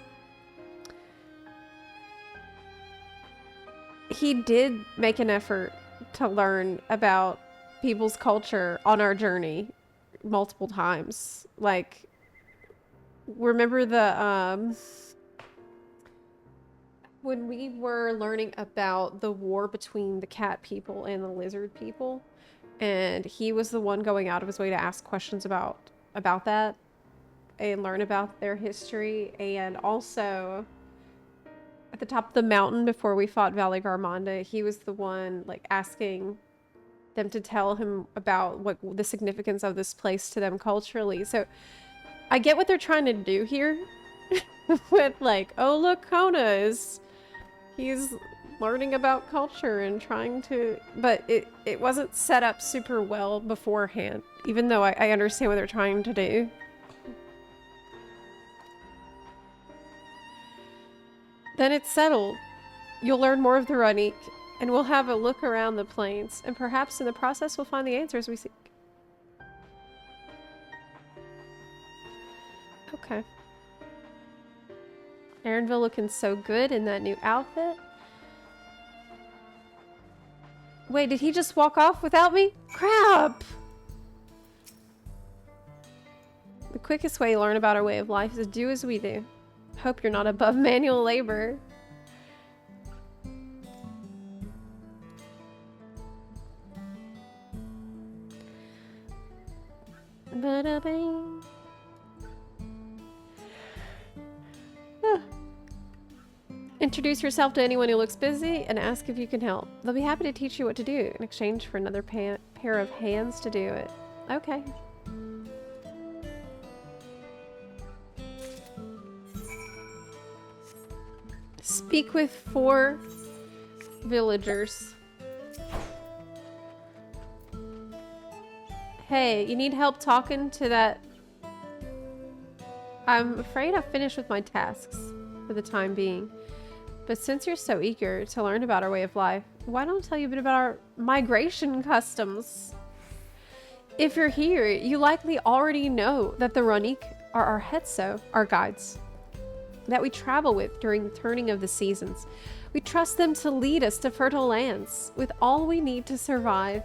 he did make an effort to learn about people's culture on our journey multiple times. Like, remember the when we were learning about the war between the cat people and the lizard people, and he was the one going out of his way to ask questions about that and learn about their history. And also at the top of the mountain before we fought Valley Garmonda, he was the one like asking them to tell him about what the significance of this place to them culturally. So I get what they're trying to do here with like, oh look, he's learning about culture and trying to, but it wasn't set up super well beforehand, even though I understand what they're trying to do. Then it's settled. You'll learn more of the Ranik, and we'll have a look around the plains, and perhaps in the process we'll find the answers we seek. Okay. Aaronville looking so good in that new outfit. Wait, did he just walk off without me? Crap! The quickest way to learn about our way of life is to do as we do. Hope you're not above manual labor. Ba-da-bing. Introduce yourself to anyone who looks busy and ask if you can help. They'll be happy to teach you what to do in exchange for another pair of hands to do it. Okay. Speak with 4 villagers. Hey, you need help talking to that? I'm afraid I've finished with my tasks for the time being. But since you're so eager to learn about our way of life, why don't I tell you a bit about our migration customs? If you're here, you likely already know that the Ranik are our Hetso, our guides, that we travel with during the turning of the seasons. We trust them to lead us to fertile lands with all we need to survive.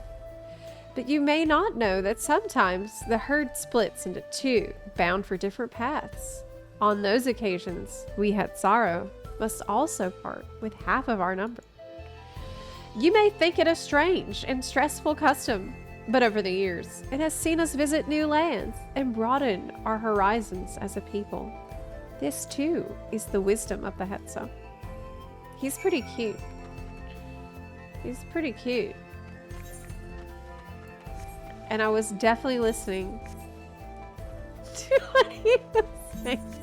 But you may not know that sometimes the herd splits into 2, bound for different paths. On those occasions, we Hetzaro must also part with half of our number. You may think it a strange and stressful custom, But over the years, it has seen us visit new lands and broaden our horizons as a people. This, too, is the wisdom of the Hetzo. He's pretty cute. He's pretty cute. And I was definitely listening to what he was saying.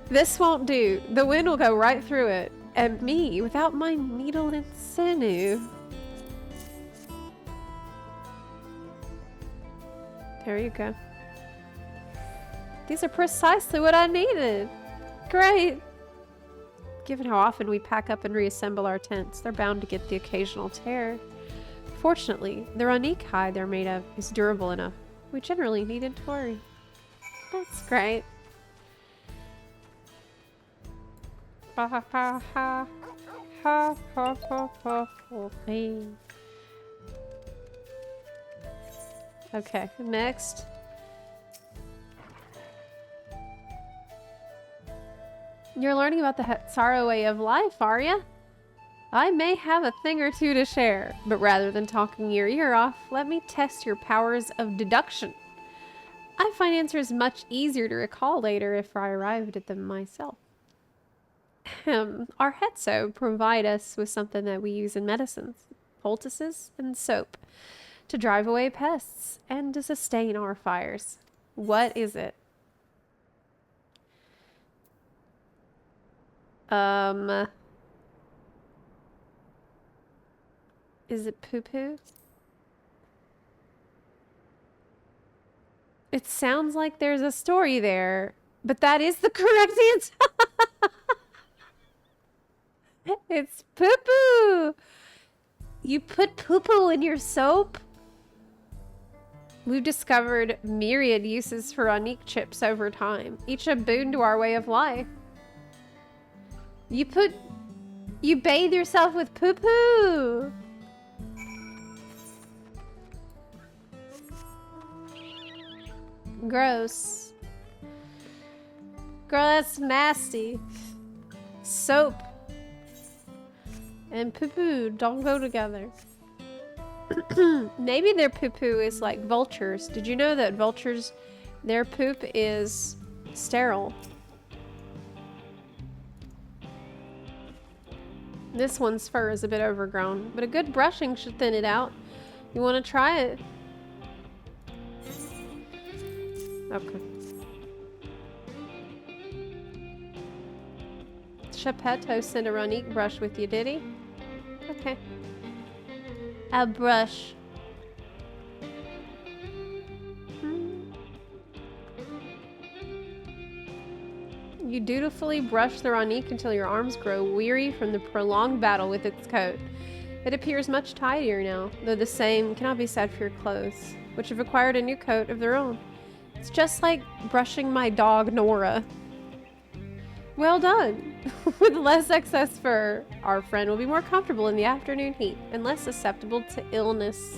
This won't do. The wind will go right through it. And me, without my needle and sinew. There you go. These are precisely what I needed. Great. Given how often we pack up and reassemble our tents, they're bound to get the occasional tear. Fortunately, the Ronique hide they're made of is durable enough. We generally needn't worry. That's great. Ha ha ha ha. Ha ha ha ha ha. Okay, next. You're learning about the Hetsaro way of life, are ya? I may have a thing or two to share, but rather than talking your ear off, let me test your powers of deduction. I find answers much easier to recall later if I arrived at them myself. Our Hetzo provide us with something that we use in medicines, poultices, and soap to drive away pests and to sustain our fires. What is it? Is it poo-poo? It sounds like there's a story there, but that is the correct answer. It's poo-poo. You put poo-poo in your soap? We've discovered myriad uses for Ronique chips over time, each a boon to our way of life. You bathe yourself with poo-poo. Gross. Girl, that's nasty. Soap and poo-poo don't go together. Maybe their poo-poo is like vultures. Did you know that vultures, their poop is sterile? This one's fur is a bit overgrown, but a good brushing should thin it out. You want to try it? Okay. Chapeto sent a Ronique brush with you, did he? Okay. A brush. You dutifully brush the Ronique until your arms grow weary from the prolonged battle with its coat. It appears much tidier now, though the same cannot be said for your clothes, which have acquired a new coat of their own. It's just like brushing my dog, Nora. Well done! With less excess fur, our friend will be more comfortable in the afternoon heat and less susceptible to illness.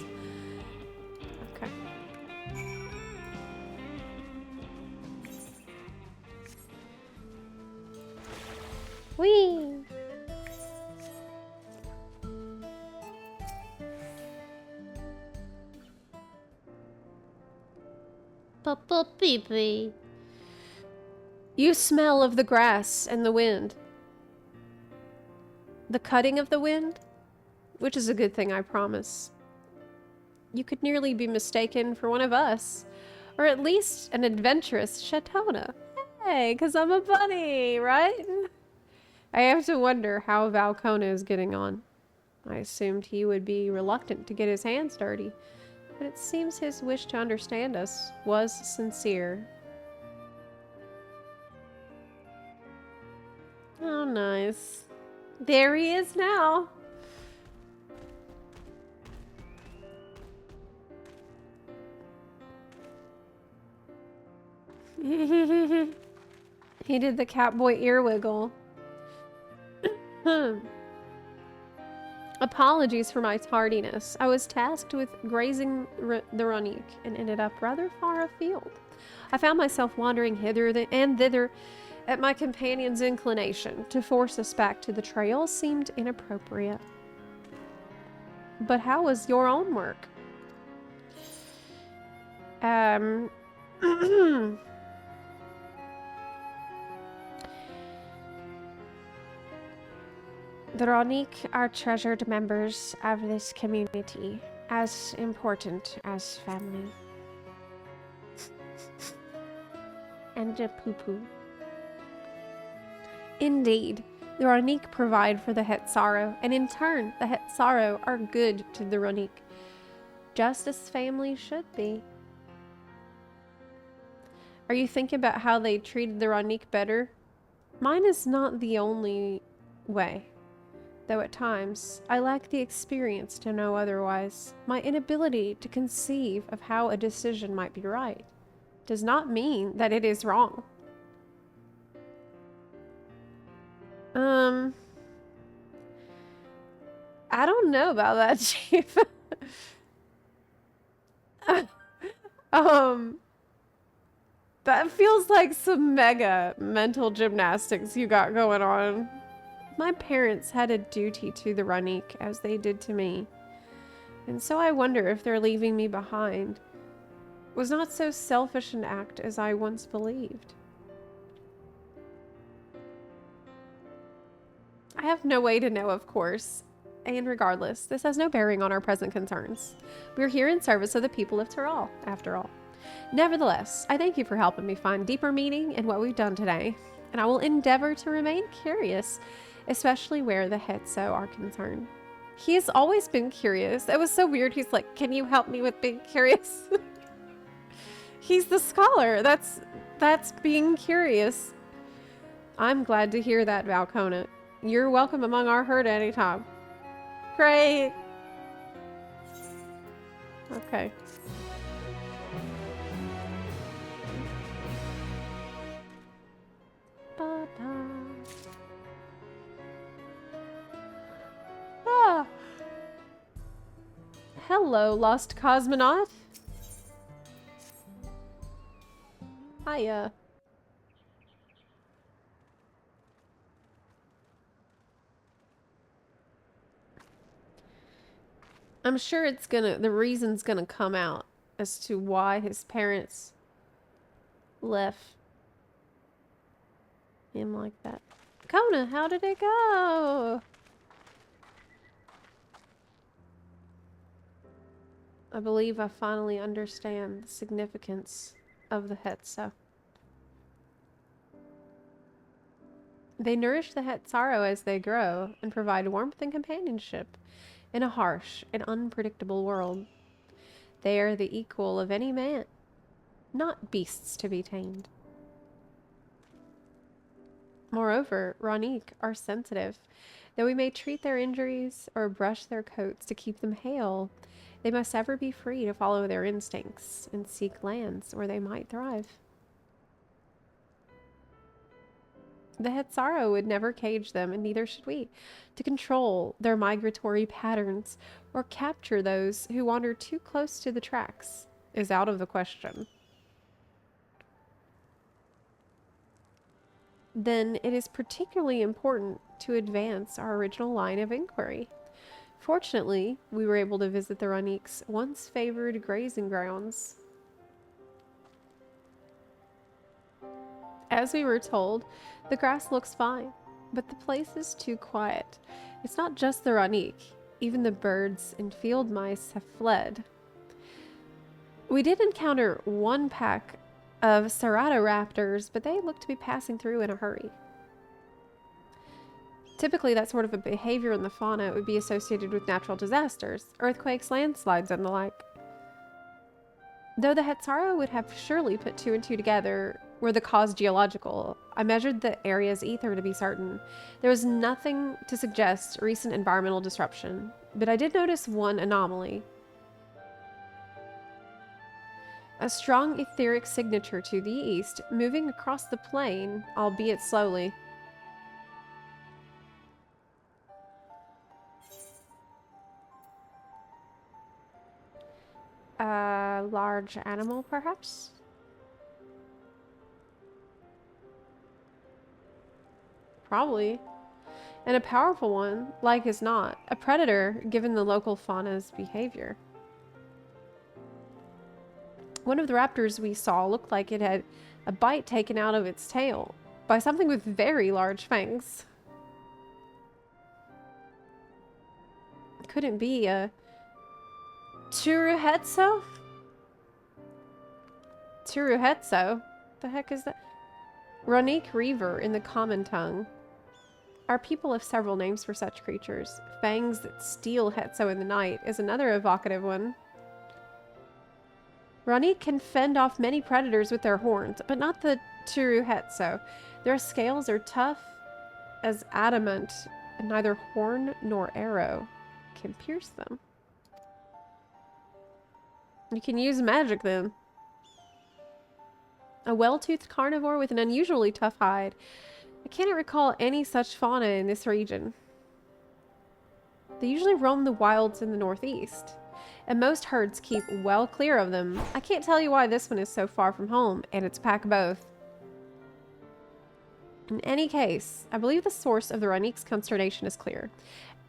Okay. Whee! Pee-pee. You smell of the grass and the wind. The cutting of the wind? Which is a good thing, I promise. You could nearly be mistaken for one of us. Or at least an adventurous Shatona. Hey, 'cause I'm a bunny, right? I have to wonder how Valcona is getting on. I assumed he would be reluctant to get his hands dirty, but it seems his wish to understand us was sincere. Oh, nice. There he is now. He did the Catboy ear wiggle. Apologies for my tardiness. I was tasked with grazing the Ronique and ended up rather far afield. I found myself wandering hither and thither at my companion's inclination. To force us back to the trail seemed inappropriate. But how was your own work? The Ronique are treasured members of this community, as important as family. And a poo-poo. Indeed, the Ronique provide for the Hetzaro, and in turn, the Hetzaro are good to the Ronique, just as family should be. Are you thinking about how they treated the Ronique better? Mine is not the only way. Though at times, I lack the experience to know otherwise. My inability to conceive of how a decision might be right does not mean that it is wrong. I don't know about that, Chief. That feels like some mega mental gymnastics you got going on. My parents had a duty to the Ronique, as they did to me. And so I wonder if their leaving me behind was not so selfish an act as I once believed. I have no way to know, of course. And regardless, this has no bearing on our present concerns. We're here in service of the people of Tyrol, after all. Nevertheless, I thank you for helping me find deeper meaning in what we've done today, and I will endeavor to remain curious, especially where the Hetzo are concerned. He has always been curious. It was so weird. He's like, can you help me with being curious? He's the scholar. That's being curious. I'm glad to hear that, Valcona. You're welcome among our herd anytime. Great. Okay. Ah. Hello, lost cosmonaut. Hiya. I'm sure the reason's gonna come out as to why his parents left him like that. Kona, how did it go? I believe I finally understand the significance of the Hetzo. They nourish the Hetzaro as they grow and provide warmth and companionship in a harsh and unpredictable world. They are the equal of any man, not beasts to be tamed. Moreover, Ronique are sensitive. Though we may treat their injuries or brush their coats to keep them hale, they must ever be free to follow their instincts and seek lands where they might thrive. The Hetzaro would never cage them, and neither should we. To control their migratory patterns or capture those who wander too close to the tracks is out of the question. Then it is particularly important to advance our original line of inquiry. Fortunately, we were able to visit the Ronique's once favored grazing grounds. As we were told, the grass looks fine, but the place is too quiet. It's not just the Ronique. Even the birds and field mice have fled. We did encounter one pack of Ceratoraptors, but they look to be passing through in a hurry. Typically, that sort of a behavior in the fauna would be associated with natural disasters, earthquakes, landslides, and the like. Though the Hetzaro would have surely put two and two together were the cause geological, I measured the area's ether to be certain. There was nothing to suggest recent environmental disruption, but I did notice one anomaly. A strong etheric signature to the east, moving across the plain, albeit slowly. A large animal, perhaps? Probably. And a powerful one, like as not. A predator, given the local fauna's behavior. One of the raptors we saw looked like it had a bite taken out of its tail by something with very large fangs. Couldn't be a Turuhetso? Turuhetso? The heck is that? Ronique Reaver in the common tongue. Our people have several names for such creatures. Fangs that steal Hetso in the night is another evocative one. Ronique can fend off many predators with their horns, but not the Turuhetso. Their scales are tough as adamant, and neither horn nor arrow can pierce them. You can use magic then. A well-toothed carnivore with an unusually tough hide. I cannot recall any such fauna in this region. They usually roam the wilds in the northeast, and most herds keep well clear of them. I can't tell you why this one is so far from home, and its pack both. In any case, I believe the source of the Ronique's consternation is clear.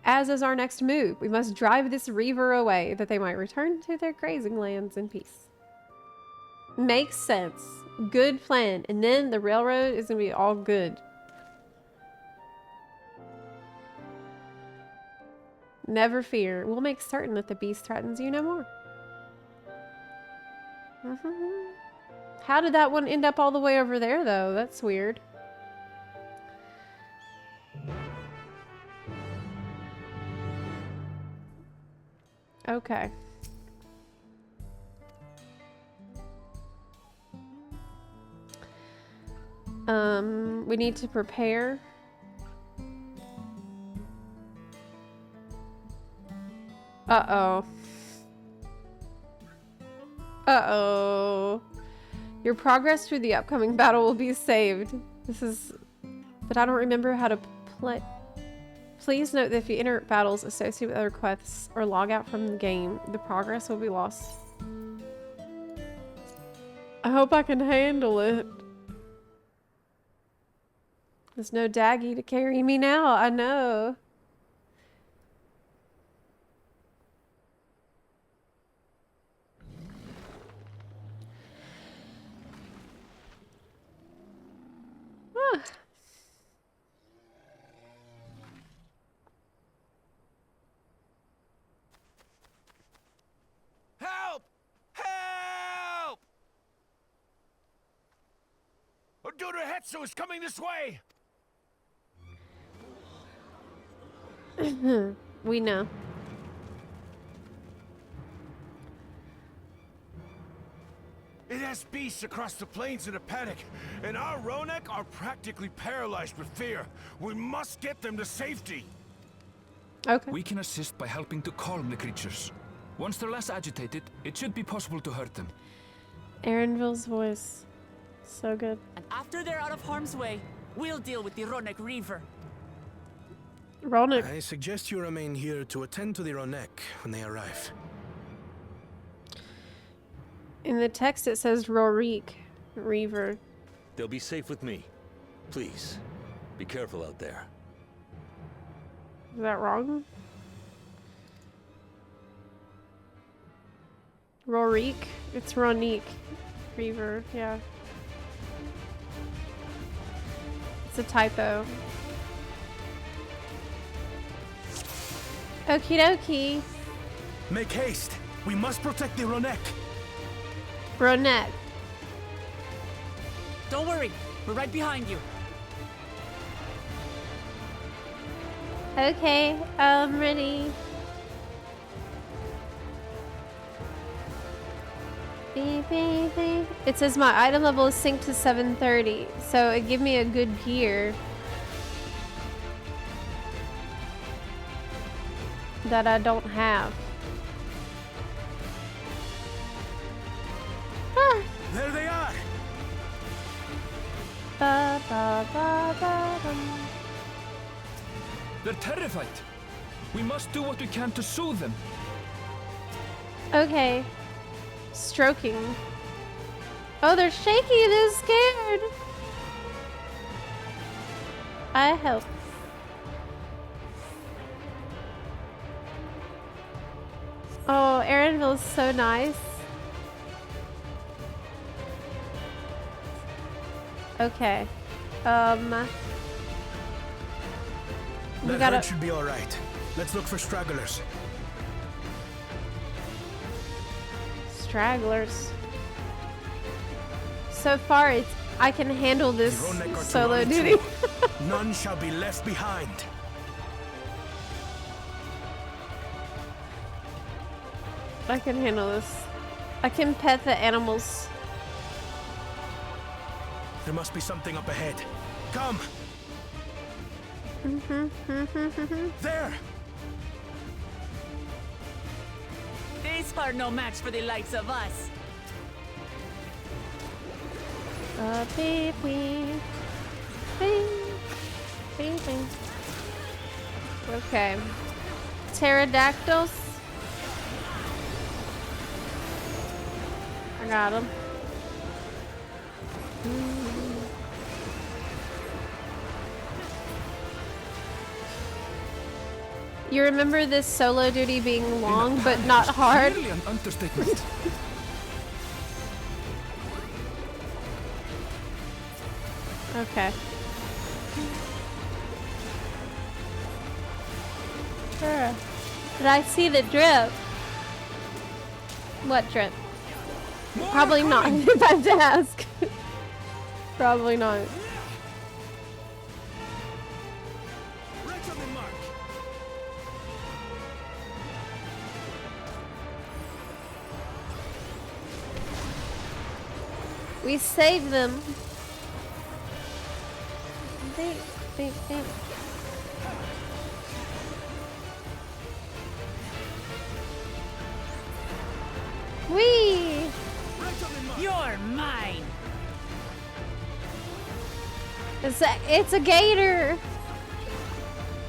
As is our next move, we must drive this reaver away, that they might return to their grazing lands in peace. Makes sense. Good plan. And then the railroad is going to be all good. Never fear. We'll make certain that the beast threatens you no more. How did that one end up all the way over there, though? That's weird. Okay. We need to prepare. Uh-oh. Uh-oh. Your progress through the upcoming battle will be saved. This is... But I don't remember how to play... Please note that if you enter battles associated with other quests or log out from the game, the progress will be lost. I hope I can handle it. There's no Daggy to carry me now, I know. Huh. Help! Help! Hetsu is coming this way! We know. It has beasts across the plains in a panic, and our Ronek are practically paralyzed with fear. We must get them to safety. Okay. We can assist by helping to calm the creatures. Once they're less agitated, it should be possible to hurt them. Aaronville's voice. So good. And after they're out of harm's way, we'll deal with the Ronek Reaver. Ronek. I suggest you remain here to attend to the Ronek when they arrive. In the text it says Rorique Reaver. They'll be safe with me. Please, be careful out there. Is that wrong? Rorique? It's Ronique Reaver, yeah. It's a typo. Okie dokie. Make haste! We must protect the Ronek! Ronek. Don't worry, we're right behind you. Okay, I'm ready. Beep, beep, beep. It says my item level is synced to 730, so it give me a good gear that I don't have. Ah. There they are! Ba, ba, ba, ba, dum. They're terrified. We must do what we can to soothe them. Okay. Stroking. Oh, they're shaky and they're scared. I help. Oh, Aaronville is so nice. Okay. We That gotta. herd should be all right. Let's look for stragglers. Stragglers. So far, I can handle this The Ronek are to solo run duty. too. None shall be left behind. I can handle this. I can pet the animals. There must be something up ahead. Come! There! These are no match for the likes of us. Beep, beep, beep, beep, beep. Okay. Pterodactyls. I got him. You remember this solo duty being long but not hard? Clearly an understatement. Okay. Sure. Did I see the drip? What drip? Probably not, if I have to ask. Probably not. We saved them. Think, think. Whee! You're mine. It's a gator.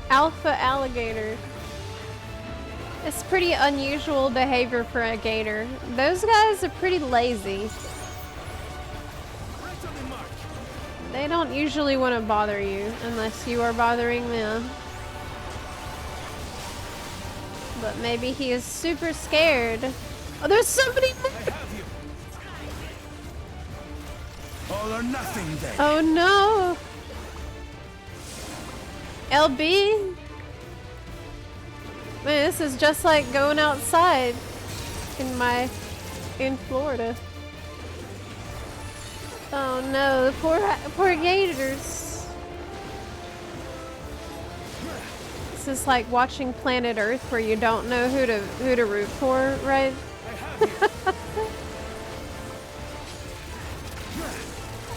Alpha alligator. It's pretty unusual behavior for a gator. Those guys are pretty lazy. They don't usually want to bother you unless you are bothering them. But maybe he is super scared. Oh, there's somebody there! All or nothing then. Oh no! LB? Man, this is just like going outside in Florida. Oh no, the poor gators. This is like watching Planet Earth where you don't know who to root for, right?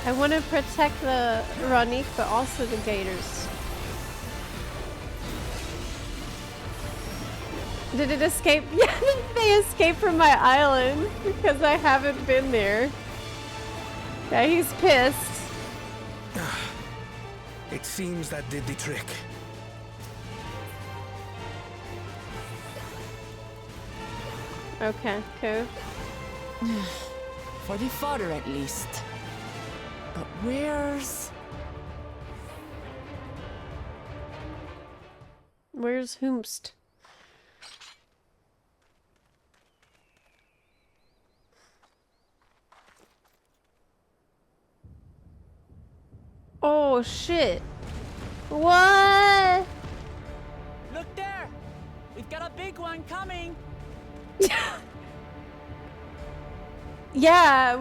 I want to protect the Ranik, but also the gators. Did it escape? Yeah, they escaped from my island because I haven't been there. Yeah, he's pissed. It seems that did the trick. Okay, cool. For the fodder, at least. But where's Whoomst? Oh shit. What? Look there. We've got a big one coming. Yeah.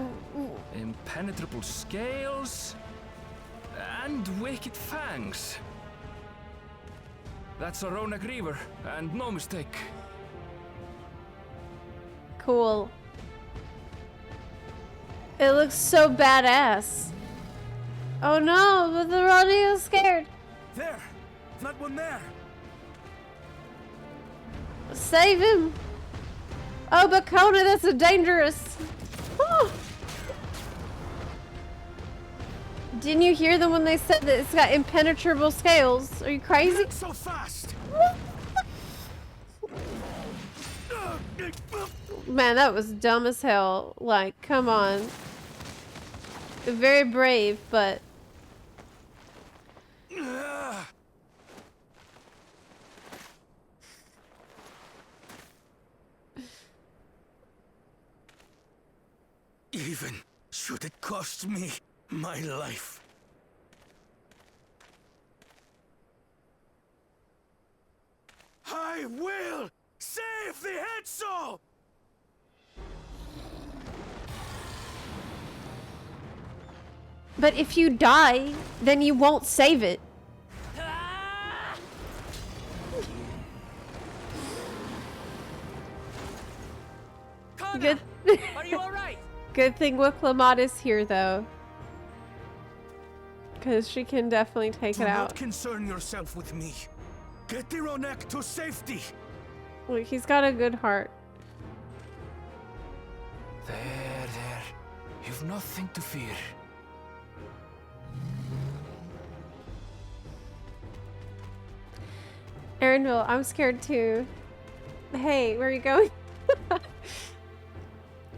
Impenetrable scales and wicked fangs. That's a Ronak Reaver, and no mistake. Cool. It looks so badass. Oh no, but the Ronnie is scared. There! Not one there! Save him! Oh, but Kona, that's a dangerous. Oh. Didn't you hear them when they said that it's got impenetrable scales? Are you crazy? Not so fast! Man, that was dumb as hell. Like, come on. Very brave, but... even should it cost me my life. I will save the head soul! But if you die, then you won't save it. Good. Are you alright? Good thing Wicklamat is here, though. Because she can definitely take Do it not out. concern yourself with me. Get the Ronek to safety. Look, he's got a good heart. There. You've nothing to fear. Erinville, I'm scared too. Hey, where are you going?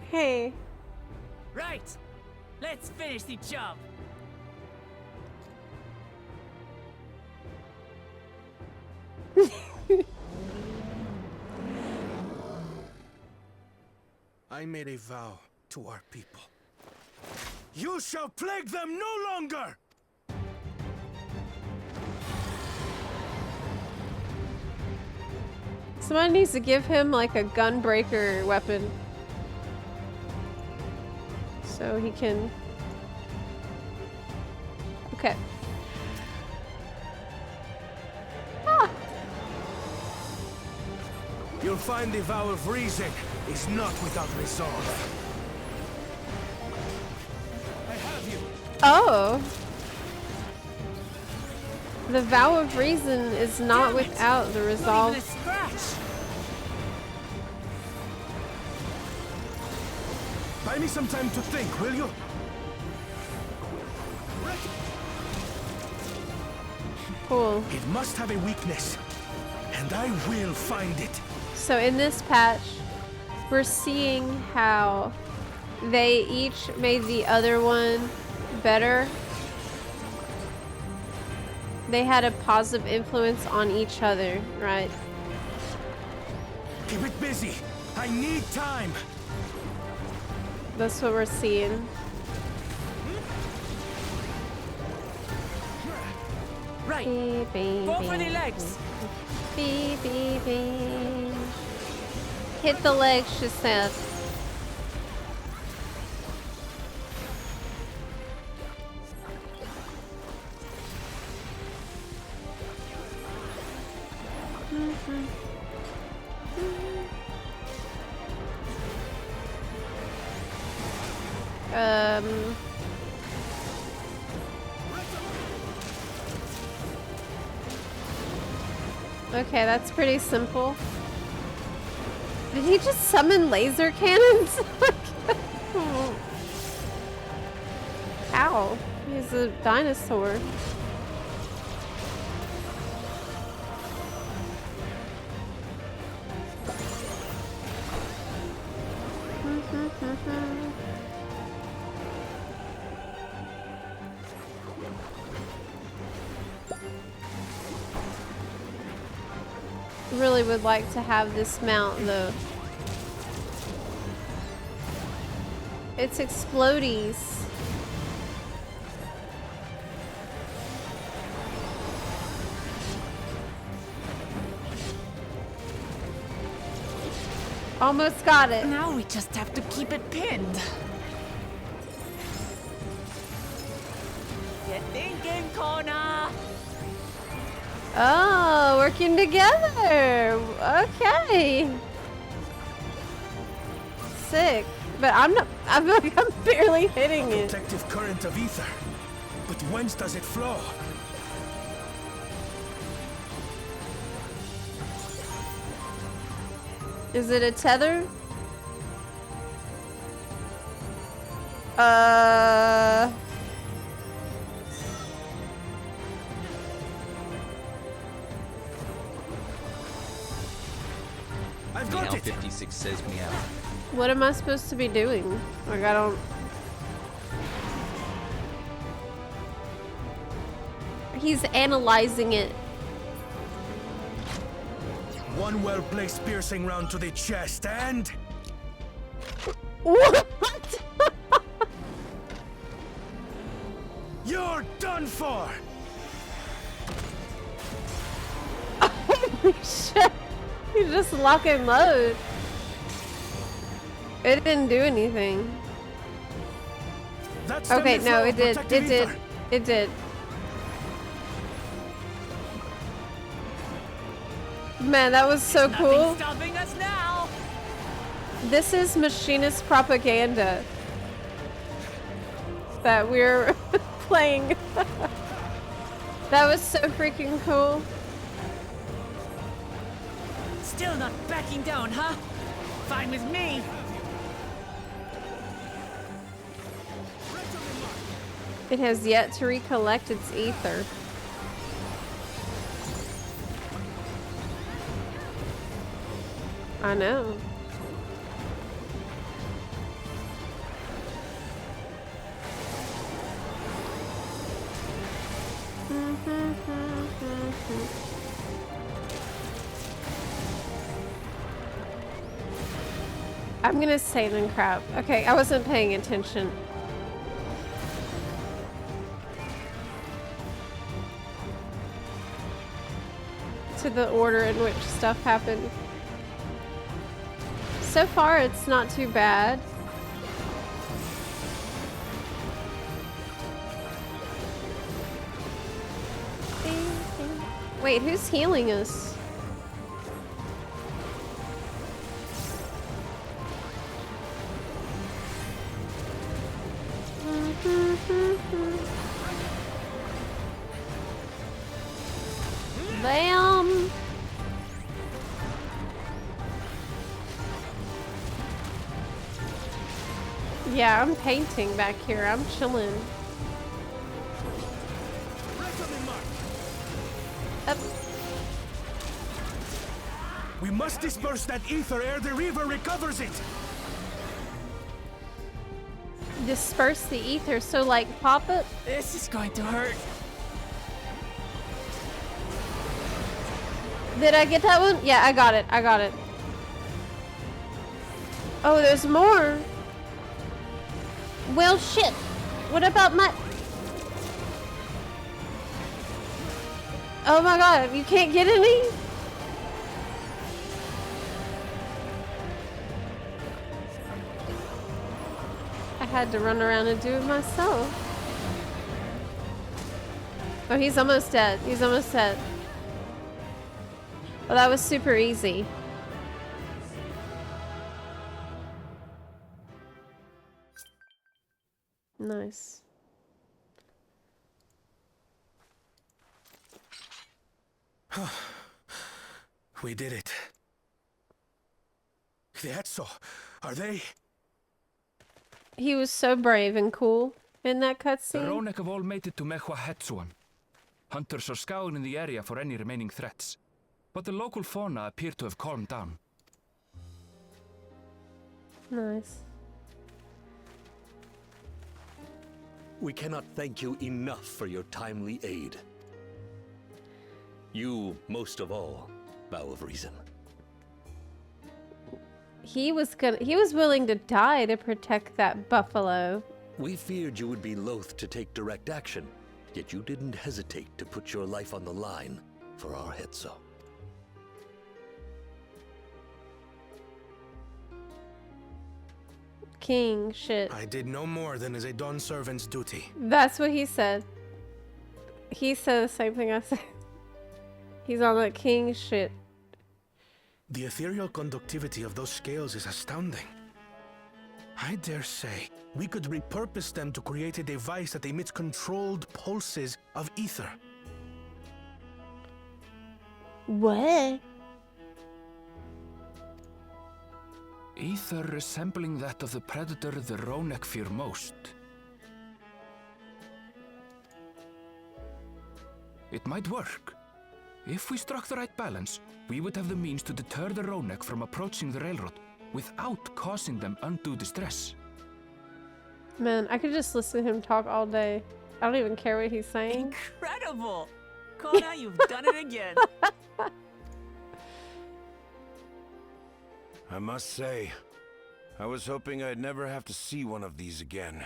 Hey. Right. Let's finish the job. I made a vow to our people. You shall plague them no longer! Someone needs to give him like a gunbreaker weapon. So he can... Okay. Ah! You'll find the vow of reason is not without resolve. I have you. Oh! The vow of reason is not without the resolve. Not even a scratch. Buy me some time to think, will you? Cool. It must have a weakness, and I will find it. So in this patch, we're seeing how they each made the other one better. They had a positive influence on each other, right? Keep it busy. I need time. That's what we're seeing. Right. Beep, beep, Go for the beep, legs. beep, beep, beep. Hit the legs, she said. Okay, that's pretty simple. Did he just summon laser cannons? Ow. He's a dinosaur. Really would like to have this mount though. It's explodies. Almost got it. Now we just have to keep it pinned. Get thinking, Kona. Oh, working together. Okay. Sick. But I'm not, I feel like I'm barely hitting it. Protective current of ether. But whence does it flow? Is it a tether? I've got it. 56 says meow. What am I supposed to be doing? Like, I don't... He's analyzing it. One well-placed piercing round to the chest and... What? You're done for! Holy shit! You just lock and load. It didn't do anything. That's okay, the no, flow it of did. protective It did. ether. It did. Man, that was so cool. Nothing's stopping us now. This is machinist propaganda that we're playing. That was so freaking cool. Still not backing down, huh? Fine with me. It has yet to recollect its ether. I know. I'm gonna salmon crab. Okay, I wasn't paying attention. To the order in which stuff happened. So far, it's not too bad. Wait, who's healing us? Bam! Yeah, I'm painting back here. I'm chilling. Up. We must disperse that ether ere the river recovers it. Disperse the ether, so like pop it? This is going to hurt. Did I get that one? Yeah, I got it. I got it. Oh, there's more. Well, shit. What about my... Oh my god, you can't get any? I had to run around and do it myself. Oh, he's almost dead. He's almost dead. Well, that was super easy. Nice. We did it. The Etso, are they? He was so brave and cool in that The cutscene. Ronek have all made it to Mehua Hetsuan. Hunters are scouring the area for any remaining threats, but the local fauna appear to have calmed down. Nice. We cannot thank you enough for your timely aid. You, most of all, Bow of Reason. He was willing to die to protect that buffalo. We feared you would be loath to take direct action, yet you didn't hesitate to put your life on the line for our Hetso. King shit. I did no more than is a Dawn servant's duty. That's what he said. He said the same thing I said. He's on that king shit. The ethereal conductivity of those scales is astounding. I dare say we could repurpose them to create a device that emits controlled pulses of ether. What? Ether resembling that of the predator the Ronek fear most. It might work. If we struck the right balance, we would have the means to deter the Ronek from approaching the railroad without causing them undue distress. Man, I could just listen to him talk all day. I don't even care what he's saying. Incredible! Kona, you've done it again. I must say, I was hoping I'd never have to see one of these again.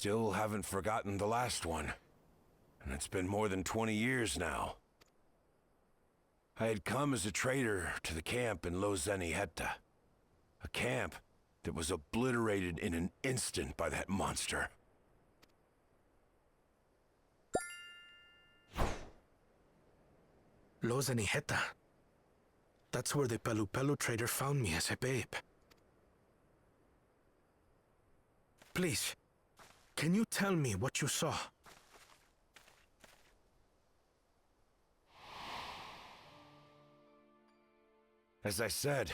still haven't forgotten the last one. And it's been more than 20 years now. I had come as a trader to the camp in Lozeniheta. A camp that was obliterated in an instant by that monster. Lozeniheta. That's where the Pelu trader found me as a babe. Please, can you tell me what you saw? As I said,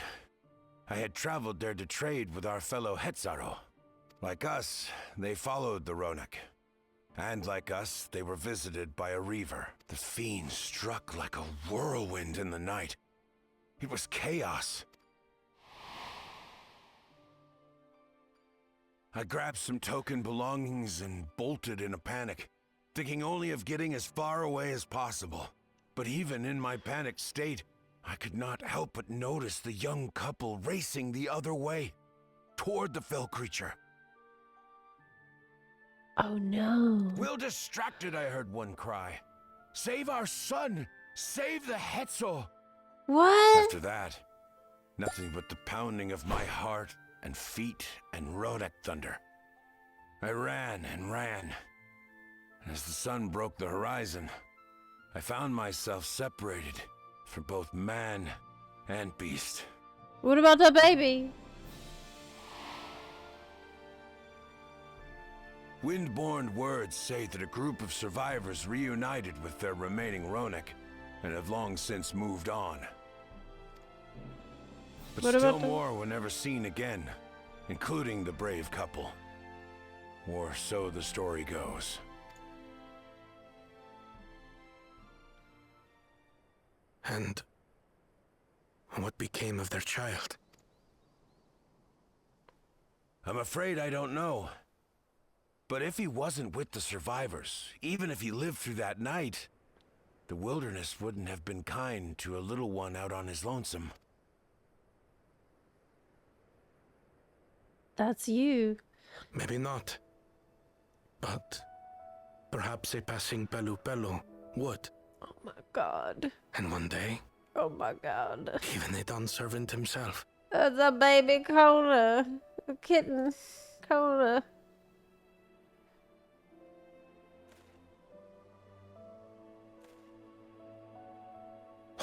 I had traveled there to trade with our fellow Hetzaro. Like us, they followed the Ronek. And like us, they were visited by a reaver. The fiend struck like a whirlwind in the night. It was chaos. I grabbed some token belongings and bolted in a panic, thinking only of getting as far away as possible. But even in my panicked state, I could not help but notice the young couple racing the other way, toward the fell creature. Oh no. Well distracted, I heard one cry. Save our son! Save the Hetzo! What? After that, nothing but the pounding of my heart and feet and Ronek thunder. I ran and ran. And as the sun broke the horizon, I found myself separated from both man and beast. What about the baby? Windborne words say that a group of survivors reunited with their remaining Ronek and have long since moved on. But What still about more were never seen again, including the brave couple. Or so the story goes. And what became of their child? I'm afraid I don't know. But if he wasn't with the survivors, even if he lived through that night, the wilderness wouldn't have been kind to a little one out on his lonesome. That's you. Maybe not. But perhaps a passing Pelu would. Oh my god. And one day, Oh my god. even a Dawn servant himself. That's a baby Kona. A kitten. Kona.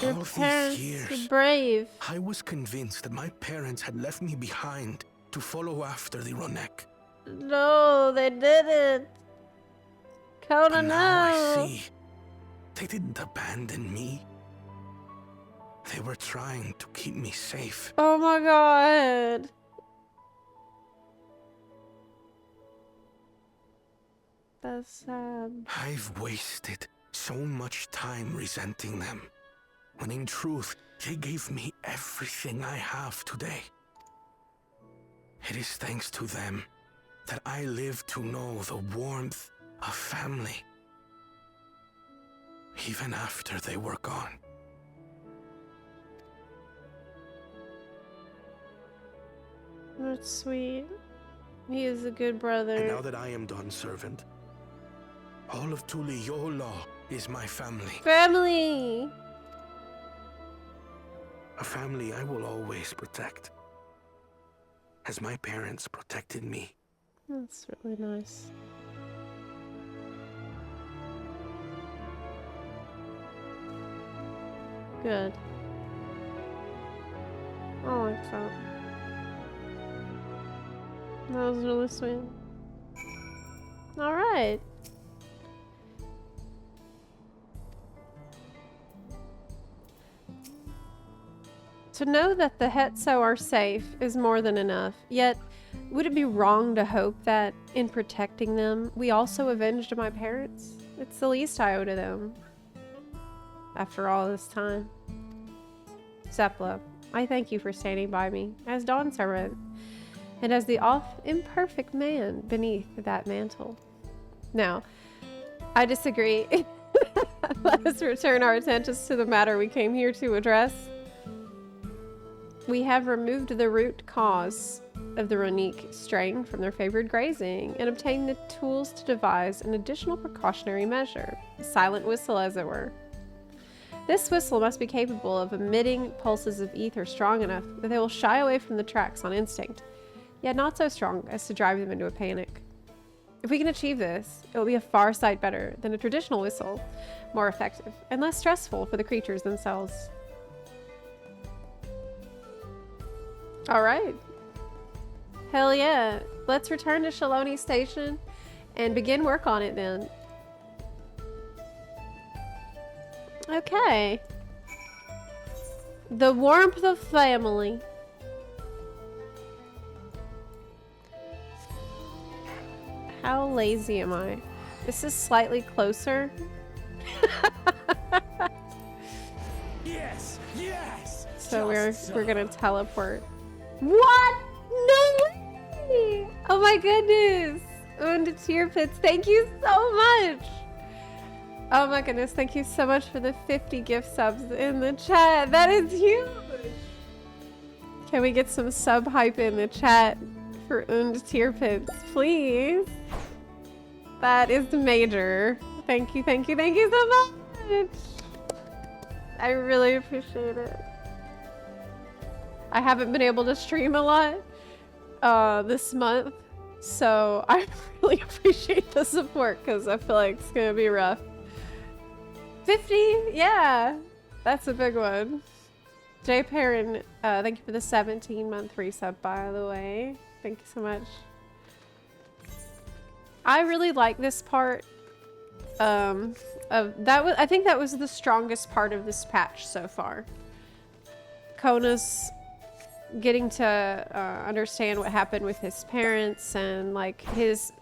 Your All parents these were years, brave. I was convinced that my parents had left me behind to follow after the Ronek. No, they didn't. Kona, But now I no. see, they didn't abandon me. They were trying to keep me safe. Oh my god. That's sad. I've wasted so much time resenting them, when in truth, they gave me everything I have today. It is thanks to them that I live to know the warmth of family, even after they were gone. That's sweet. He is a good brother. And now that I am Dawn's servant, all of Tuliyola is my family. Family! A family I will always protect, as my parents protected me. That's really nice. Good. I like that. That was really sweet. Alright. To know that the Hetzo are safe is more than enough, yet would it be wrong to hope that, in protecting them, we also avenged my parents? It's the least I owe to them. After all this time. Zepla, I thank you for standing by me, as Dawn servant, and as the imperfect man beneath that mantle. Now, I disagree. Let us return our attentions to the matter we came here to address. We have removed the root cause of the Ronique straying from their favored grazing and obtain the tools to devise an additional precautionary measure, a silent whistle as it were. This whistle must be capable of emitting pulses of ether strong enough that they will shy away from the tracks on instinct, yet not so strong as to drive them into a panic. If we can achieve this, it will be a far sight better than a traditional whistle, more effective, and less stressful for the creatures themselves. Alright. Hell yeah. Let's return to Shaloni Station and begin work on it then. Okay. The warmth of family. How lazy am I? This is slightly closer. Yes, yes. So we're gonna teleport. What? No way! Oh my goodness! Und Tier Pits, thank you so much! Oh my goodness, thank you so much for the 50 gift subs in the chat. That is huge! Can we get some sub hype in the chat for Und Tier Pits, please? That is major. Thank you, thank you, thank you so much! I really appreciate it. I haven't been able to stream a lot this month, so I really appreciate the support because I feel like it's gonna be rough. 50? Yeah, that's a big one. Jay Perrin, thank you for the 17-month resub, by the way. Thank you so much. I really like this part. I think that was the strongest part of this patch so far. Kona's getting to understand what happened with his parents and like his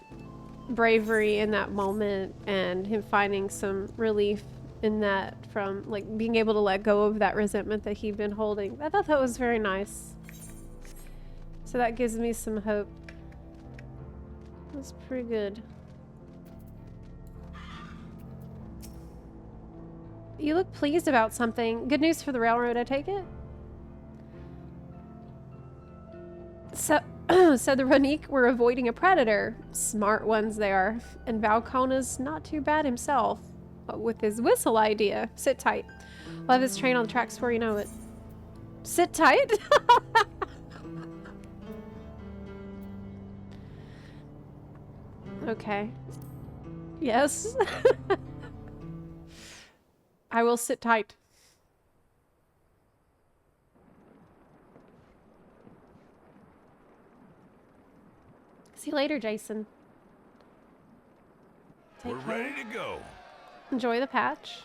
bravery in that moment and him finding some relief in that from like being able to let go of that resentment that he'd been holding. I thought that was very nice. So that gives me some hope. That's pretty good. You look pleased about something. Good news for the railroad, I take it? So, said the Ronique were avoiding a predator. Smart ones they are. And Valkona's not too bad himself. But with his whistle idea. Sit tight. We'll have this train on the tracks before you know it. Sit tight? Okay. Yes. I will sit tight. See you later, Jason. We're ready to go. Enjoy the patch.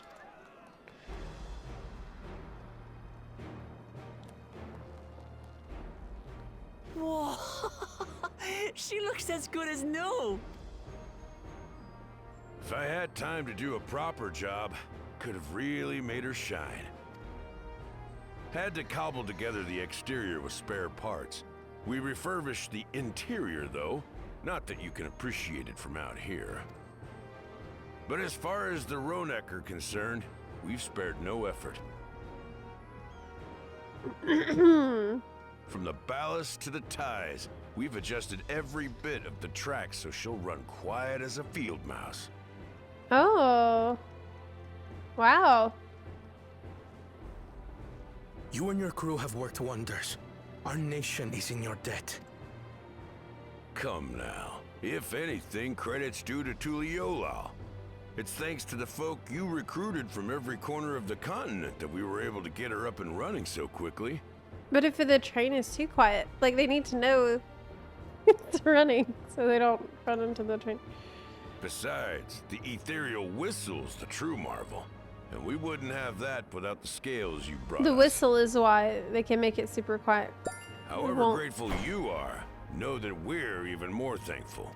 Whoa! She looks as good as new. If I had time to do a proper job, could have really made her shine. Had to cobble together the exterior with spare parts. We refurbished the interior, though. Not that you can appreciate it from out here. But as far as the Ronek are concerned, we've spared no effort. From the ballast to the ties, we've adjusted every bit of the track so she'll run quiet as a field mouse. Oh. Wow. You and your crew have worked wonders. Our nation is in your debt. Come now. If anything, credit's due to Tuliolal. It's thanks to the folk you recruited from every corner of the continent that we were able to get her up and running so quickly. But if the train is too quiet, like they need to know it's running so they don't run into the train. Besides, the ethereal whistle's the true marvel. And we wouldn't have that without the scales you brought The us. whistle is why they can make it super quiet. However grateful you are, know that we're even more thankful.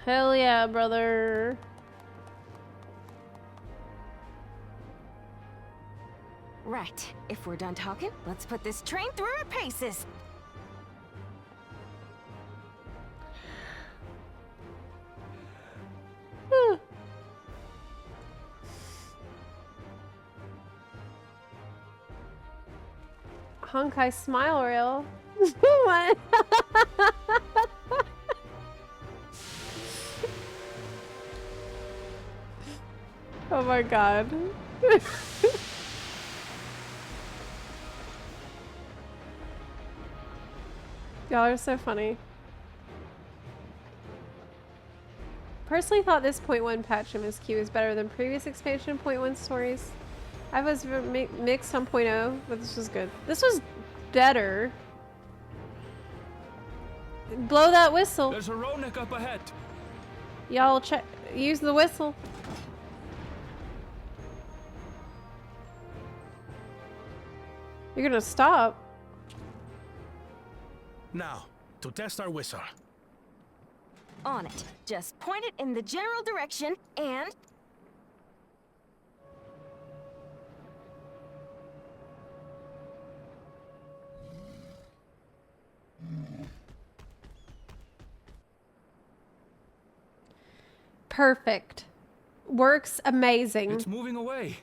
Hell yeah, brother. Right. If we're done talking, let's put this train through her paces. Honkai smile rail. What? Oh my god. Y'all are so funny. Personally thought this .1 patch MSQ is better than previous expansion .1 stories. I was mixed on .0, but this was good. This was better. Blow that whistle. There's a Ronak up ahead. Y'all check. Use the whistle. You're gonna stop. Now, to test our whistle. On it. Just point it in the general direction and... Perfect. Works amazing. It's moving away.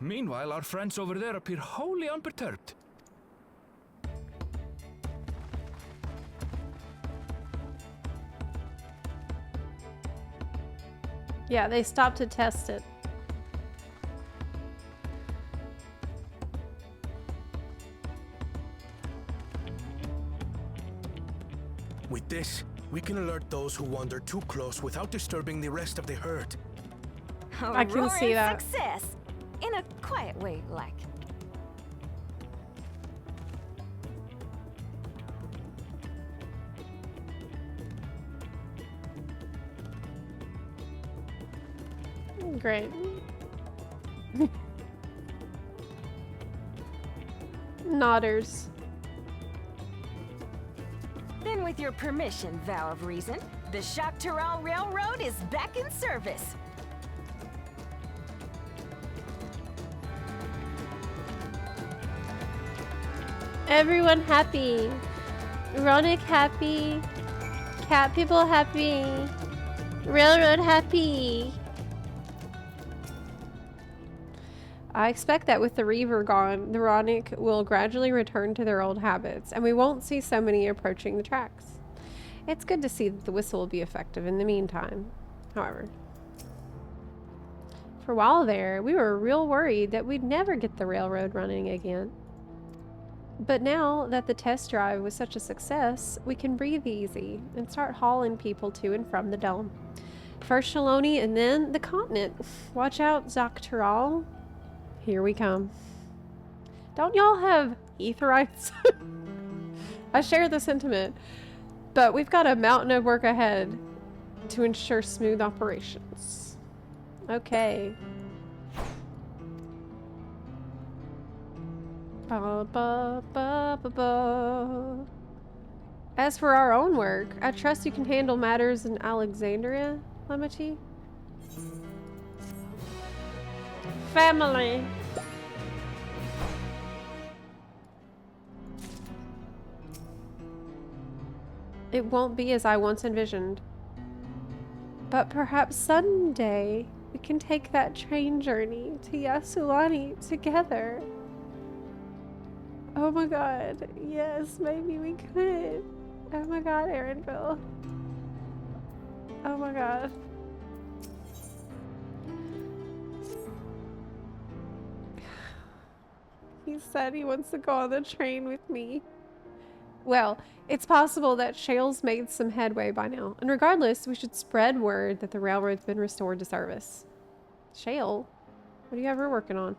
Meanwhile, our friends over there appear wholly unperturbed. Yeah, they stopped to test it. With this, we can alert those who wander too close without disturbing the rest of the herd. I can see that. Success! In a quiet way, like. Great. Nodders. Then with your permission, Vow of Reason, the Shaktaral Railroad is back in service. Everyone happy. Ronick happy. Cat people happy. Railroad happy. I expect that with the Reaver gone, the Ronick will gradually return to their old habits, and we won't see so many approaching the tracks. It's good to see that the whistle will be effective in the meantime, however. For a while there, we were real worried that we'd never get the railroad running again. But now that the test drive was such a success, we can breathe easy and start hauling people to and from the dome. First Shaloni and then the continent. Watch out, Zaktaral. Here we come. Don't y'all have etherites? I share the sentiment, but we've got a mountain of work ahead to ensure smooth operations. Okay. Ba, ba, ba, ba, ba. As for our own work, I trust you can handle matters in Alexandria, Lemity? Family. It won't be as I once envisioned. But perhaps someday we can take that train journey to Yasulani together. Oh my god. Yes, maybe we could. Oh my god, Aaronville. Oh my god. He said he wants to go on the train with me. Well, it's possible that Shale's made some headway by now. And regardless, we should spread word that the railroad's been restored to service. Shale? What do you have her working on?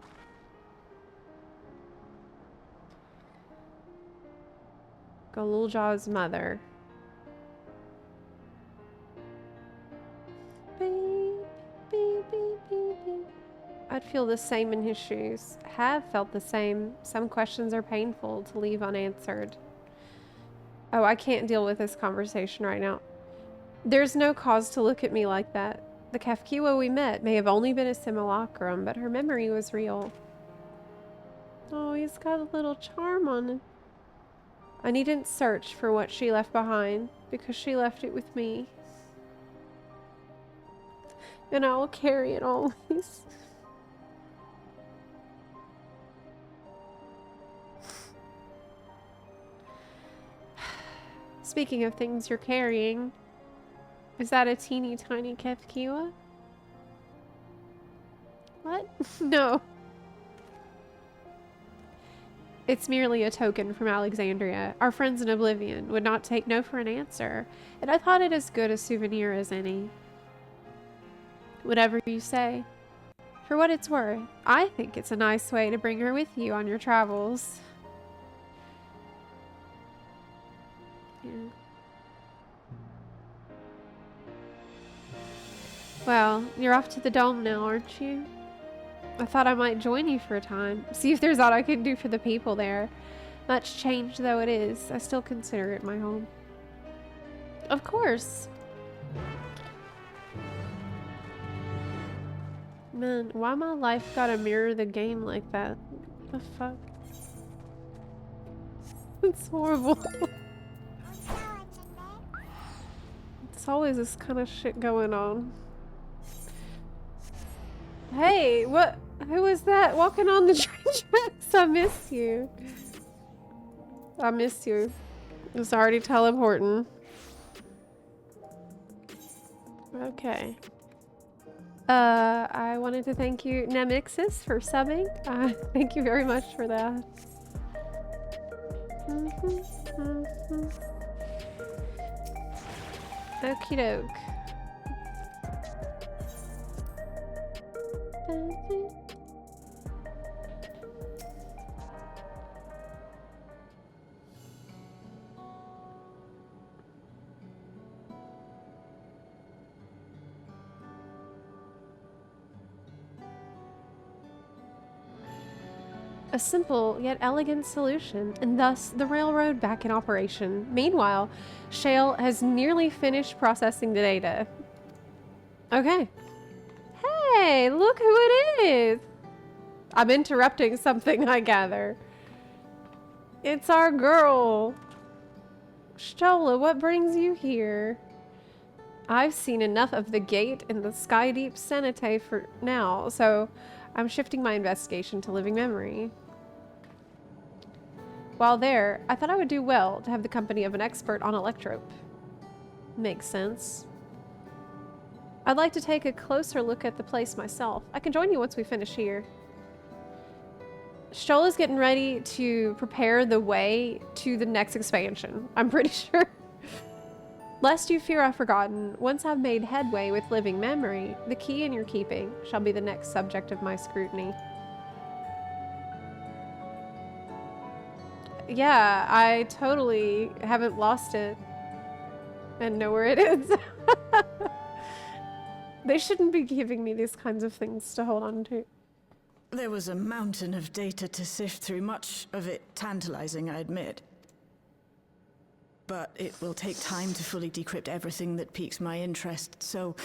Galuljaw's mother. Beep, beep, beep, beep, beep. I'd feel the same in his shoes. Have felt the same. Some questions are painful to leave unanswered. Oh, I can't deal with this conversation right now. There's no cause to look at me like that. The Kafkiwa we met may have only been a simulacrum, but her memory was real. Oh, he's got a little charm on him. I needn't search for what she left behind, because she left it with me. and I will carry it always. Speaking of things you're carrying, is that a teeny tiny Kefkiwa? What? No. It's merely a token from Alexandria. Our friends in Oblivion would not take no for an answer, and I thought it as good a souvenir as any. Whatever you say. For what it's worth, I think it's a nice way to bring her with you on your travels. Yeah. Well, you're off to the dome now, aren't you? I thought I might join you for a time. See if there's aught I can do for the people there. Much changed though it is, I still consider it my home. Of course. Man, why my life gotta mirror the game like that? What the fuck? It's horrible. It's always this kind of shit going on. Hey, what? Who was that walking on the train tracks? I miss you. I miss you. It's already teleporting. Okay. I wanted to thank you, Nemixis, for subbing. Thank you very much for that. Okie doke. A simple yet elegant solution, and thus the railroad back in operation. Meanwhile, Shale has nearly finished processing the data. Okay. Hey, look who it is! I'm interrupting something, I gather. It's our girl. Stola, what brings you here? I've seen enough of the gate and the Skydeep Cenite for now, so I'm shifting my investigation to living memory. While there, I thought I would do well to have the company of an expert on electrope. Makes sense. I'd like to take a closer look at the place myself. I can join you once we finish here. Stola's getting ready to prepare the way to the next expansion, I'm pretty sure. Lest you fear I've forgotten, once I've made headway with living memory, the key in your keeping shall be the next subject of my scrutiny. Yeah, I totally haven't lost it and know where it is. They shouldn't be giving me these kinds of things to hold on to. There was a mountain of data to sift through, much of it tantalizing, I admit. But it will take time to fully decrypt everything that piques my interest, so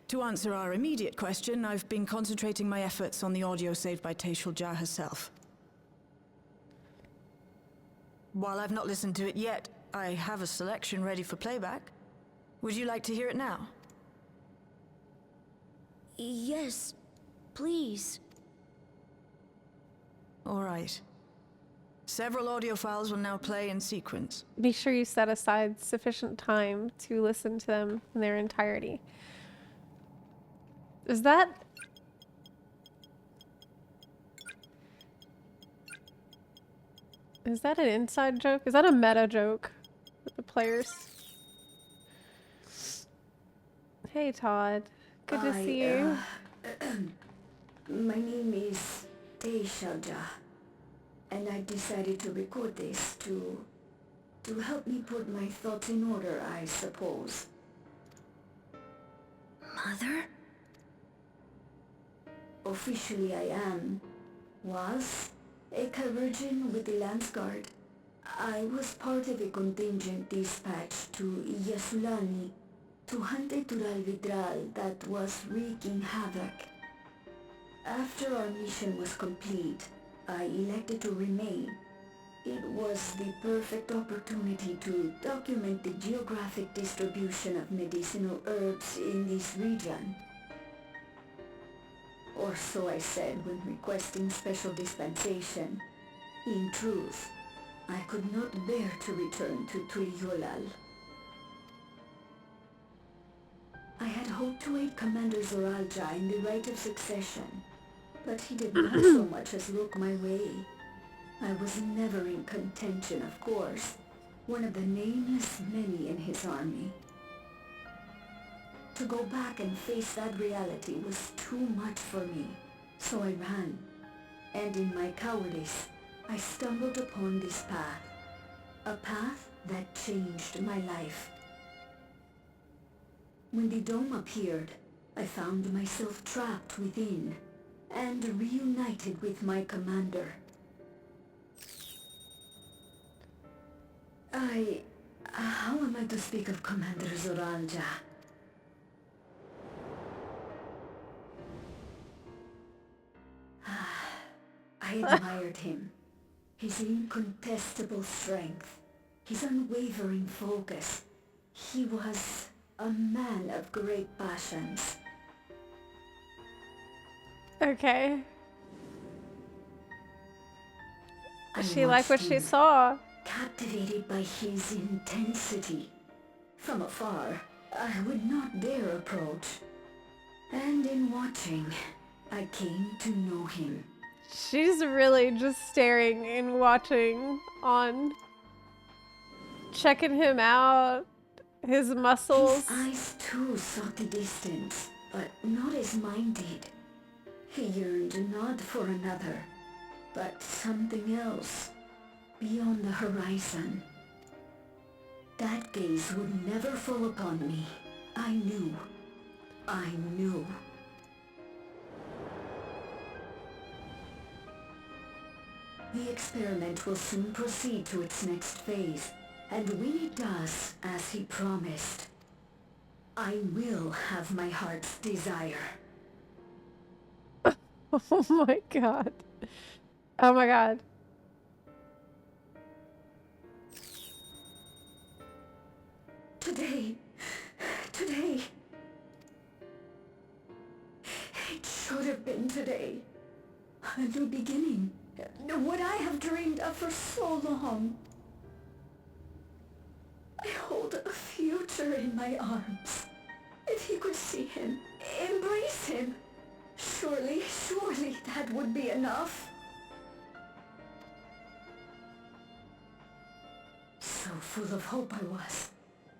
to answer our immediate question, I've been concentrating my efforts on the audio saved by Taishulja herself. While I've not listened to it yet, I have a selection ready for playback. Would you like to hear it now? Yes, please. All right. Several audio files will now play in sequence. Be sure you set aside sufficient time to listen to them in their entirety. Is that... Is that an inside joke? Is that a meta joke with the players? Hey Todd, good to see you. My name is Taishulja, and I decided to record this to help me put my thoughts in order, I suppose. Mother? Officially I was a Chirurgeon with the Lance Guard. I was part of a contingent dispatched to Yasulani to hunt a Tural Vidral that was wreaking havoc. After our mission was complete, I elected to remain. It was the perfect opportunity to document the geographic distribution of medicinal herbs in this region. or so I said when requesting special dispensation. In truth, I could not bear to return to Tuiyulal. I had hoped to aid Commander Zoralja in the right of succession, but he did not so much as look my way. I was never in contention, of course, one of the nameless many in his army. To go back and face that reality was too much for me, so I ran, and in my cowardice, I stumbled upon this path, a path that changed my life. When the dome appeared, I found myself trapped within, and reunited with my commander. How am I to speak of Commander Zoralja? I admired him. His incontestable strength, his unwavering focus. He was a man of great passions. Okay. I She liked what watched she him, saw. captivated by his intensity. From afar, I would not dare approach. And in watching, I came to know him. She's really just staring and watching on, checking him out, his muscles. His eyes too sought the distance, but not as mine did. He yearned not for another, but something else, beyond the horizon. That gaze would never fall upon me. I knew. I knew. The experiment will soon proceed to its next phase, and when it does, as he promised, I will have my heart's desire. Oh my god. Oh my god. Today. It should have been today. A new beginning. What I have dreamed of for so long. I hold a future in my arms. If he could see him, embrace him, surely that would be enough. So full of hope I was.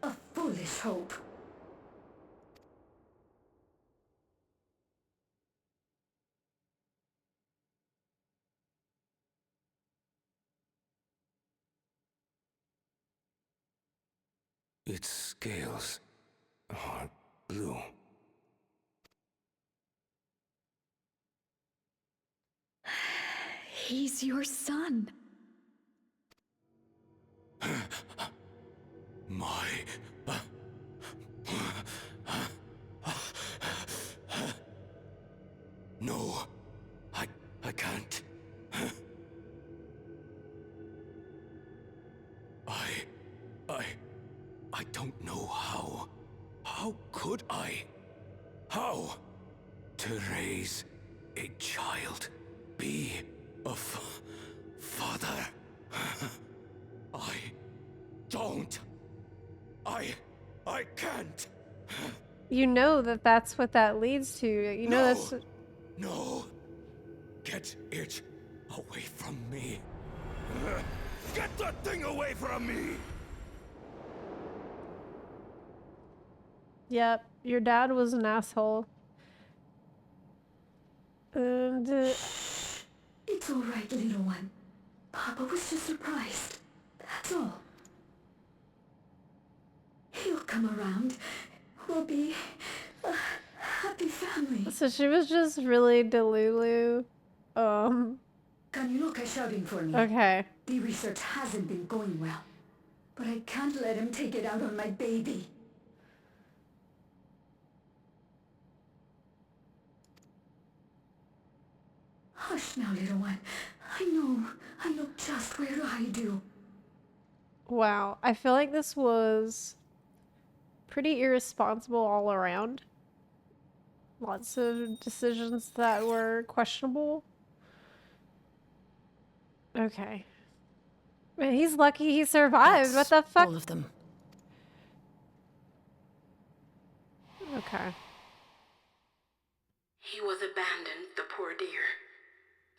A foolish hope. Its scales are blue. He's your son. My... No, I can't. I don't know how. How could I? How? To raise a child, be a father. I don't. I can't. You know that that's what that leads to. You know that's... No. Get it away from me. Get that thing away from me! Yep, your dad was an asshole. And... It's all right, little one. Papa was just surprised. That's all. He'll come around. We'll be a happy family. So she was just really delulu. Kaniloka shouting for me. Okay. The research hasn't been going well. But I can't let him take it out on my baby. Hush now, little one. I know just where to hide you. Wow, I feel like this was pretty irresponsible all around. Lots of decisions that were questionable. Okay. Man, he's lucky he survived. What the fuck? All of them. Okay. He was abandoned, the poor dear.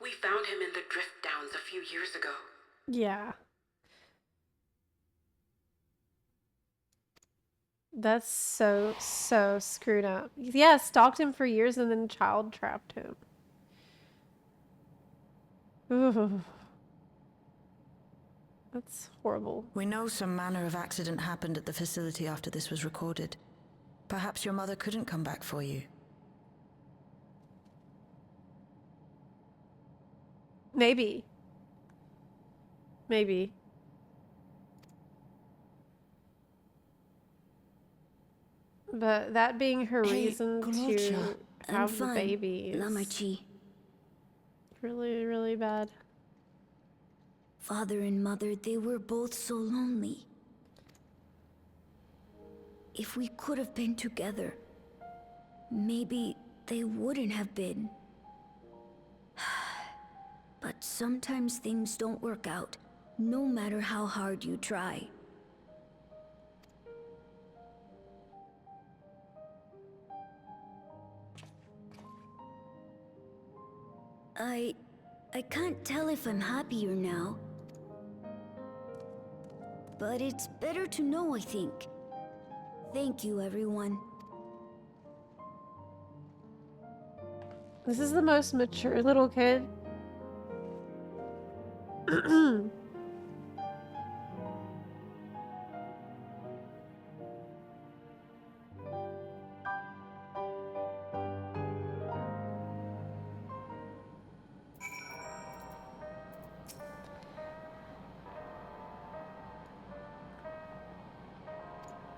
We found him in the drift downs a few years ago. Yeah. That's so screwed up. Yeah, stalked him for years and then child trapped him. Ooh. That's horrible. We know some manner of accident happened at the facility after this was recorded. Perhaps your mother couldn't come back for you. Maybe. Maybe. But that being her reason to have the baby is really, really bad. Father and mother, they were both so lonely. If we could have been together, maybe they wouldn't have been. But sometimes things don't work out, no matter how hard you try. I can't tell if I'm happier now. But it's better to know, I think. Thank you, everyone. This is the most mature little kid.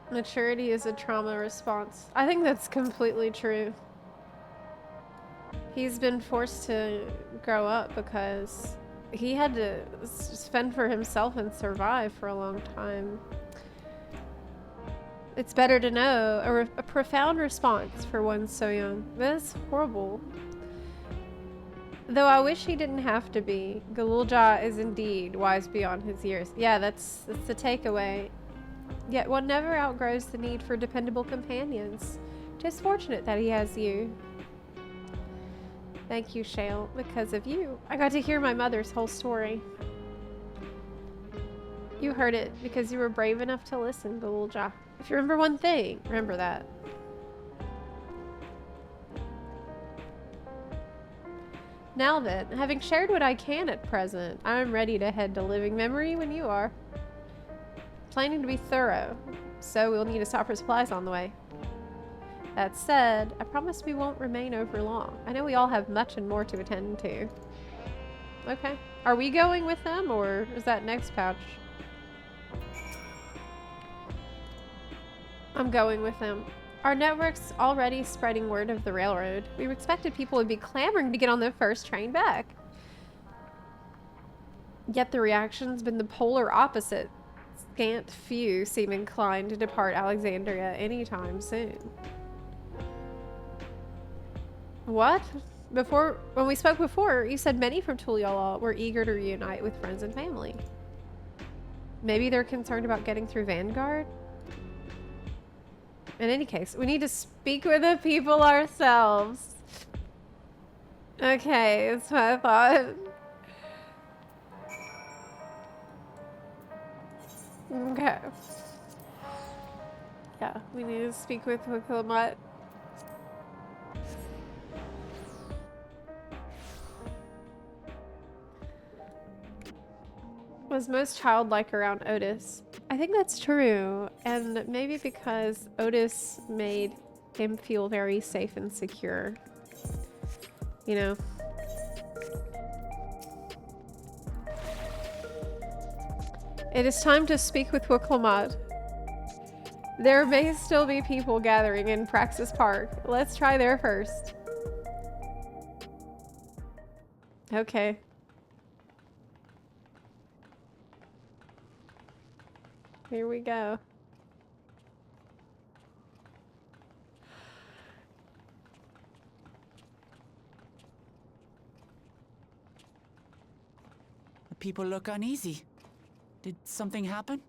Maturity is a trauma response. I think that's completely true. He's been forced to grow up because he had to fend for himself and survive for a long time. It's better to know a profound response for one so young. That's horrible. Though I wish he didn't have to be. Galulja is indeed wise beyond his years. Yeah, that's the takeaway. Yet one never outgrows the need for dependable companions. Just fortunate that he has you. Thank you, Shale. Because of you, I got to hear my mother's whole story. You heard it because you were brave enough to listen, Galulja. If you remember one thing, remember that. Now then, having shared what I can at present, I am ready to head to living memory when you are. Planning to be thorough, so we'll need to stop for supplies on the way. That said, I promise we won't remain over long. I know we all have much and more to attend to. Okay. Are we going with them, or is that next pouch? I'm going with them. Our network's already spreading word of the railroad. We expected people would be clamoring to get on the first train back. Yet the reaction's been the polar opposite. Scant few seem inclined to depart Alexandria anytime soon. What? When we spoke before, you said many from Tuliala were eager to reunite with friends and family. Maybe they're concerned about getting through Vanguard? In any case, we need to speak with the people ourselves. Okay, that's what I thought. Okay. Yeah, we need to speak with Wikilamut. Was most childlike around Otis. I think that's true, and maybe because Otis made him feel very safe and secure. You know? It is time to speak with Wikilamut. There may still be people gathering in Praxis Park. Let's try there first. Okay. Here we go. people look uneasy. Did something happen?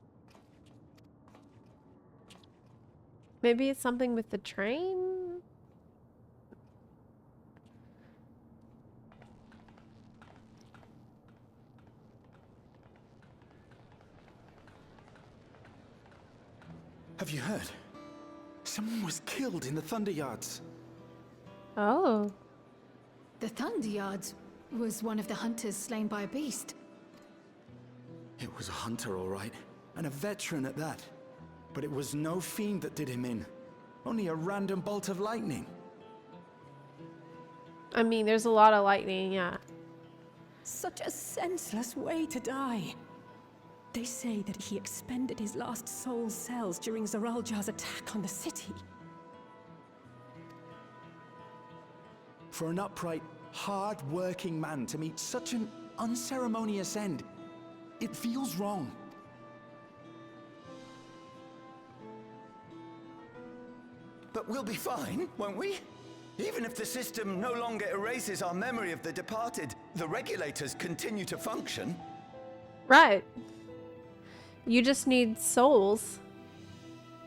Maybe it's something with the train? Have you heard? Someone was killed in the Thunder Yards. Oh. The Thunder Yards was one of the hunters slain by a beast. It was a hunter, all right, and a veteran at that. But it was no fiend that did him in. Only a random bolt of lightning. I mean, there's a lot of lightning, yeah. Such a senseless way to die. They say that he expended his last soul cells during Zoraljar's attack on the city. For an upright, hard-working man to meet such an unceremonious end, it feels wrong. But we'll be fine, won't we? Even if the system no longer erases our memory of the departed, the regulators continue to function. Right. You just need souls.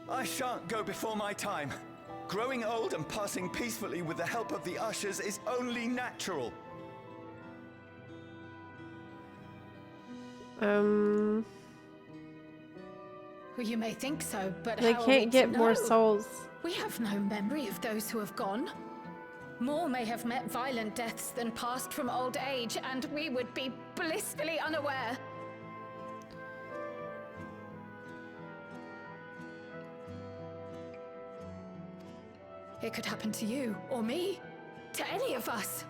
I shan't go before my time. Growing old and passing peacefully with the help of the ushers is only natural. Well, you may think so, but they how can't get more souls. We have no memory of those who have gone. More may have met violent deaths than passed from old age, and we would be blissfully unaware. It could happen to you, or me, to any of us.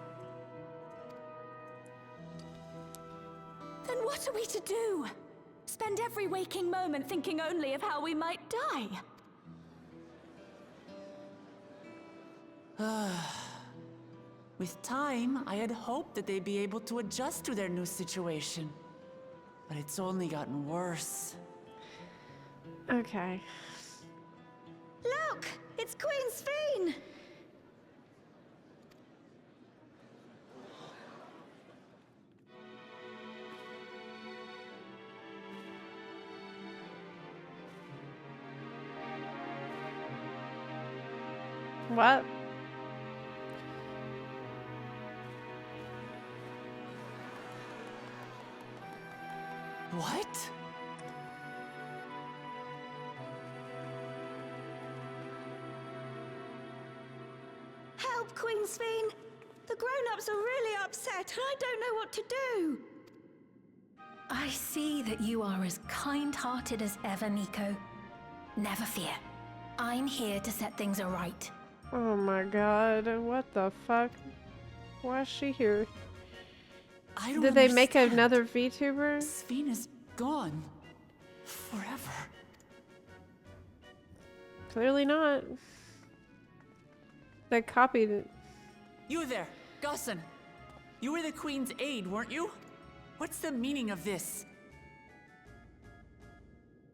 Then what are we to do? Spend every waking moment thinking only of how we might die? With time, I had hoped that they'd be able to adjust to their new situation. But it's only gotten worse. Okay. Look! It's Queen Sphene! What? What? Help, Queen Sphene! The grown-ups are really upset, and I don't know what to do! I see that you are as kind-hearted as ever, Nico. Never fear. I'm here to set things right. Oh my god, what the fuck? Why is she here? Did they make another VTuber? Sphene is gone. Forever. Clearly not. They copied it. You there, Gusson. You were the Queen's aide, weren't you? What's the meaning of this?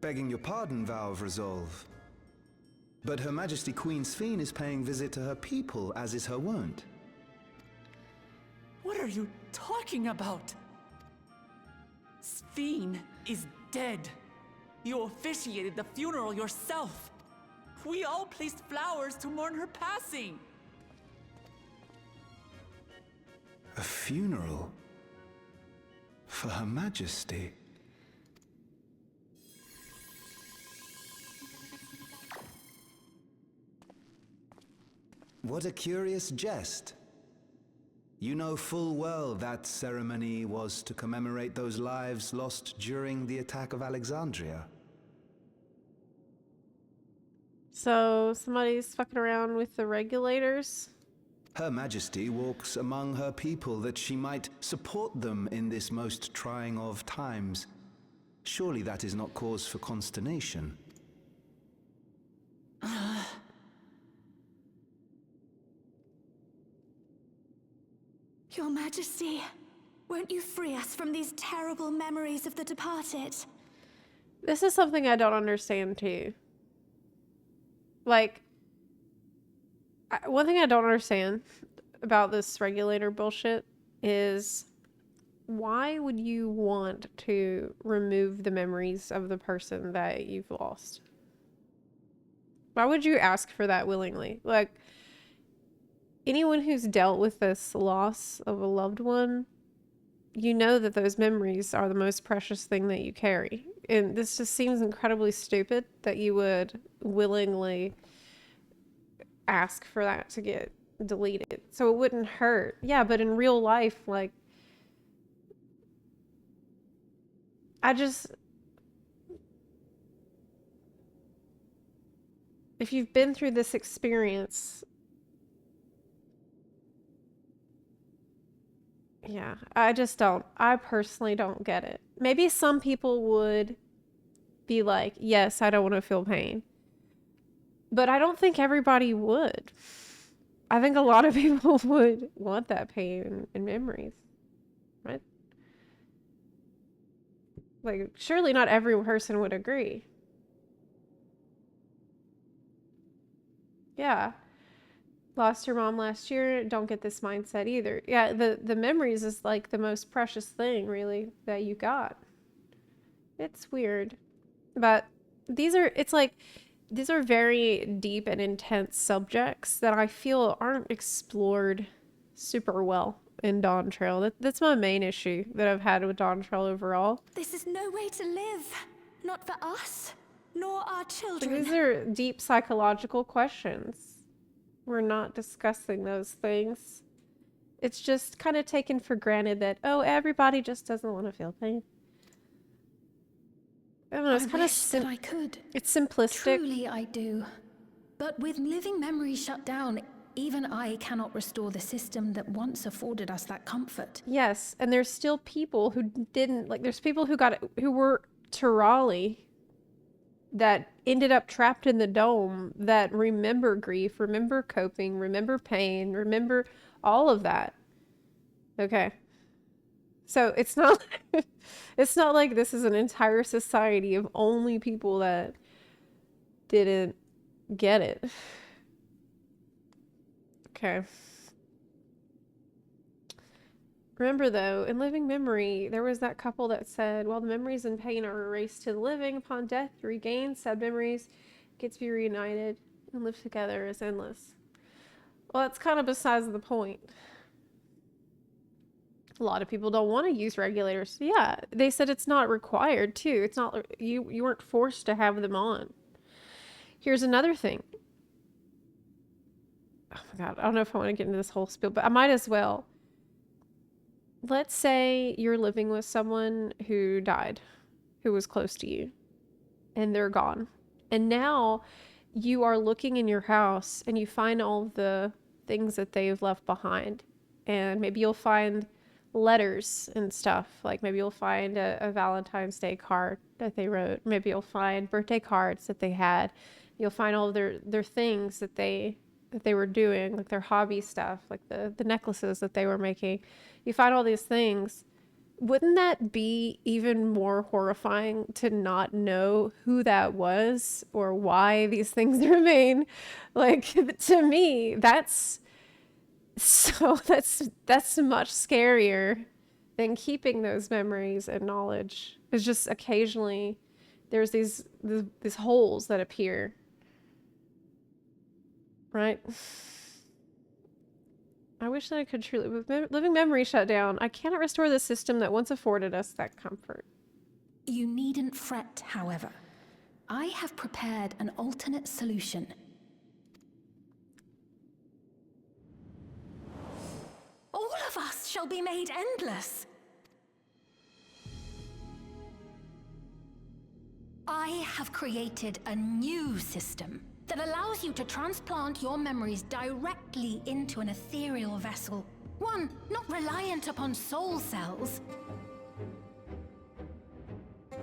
Begging your pardon, Vow of Resolve. But Her Majesty Queen Sphene is paying visit to her people, as is her wont. What are you talking about? Sphene is dead. You officiated the funeral yourself. We all placed flowers to mourn her passing. A funeral? For Her Majesty? What a curious jest. You know full well that ceremony was to commemorate those lives lost during the attack of Alexandria. So somebody's fucking around with the regulators? Her Majesty walks among her people that she might support them in this most trying of times. Surely that is not cause for consternation. Your Majesty, won't you free us from these terrible memories of the departed? This is something I don't understand too. Like, one thing I don't understand about this regulator bullshit is why would you want to remove the memories of the person that you've lost? Why would you ask for that willingly? Like, anyone who's dealt with this loss of a loved one, you know that those memories are the most precious thing that you carry. And this just seems incredibly stupid that you would willingly ask for that to get deleted. So it wouldn't hurt. Yeah, but in real life, like, if you've been through this experience, yeah, I personally don't get it. Maybe some people would be like, yes, I don't want to feel pain. But I don't think everybody would. I think a lot of people would want that pain and memories, right? Like, surely not every person would agree. Yeah. Lost your mom last year, don't get this mindset either. Yeah, the memories is like the most precious thing, really, that you got. It's weird. But these are very deep and intense subjects that I feel aren't explored super well in Dawntrail. That's my main issue that I've had with Dawntrail overall. This is no way to live. Not for us, nor our children. These are deep psychological questions. We're not discussing those things. It's just kind of taken for granted that, oh, everybody just doesn't want to feel pain. I don't know, it's kind of that I could. It's simplistic. Truly I do. But with living memories shut down, even I cannot restore the system that once afforded us that comfort. Yes, and there's still people who didn't, like, there's people who were Turali that ended up trapped in the dome that remember grief, remember coping, remember pain, remember all of that. Okay. So it's not it's not like this is an entire society of only people that didn't get it. Okay. Remember, though, in living memory, there was that couple that said, while the memories and pain are erased to the living, upon death, regain said memories, get to be reunited, and live together is endless. Well, that's kind of besides the point. A lot of people don't want to use regulators. Yeah, they said it's not required, too. It's not, you weren't forced to have them on. Here's another thing. Oh my God, I don't know if I want to get into this whole spiel, but I might as well. Let's say you're living with someone who died, who was close to you, and they're gone. And now you are looking in your house and you find all the things that they've left behind. And maybe you'll find letters and stuff. Like maybe you'll find a Valentine's Day card that they wrote. Maybe you'll find birthday cards that they had. You'll find all of their things that they were doing, like their hobby stuff, like the necklaces that they were making. You find all these things. Wouldn't that be even more horrifying to not know who that was or why these things remain? Like, to me, that's much scarier than keeping those memories and knowledge. It's just occasionally there's these holes that appear. Right? I wish that I could truly, with living memory shut down, I cannot restore the system that once afforded us that comfort. You needn't fret, however. I have prepared an alternate solution. All of us shall be made endless. I have created a new system that allows you to transplant your memories directly into an ethereal vessel. One not reliant upon soul cells.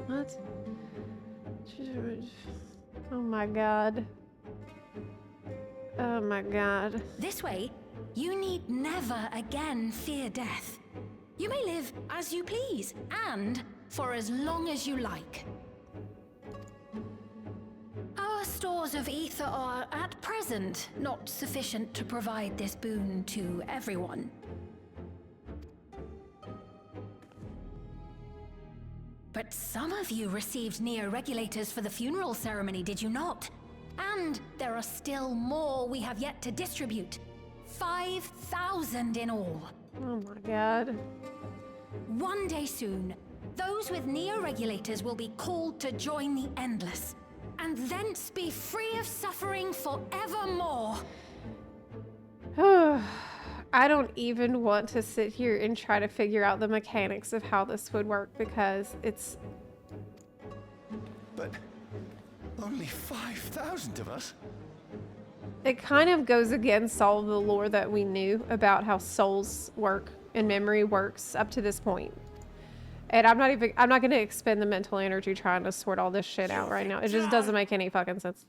What? Oh my God. Oh my God. This way, you need never again fear death. You may live as you please, and for as long as you like. Our stores of ether are, at present, not sufficient to provide this boon to everyone. But some of you received neo-regulators for the funeral ceremony, did you not? And there are still more we have yet to distribute. 5,000 in all. Oh my god. One day soon, those with neo-regulators will be called to join the Endless, and thence be free of suffering forevermore. I don't even want to sit here and try to figure out the mechanics of how this would work because it's... But only 5,000 of us? It kind of goes against all the lore that we knew about how souls work and memory works up to this point. And I'm not going to expend the mental energy trying to sort all this shit out right now. It just doesn't make any fucking sense.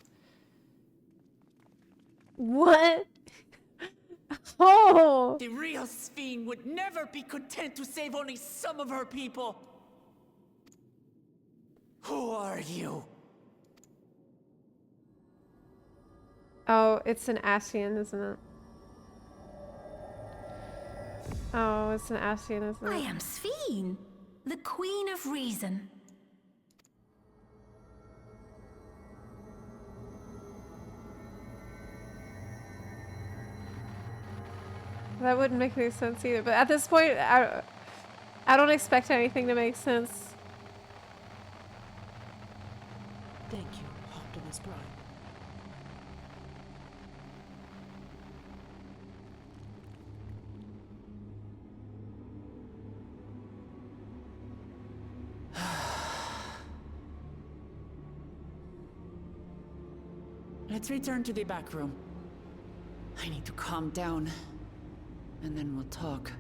What? Oh! The real Sphene would never be content to save only some of her people. Who are you? Oh, it's an Ascian, isn't it? Oh, it's an Ascian, isn't it? I am Sphene, the Queen of Reason. That wouldn't make any sense either. But at this point, I don't expect anything to make sense. Thank you, Optimus Prime. Let's return to the back room. I need to calm down. And then we'll talk.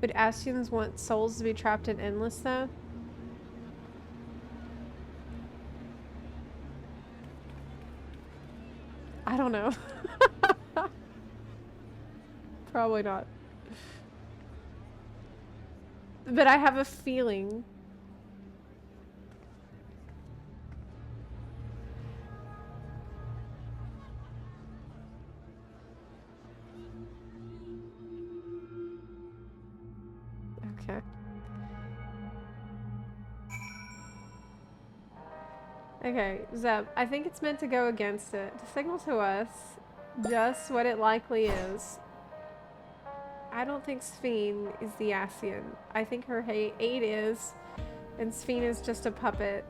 Would Ascians want souls to be trapped in Endless, though? I don't know. Probably not. But I have a feeling. Okay. Okay, Zeb, I think it's meant to go against it, to signal to us just what it likely is. I don't think Sphene is the Ascian. I think her aide is, and Sphene is just a puppet.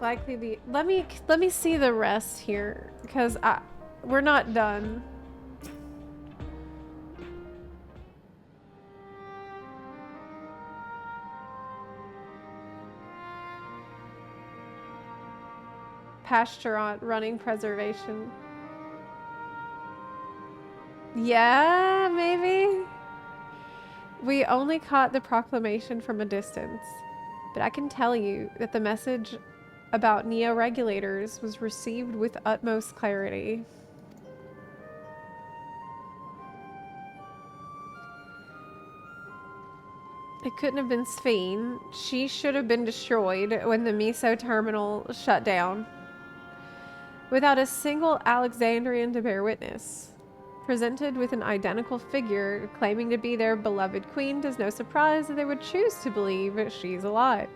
Likely the... Let me see the rest here, because we're not done. Pasturant running preservation. Yeah, maybe. We only caught the proclamation from a distance, but I can tell you that the message about neo-regulators was received with utmost clarity. It couldn't have been Sphene. She should have been destroyed when the Miso terminal shut down, without a single Alexandrian to bear witness. Presented with an identical figure claiming to be their beloved queen, it is no surprise that they would choose to believe she's alive.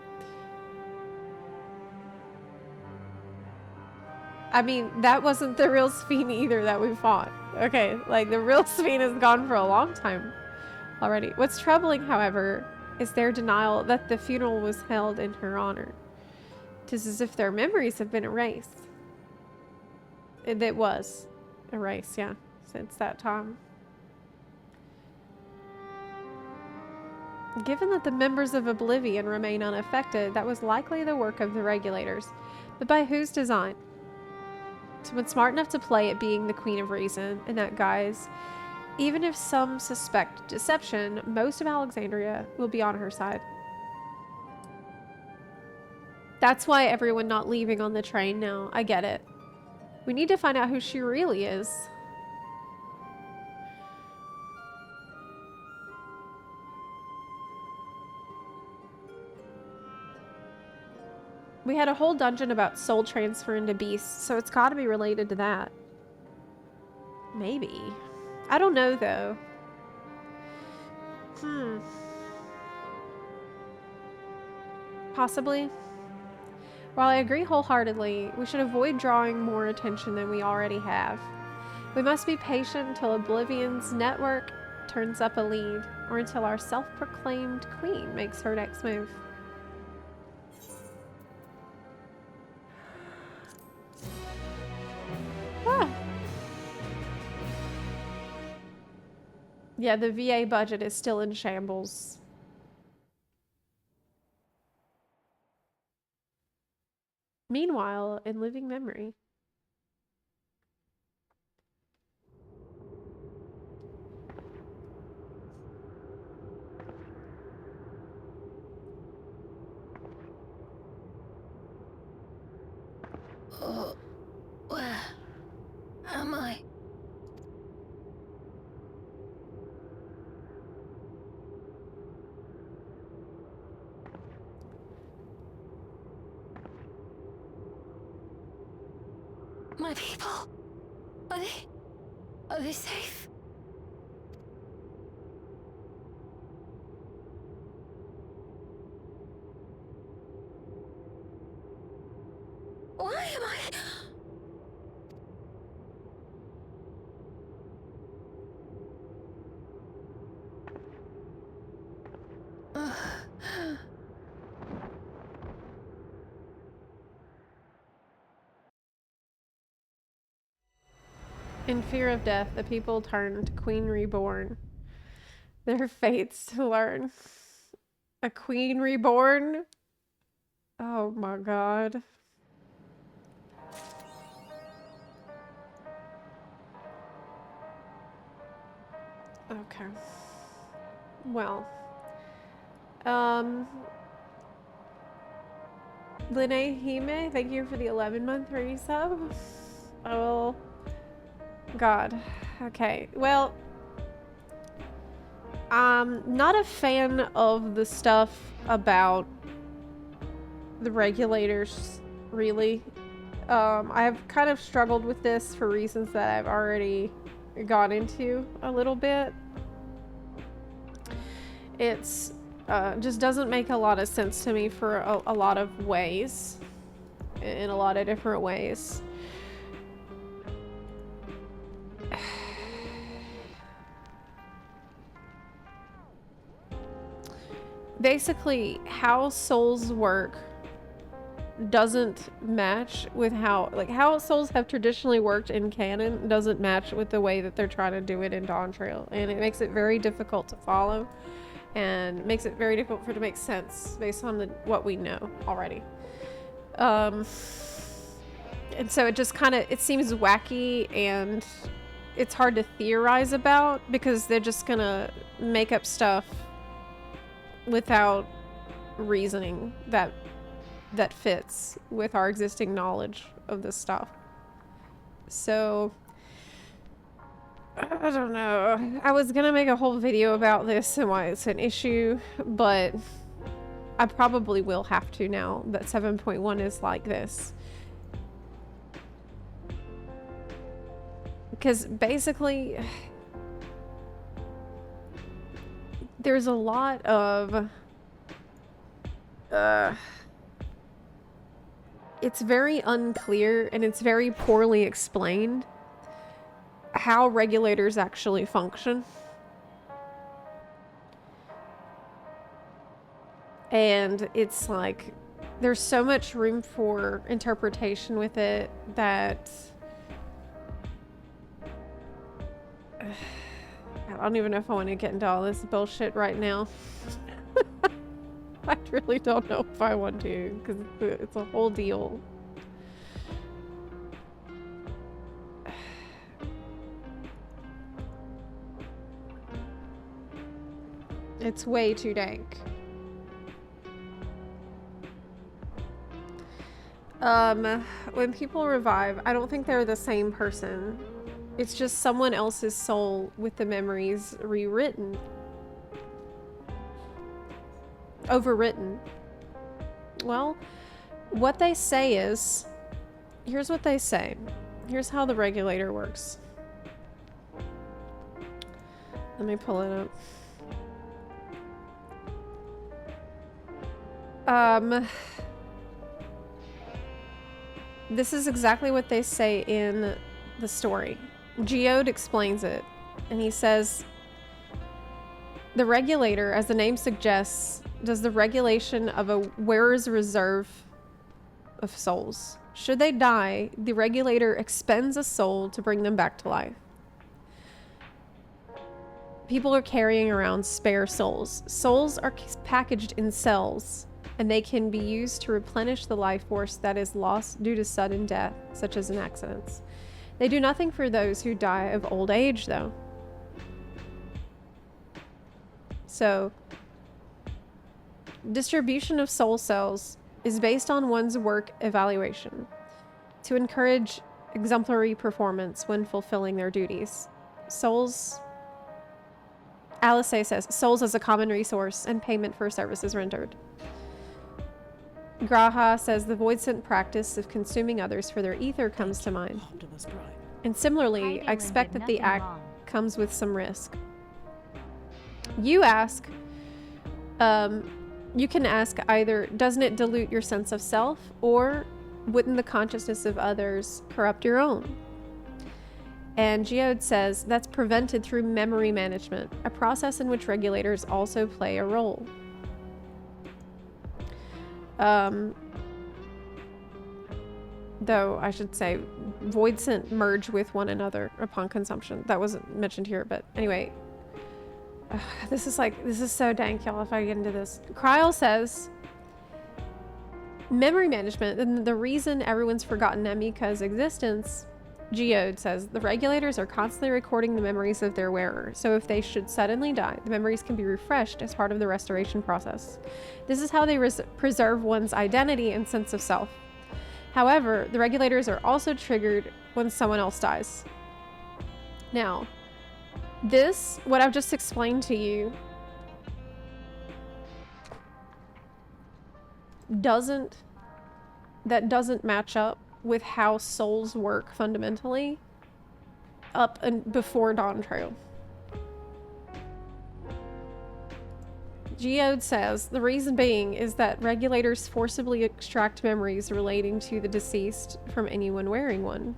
I mean, that wasn't the real Sphene either that we fought. Okay, like, the real Sphene is gone for a long time already. What's troubling, however, is their denial that the funeral was held in her honor. It is as if their memories have been erased. It was erased, yeah, since that time. Given that the members of Oblivion remain unaffected, that was likely the work of the regulators. But by whose design? Someone smart enough to play at being the Queen of Reason in that guise. Even if some suspect deception, most of Alexandria will be on her side. That's why everyone not leaving on the train now. I get it. We need to find out who she really is. We had a whole dungeon about soul transfer into beasts, so it's got to be related to that. Maybe. I don't know though. Possibly. While I agree wholeheartedly, we should avoid drawing more attention than we already have. We must be patient until Oblivion's network turns up a lead, or until our self-proclaimed queen makes her next move. Ah. Yeah, the VA budget is still in shambles. Meanwhile, in living memory. Oh, where am I? My people? Are they safe? Why am I... In fear of death, the people turned to Queen Reborn. Their fates to learn. A Queen Reborn? Oh my god. Okay. Well. Lene Hime, thank you for the 11-month resub. Oh. God. Okay. Well, I'm not a fan of the stuff about the regulators, really. I've kind of struggled with this for reasons that I've already gone into a little bit. It's just doesn't make a lot of sense to me for a lot of ways, in a lot of different ways. Basically, how souls work doesn't match with how souls have traditionally worked in canon doesn't match with the way that they're trying to do it in Dawntrail, and it makes it very difficult to follow and makes it very difficult for it to make sense based on what we know already. And so it just it seems wacky, and it's hard to theorize about because they're just gonna make up stuff without reasoning that fits with our existing knowledge of this stuff. So I don't know. I was gonna make a whole video about this and why it's an issue, but I probably will have to now that 7.1 is like this. Because basically there's a lot of it's very unclear and it's very poorly explained how regulators actually function. And it's like there's so much room for interpretation with it that I don't even know if I want to get into all this bullshit right now. I really don't know if I want to, because it's a whole deal. It's way too dank. When people revive, I don't think they're the same person. It's just someone else's soul with the memories rewritten. Overwritten. Well, what they say is, here's what they say. Here's how the regulator works. Let me pull it up. This is exactly what they say in the story. Geode explains it, and he says, the regulator, as the name suggests, does the regulation of a wearer's reserve of souls. Should they die, the regulator expends a soul to bring them back to life. People are carrying around spare souls. Souls are packaged in cells, and they can be used to replenish the life force that is lost due to sudden death, such as in accidents. They do nothing for those who die of old age, though. So, distribution of soul cells is based on one's work evaluation to encourage exemplary performance when fulfilling their duties. Souls, Alice says, souls as a common resource and payment for services rendered. Graha says the voidsent practice of consuming others for their ether comes to mind. And similarly, I expect that the act comes with some risk. You ask, you can ask either, doesn't it dilute your sense of self, or wouldn't the consciousness of others corrupt your own? And Geode says that's prevented through memory management, a process in which regulators also play a role. Though I should say voidsent merge with one another upon consumption. That wasn't mentioned here, but anyway. This is so dank, y'all, if I get into this. Kryl says, memory management, and the reason everyone's forgotten Emika's existence, Geode says, the regulators are constantly recording the memories of their wearer, so if they should suddenly die, the memories can be refreshed as part of the restoration process. This is how they preserve one's identity and sense of self. However, the regulators are also triggered when someone else dies. Now, this, what I've just explained to you, doesn't match up with how souls work fundamentally up and before Dawntrail. Geode says the reason being is that regulators forcibly extract memories relating to the deceased from anyone wearing one.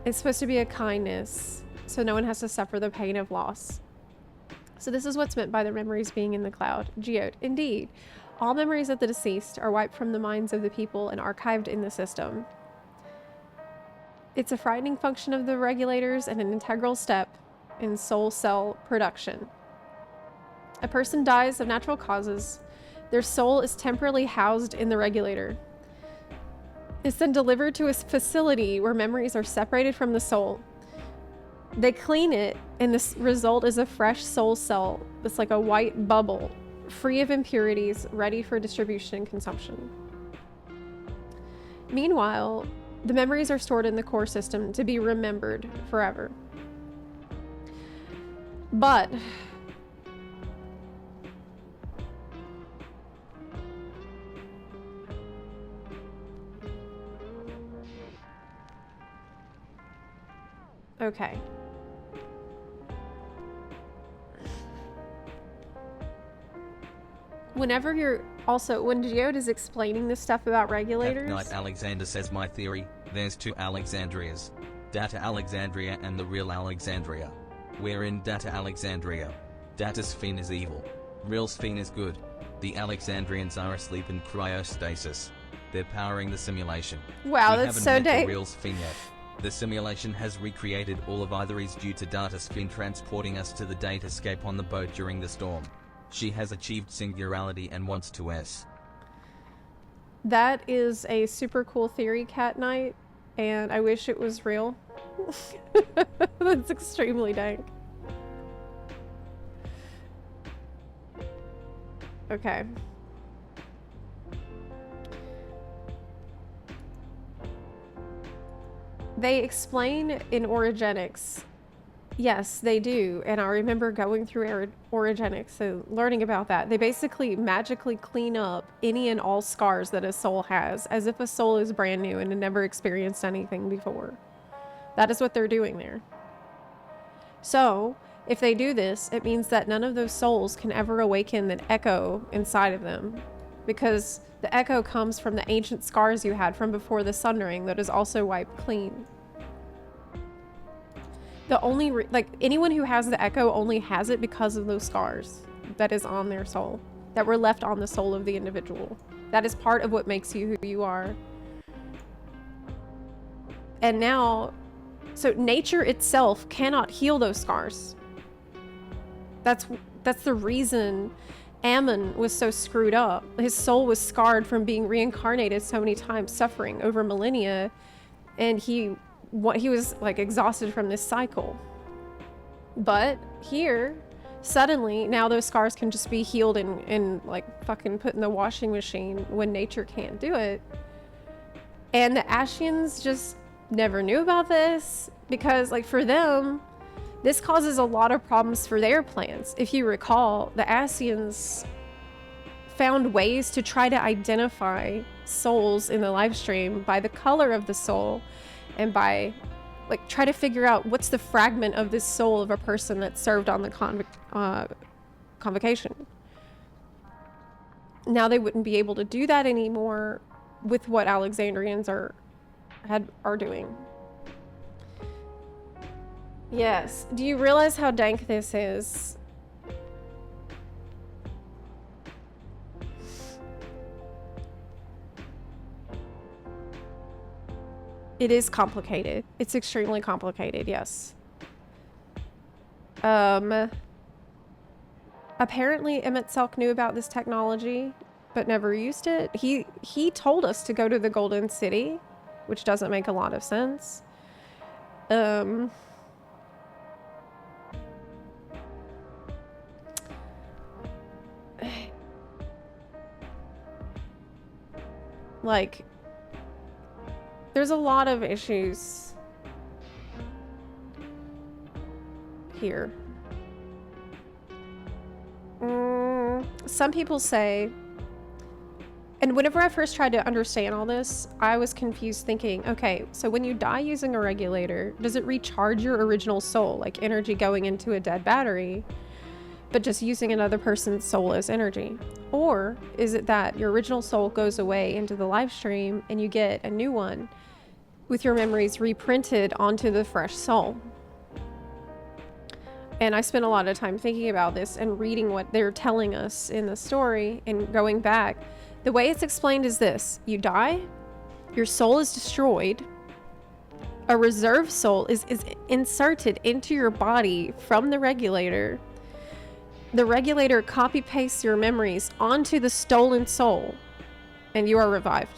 It's supposed to be a kindness, so no one has to suffer the pain of loss. So this is what's meant by the memories being in the cloud. Geode, indeed, all memories of the deceased are wiped from the minds of the people and archived in the system. It's a frightening function of the regulators and an integral step in soul cell production. A person dies of natural causes. Their soul is temporarily housed in the regulator. It's then delivered to a facility where memories are separated from the soul. They clean it, and the result is a fresh soul cell that's like a white bubble, free of impurities, ready for distribution and consumption. Meanwhile, the memories are stored in the core system to be remembered forever. But okay. Whenever you're also, when Geode is explaining this stuff about regulators. At night, Alexander says my theory, there's two Alexandrias. Data Alexandria and the real Alexandria. We're in Data Alexandria. Data Sphene is evil. Real Sphene is good. The Alexandrians are asleep in cryostasis. They're powering the simulation. Wow, that's so dank. We haven't met dank. the real Sphene yet. The simulation has recreated all of Ithery's due to Data Sphene transporting us to the datascape on the boat during the storm. She has achieved singularity and wants to S. That is a super cool theory, Cat Knight, and I wish it was real. That's extremely dank. Okay. They explain in Origenics. Yes, they do. And I remember going through Origenics and learning about that. They basically magically clean up any and all scars that a soul has, as if a soul is brand new and had never experienced anything before. That is what they're doing there. So, If they do this, it means that none of those souls can ever awaken that echo inside of them, because the echo comes from the ancient scars you had from before the Sundering that is also wiped clean. The only like anyone who has the echo only has it because of those scars that is on their soul, that were left on the soul of the individual. That is part of what makes you who you are. And now, so nature itself cannot heal those scars. That's the reason Ammon was so screwed up. His soul was scarred from being reincarnated so many times, suffering over millennia, and he was like exhausted from this cycle. But here, suddenly, now those scars can just be healed and like fucking put in the washing machine when nature can't do it. And the Ashians just never knew about this because, like, for them, this causes a lot of problems for their plans. If you recall, the Ascians found ways to try to identify souls in the live stream by the color of the soul and by, like, try to figure out what's the fragment of this soul of a person that served on the convocation. Now they wouldn't be able to do that anymore with what Alexandrians are doing. Yes. Do you realize how dank this is? It is complicated. It's extremely complicated, yes. Apparently Emmett Selk knew about this technology, but never used it. He told us to go to the Golden City, which doesn't make a lot of sense. Like, there's a lot of issues here. Some people say, and whenever I first tried to understand all this, I was confused thinking, okay, so when you die using a regulator, does it recharge your original soul, like energy going into a dead battery, but just using another person's soul as energy? Or is it that your original soul goes away into the live stream and you get a new one with your memories reprinted onto the fresh soul? And I spent a lot of time thinking about this and reading what they're telling us in the story and going back. The way it's explained is this: you die, your soul is destroyed, a reserve soul is inserted into your body from the regulator. The regulator copy pastes your memories onto the stolen soul, and you are revived.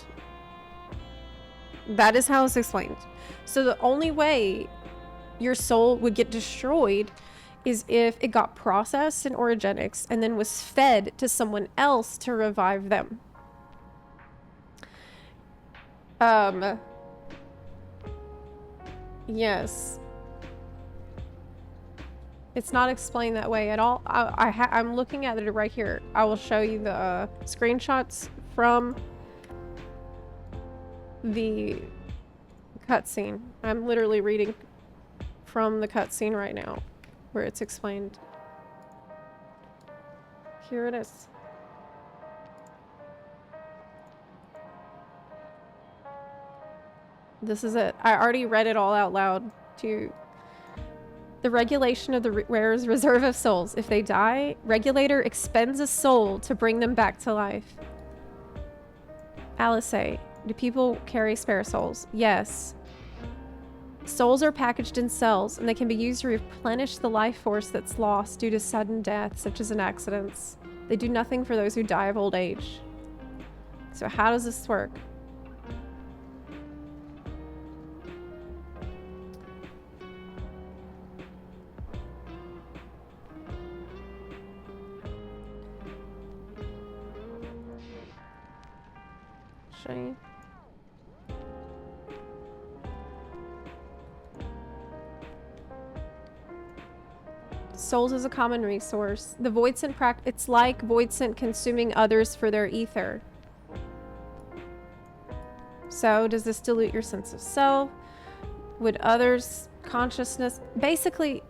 That is how it's explained. So the only way your soul would get destroyed is if it got processed in orogenics and then was fed to someone else to revive them. Yes. It's not explained that way at all. I'm looking at it right here. I will show you the screenshots from the cutscene. I'm literally reading from the cutscene right now, where it's explained. Here it is. This is it. I already read it all out loud to you. The regulation of the wearer's reserve of souls. If they die, regulator expends a soul to bring them back to life. Alice, do people carry spare souls? Yes. Souls are packaged in cells, and they can be used to replenish the life force that's lost due to sudden death, such as in accidents. They do nothing for those who die of old age. So how does this work? Show you. Souls is a common resource. The Voidsent it's like Voidsent consuming others for their ether. So, does this dilute your sense of self? Would others' consciousness... Basically,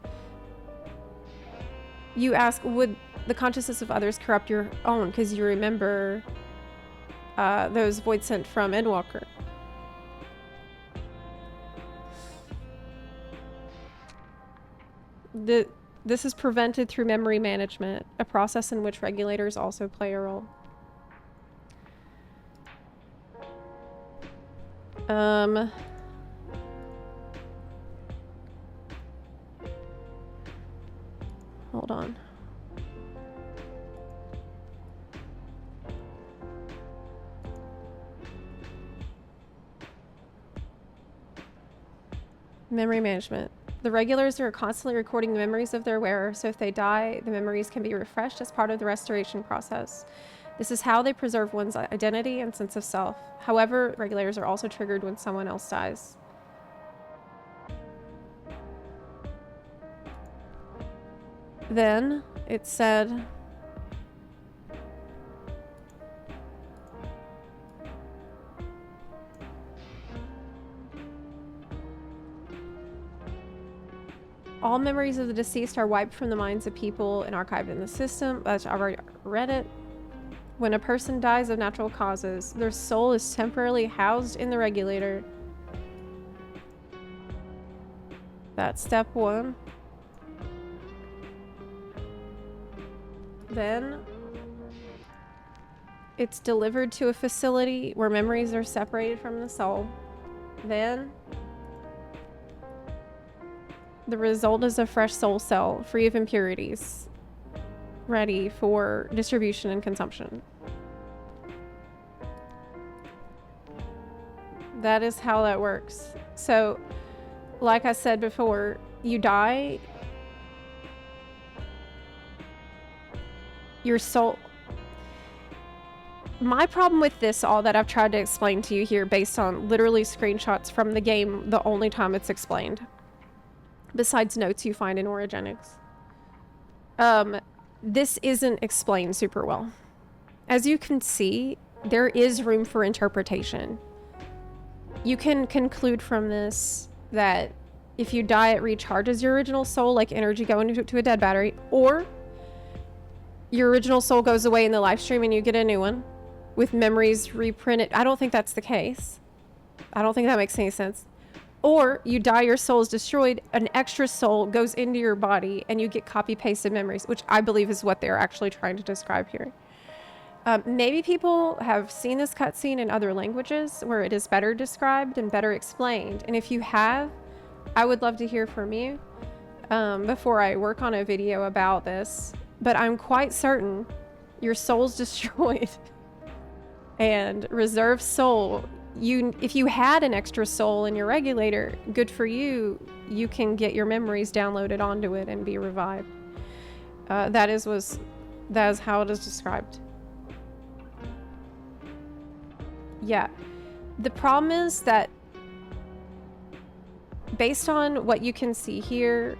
you ask, would the consciousness of others corrupt your own? Because you remember those void sent from Endwalker. This is prevented through memory management, a process in which regulators also play a role. Hold on. Memory management. The regulars are constantly recording the memories of their wearer, so if they die, the memories can be refreshed as part of the restoration process. This is how they preserve one's identity and sense of self. However, regulators are also triggered when someone else dies. Then it said, all memories of the deceased are wiped from the minds of people and archived in the system. I've already read it. When a person dies of natural causes, their soul is temporarily housed in the regulator. That's step one. Then it's delivered to a facility where memories are separated from the soul. Then the result is a fresh soul cell, free of impurities, ready for distribution and consumption. That is how that works. So, like I said before, you die, your soul... My problem with this, all that I've tried to explain to you here based on literally screenshots from the game, the only time it's explained, besides notes you find in Origenics. This isn't explained super well. As you can see, there is room for interpretation. You can conclude from this that if you die, it recharges your original soul, like energy going to a dead battery, or your original soul goes away in the live stream and you get a new one with memories reprinted. I don't think that's the case. I don't think that makes any sense. Or you die, your soul is destroyed, an extra soul goes into your body and you get copy-pasted memories, which I believe is what they're actually trying to describe here. Maybe people have seen this cutscene in other languages where it is better described and better explained. And if you have, I would love to hear from you before I work on a video about this. But I'm quite certain your soul's destroyed. And reserve soul, if you had an extra soul in your regulator, good for you. You can get your memories downloaded onto it and be revived. That is how it is described. Yeah. The problem is that based on what you can see here,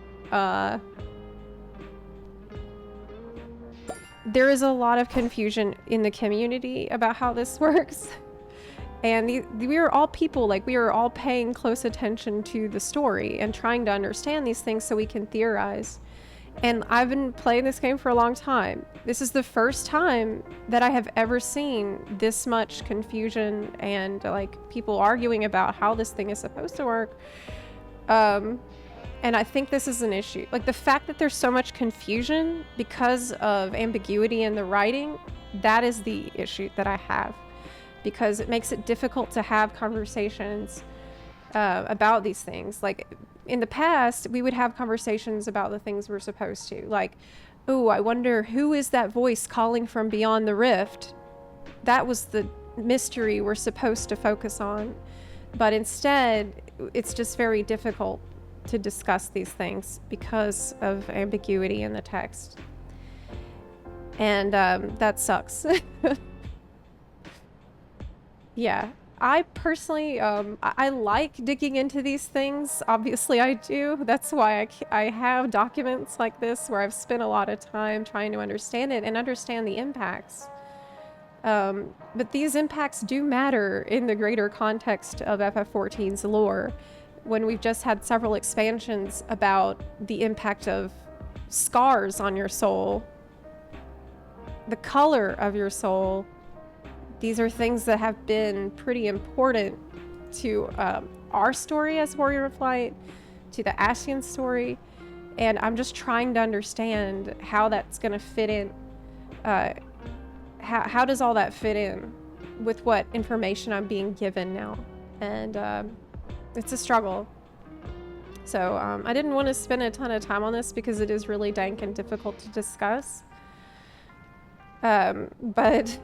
there is a lot of confusion in the community about how this works. And we are all people, like we are all paying close attention to the story and trying to understand these things so we can theorize. And I've been playing this game for a long time. This is the first time that I have ever seen this much confusion and like people arguing about how this thing is supposed to work. And I think this is an issue. Like the fact that there's so much confusion because of ambiguity in the writing, that is the issue that I have. Because it makes it difficult to have conversations about these things. Like in the past, we would have conversations about the things we're supposed to. Like, oh, I wonder who is that voice calling from beyond the rift? That was the mystery we're supposed to focus on. But instead, it's just very difficult to discuss these things because of ambiguity in the text. And that sucks. Yeah. I personally, I like digging into these things. Obviously I do. That's why I have documents like this where I've spent a lot of time trying to understand it and understand the impacts. But these impacts do matter in the greater context of FF14's lore, when we've just had several expansions about the impact of scars on your soul, the color of your soul. These are things that have been pretty important to our story as Warrior of Light, to the Ascian story, and I'm just trying to understand how that's going to fit in. How does all that fit in with what information I'm being given now? And it's a struggle. So I didn't want to spend a ton of time on this because it is really dank and difficult to discuss. But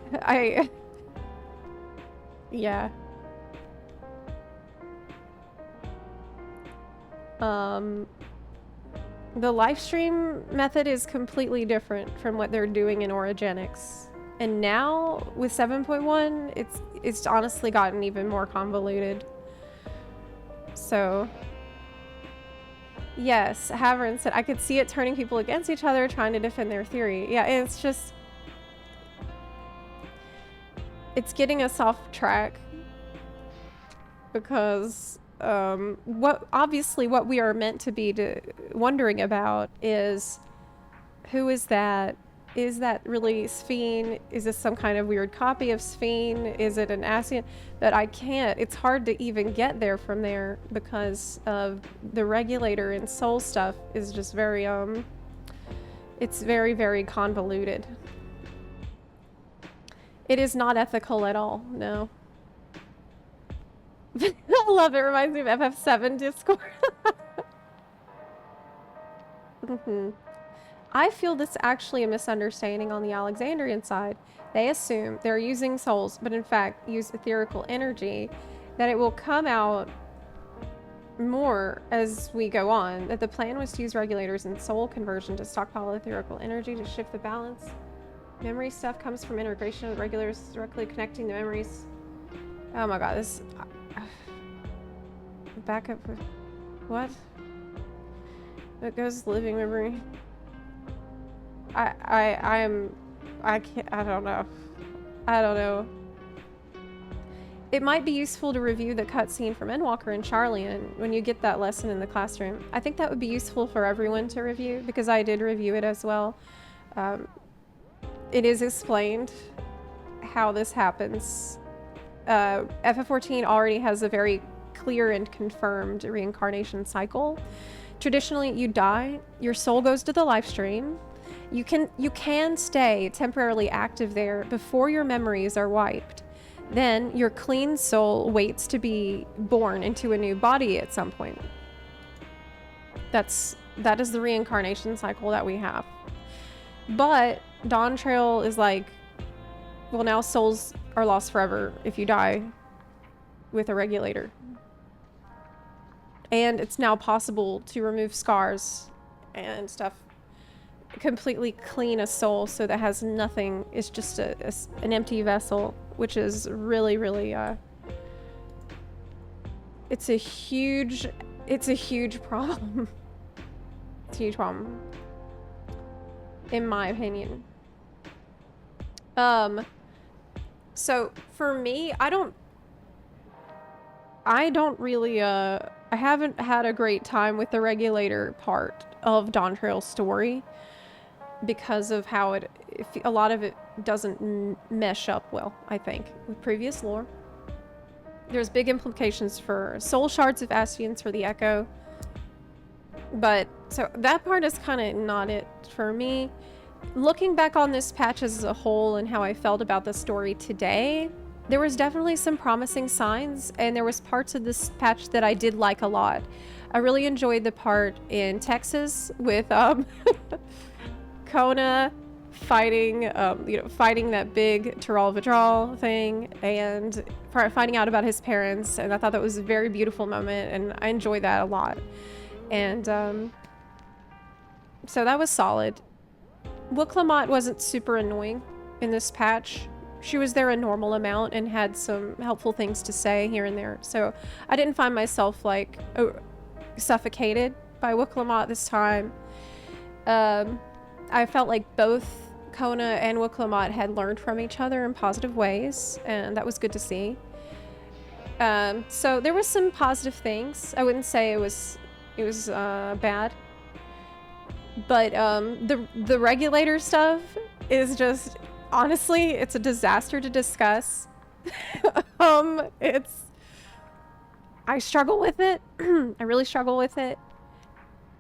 yeah. The live stream method is completely different from what they're doing in Origenics. And now with 7.1, it's honestly gotten even more convoluted. So yes, Haverin said, I could see it turning people against each other trying to defend their theory. Yeah, it's just, it's getting us off track because obviously what we are meant to be wondering about is, who is that? Is that really Sphene? Is this some kind of weird copy of Sphene? Is it an Ascian? But I can't. It's hard to even get there from there because of the regulator and soul stuff is just very, it's very, very convoluted. It is not ethical at all, no. I love it. Reminds me of FF7 Discord. I feel this actually a misunderstanding on the Alexandrian side. They assume they're using souls, but in fact use etherical energy, that it will come out more as we go on, that the plan was to use regulators and soul conversion to stockpile etherical energy to shift the balance. Memory stuff comes from integration of regulators directly connecting the memories. Oh my god, this... Backup... What? It goes living memory. I don't know. I don't know. It might be useful to review the cutscene from Endwalker and Charlian when you get that lesson in the classroom. I think that would be useful for everyone to review because I did review it as well. It is explained how this happens. FF14 already has a very clear and confirmed reincarnation cycle. Traditionally, you die, your soul goes to the live stream. You can stay temporarily active there before your memories are wiped. Then your clean soul waits to be born into a new body at some point. That is the reincarnation cycle that we have. But Dawntrail is like, well, now souls are lost forever if you die with a regulator. And it's now possible to remove scars and stuff, completely clean a soul so that has nothing, it's just an empty vessel, which is really, really, it's a huge problem. It's a huge problem, in my opinion. So for me, I haven't had a great time with the regulator part of Dawntrail's story because of how a lot of it doesn't mesh up well, I think, with previous lore. There's big implications for soul shards of Ascians for the Echo. But, so that part is kind of not it for me. Looking back on this patch as a whole and how I felt about the story today, there was definitely some promising signs, and there was parts of this patch that I did like a lot. I really enjoyed the part in Texas with Kona fighting, fighting that big Tyrell Vidral thing, and finding out about his parents, and I thought that was a very beautiful moment, and I enjoyed that a lot. And so that was solid. Wuklamot wasn't super annoying in this patch. She was there a normal amount and had some helpful things to say here and there. So I didn't find myself like suffocated by Wuklamot this time. I felt like both Kona and Wuklamot had learned from each other in positive ways, and that was good to see. So there was some positive things. I wouldn't say it was bad. But the regulator stuff is just, honestly, it's a disaster to discuss. I struggle with it. I really struggle with it.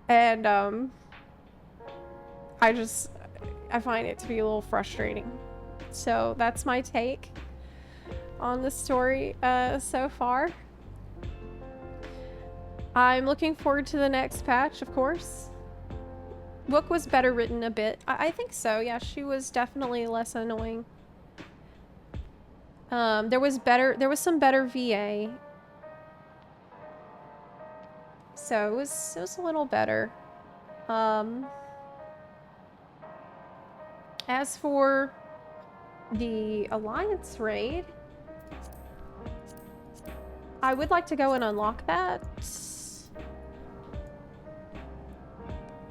And I find it to be a little frustrating. So that's my take on the story so far. I'm looking forward to the next patch, of course. Book was better written a bit. I think so, yeah, she was definitely less annoying. There was some better VA. So it was a little better. As for the Alliance raid, I would like to go and unlock that.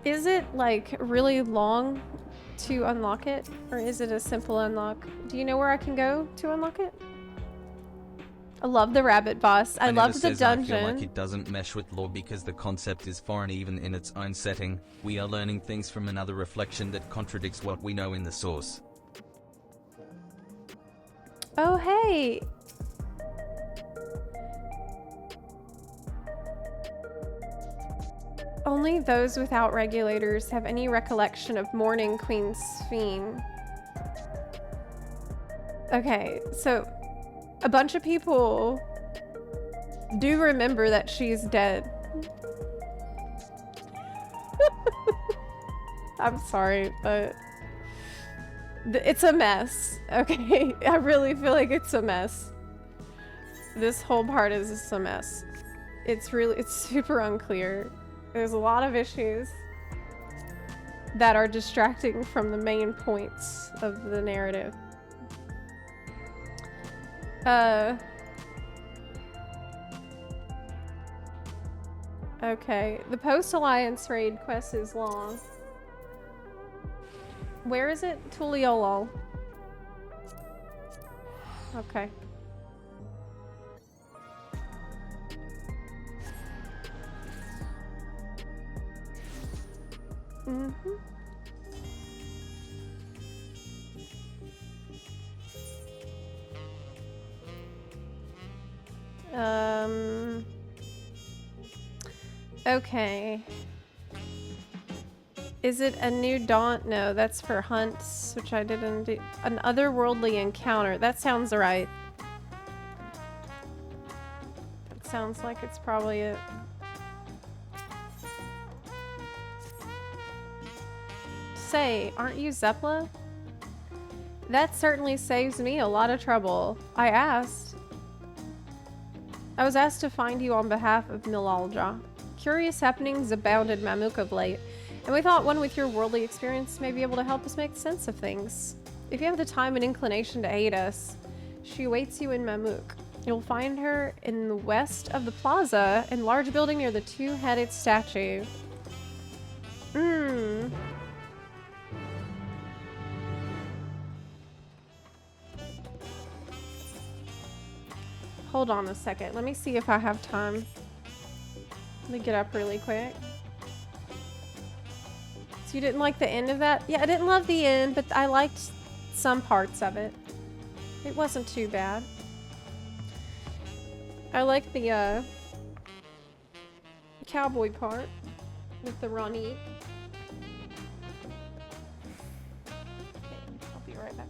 Is it like really long to unlock it, or is it a simple unlock? Do you know where I can go to unlock it? I love the rabbit boss. I love the dungeon. I feel like it doesn't mesh with lore because the concept is foreign even in its own setting. We are learning things from another reflection that contradicts what we know in the source. Oh, hey! Only those without regulators have any recollection of mourning Queen Sphene. Okay, so a bunch of people do remember that she's dead. I'm sorry, but it's a mess, okay? I really feel like it's a mess. This whole part is just a mess. It's super unclear. There's a lot of issues that are distracting from the main points of the narrative. Okay, the post-alliance raid quest is long. Where is it? Tuliolol. Okay. Mm-hmm. Okay. Is it a new daunt? No, that's for hunts, which I didn't do. An otherworldly encounter. That sounds right. It sounds like it's probably it. Say, aren't you Zepla? That certainly saves me a lot of trouble. I was asked to find you on behalf of Milalja. Curious happenings abounded Mamuk of late, and we thought one with your worldly experience may be able to help us make sense of things. If you have the time and inclination to aid us, she awaits you in Mamuk. You'll find her in the west of the plaza, in large building near the two-headed statue. Hold on a second. Let me see if I have time. Let me get up really quick. So you didn't like the end of that? Yeah, I didn't love the end, but I liked some parts of it. It wasn't too bad. I like the cowboy part with the Ronnie. Okay, I'll be right back.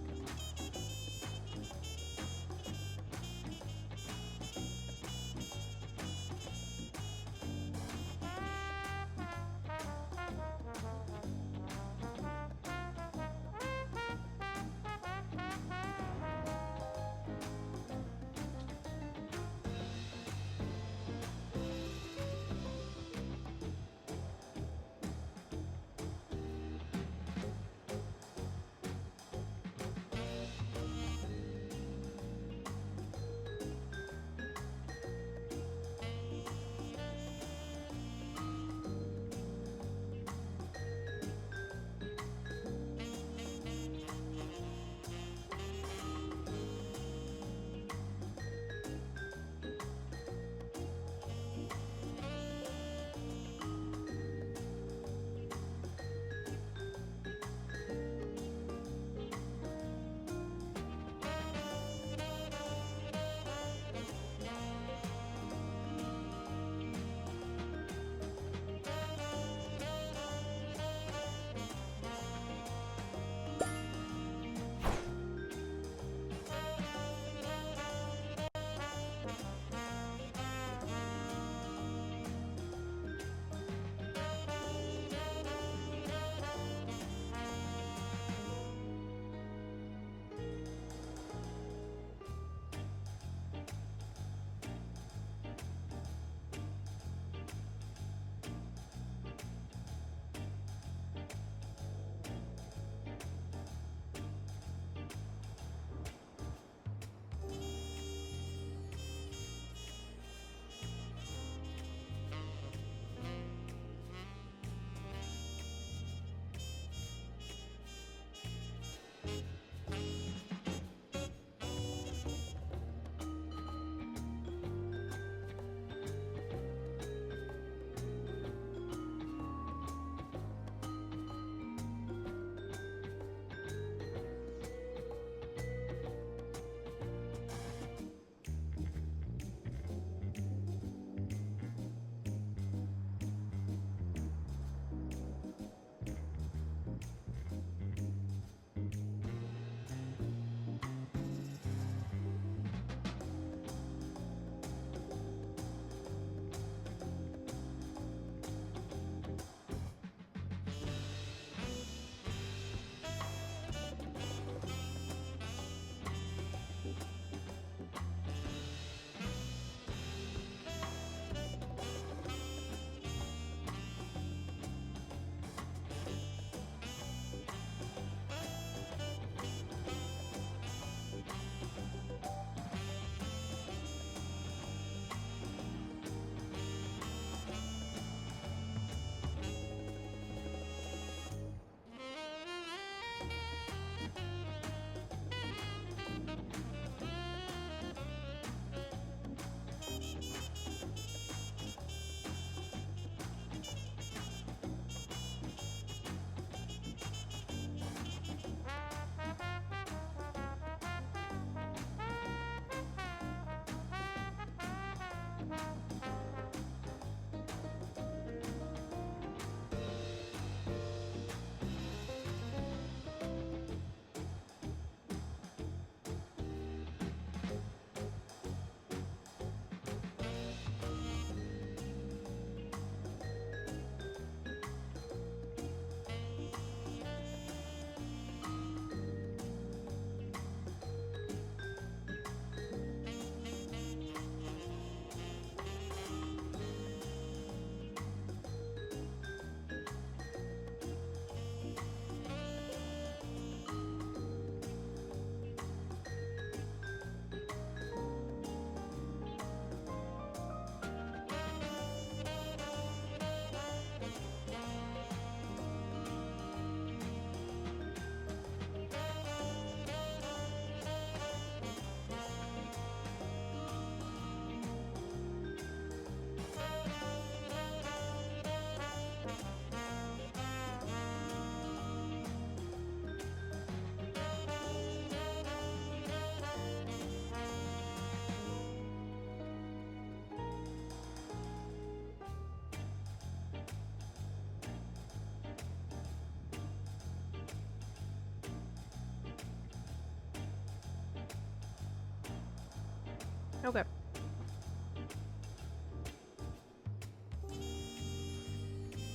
Okay.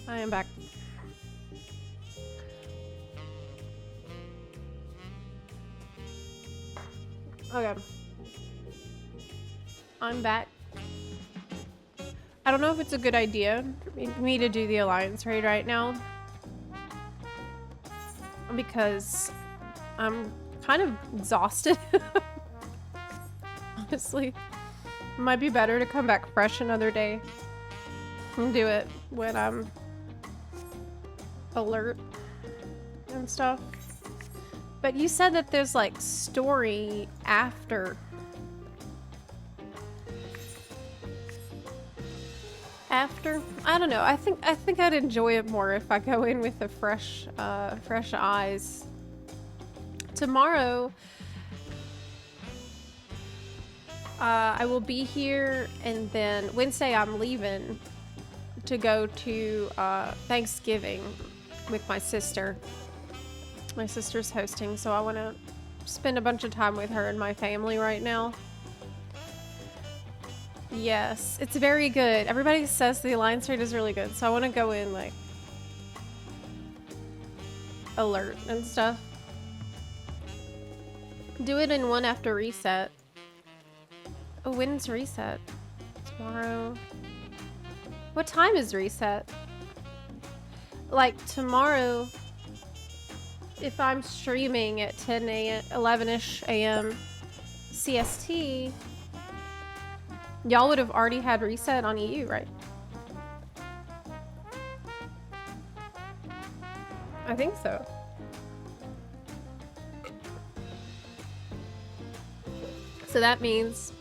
I am back. Okay. I'm back. I don't know if it's a good idea for me to do the alliance raid right now. Because I'm kind of exhausted. Honestly. It might be better to come back fresh another day and do it when I'm alert and stuff. But you said that there's like story after. I don't know. I think I'd enjoy it more if I go in with a fresh eyes. Tomorrow I will be here, and then Wednesday I'm leaving to go to Thanksgiving with my sister. My sister's hosting, so I want to spend a bunch of time with her and my family right now. Yes, it's very good. Everybody says the alliance raid is really good, so I want to go in like alert and stuff. Do it in one after reset. Oh, when's reset? Tomorrow. What time is reset? Like tomorrow, if I'm streaming at 10 a.m., 11-ish a.m. CST, y'all would have already had reset on EU, right? I think so. So that means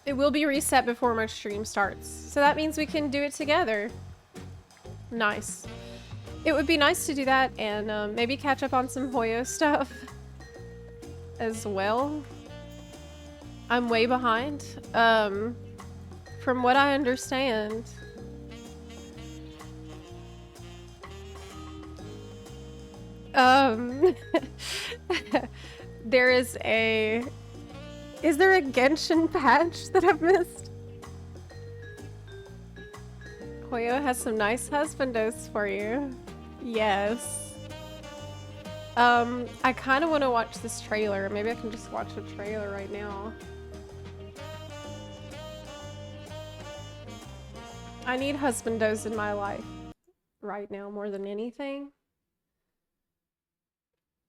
it will be reset before my stream starts. So that means we can do it together. Nice. It would be nice to do that and maybe catch up on some Hoyo stuff as well. I'm way behind. From what I understand, there is a... Is there a Genshin patch that I've missed? Hoyo has some nice husbandos for you. Yes. I kind of want to watch this trailer. Maybe I can just watch the trailer right now. I need husbandos in my life right now more than anything.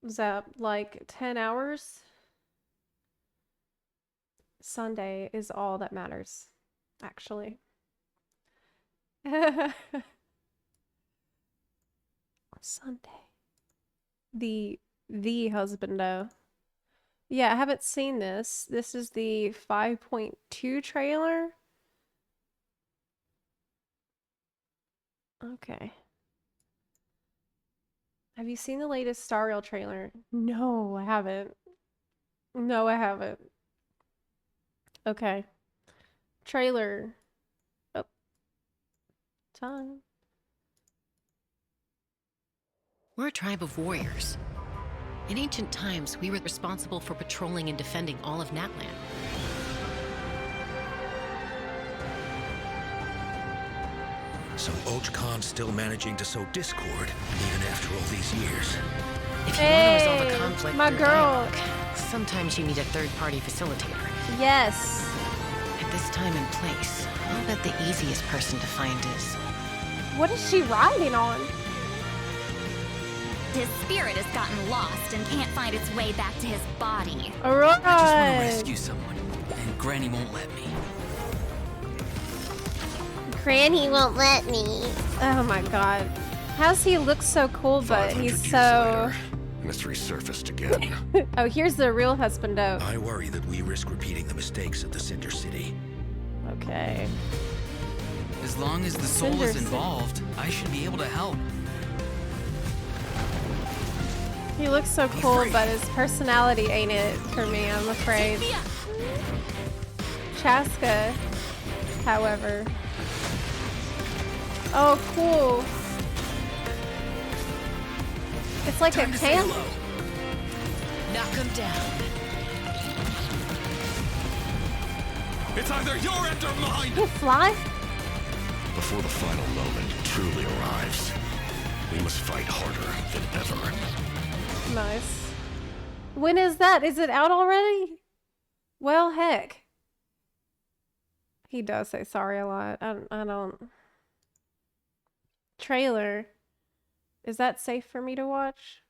Is that like 10 hours? Sunday is all that matters, actually. Sunday. The husbando. Yeah, I haven't seen this. This is the 5.2 trailer. Okay. Have you seen the latest Dawntrail trailer? No, I haven't. No, I haven't. Okay. Trailer. Oh. Time. We're a tribe of warriors. In ancient times, we were responsible for patrolling and defending all of Natlan. So Oj Khan's still managing to sow discord, even after all these years. If you want to resolve a conflict my through girl. dialogue, sometimes you need a third-party facilitator. Yes. At this time and place, I'll bet the easiest person to find is... What is she riding on? His spirit has gotten lost and can't find its way back to his body. Alright. I just want to rescue someone, and Granny won't let me. Granny won't let me. Oh my god. How's he look so cool, but he's so... And it's resurfaced again. Oh, here's the real husbando. I worry that we risk repeating the mistakes of the Cinder City. Okay. As long as the soul is involved, I should be able to help. He looks so cool, but his personality ain't it for me, I'm afraid. Chaska, however. Oh, cool. It's like a camp. Knock him down. It's either your end or mine! You fly? Before the final moment truly arrives, we must fight harder than ever. Nice. When is that? Is it out already? Well, heck. He does say sorry a lot. I don't. Trailer. Is that safe for me to watch?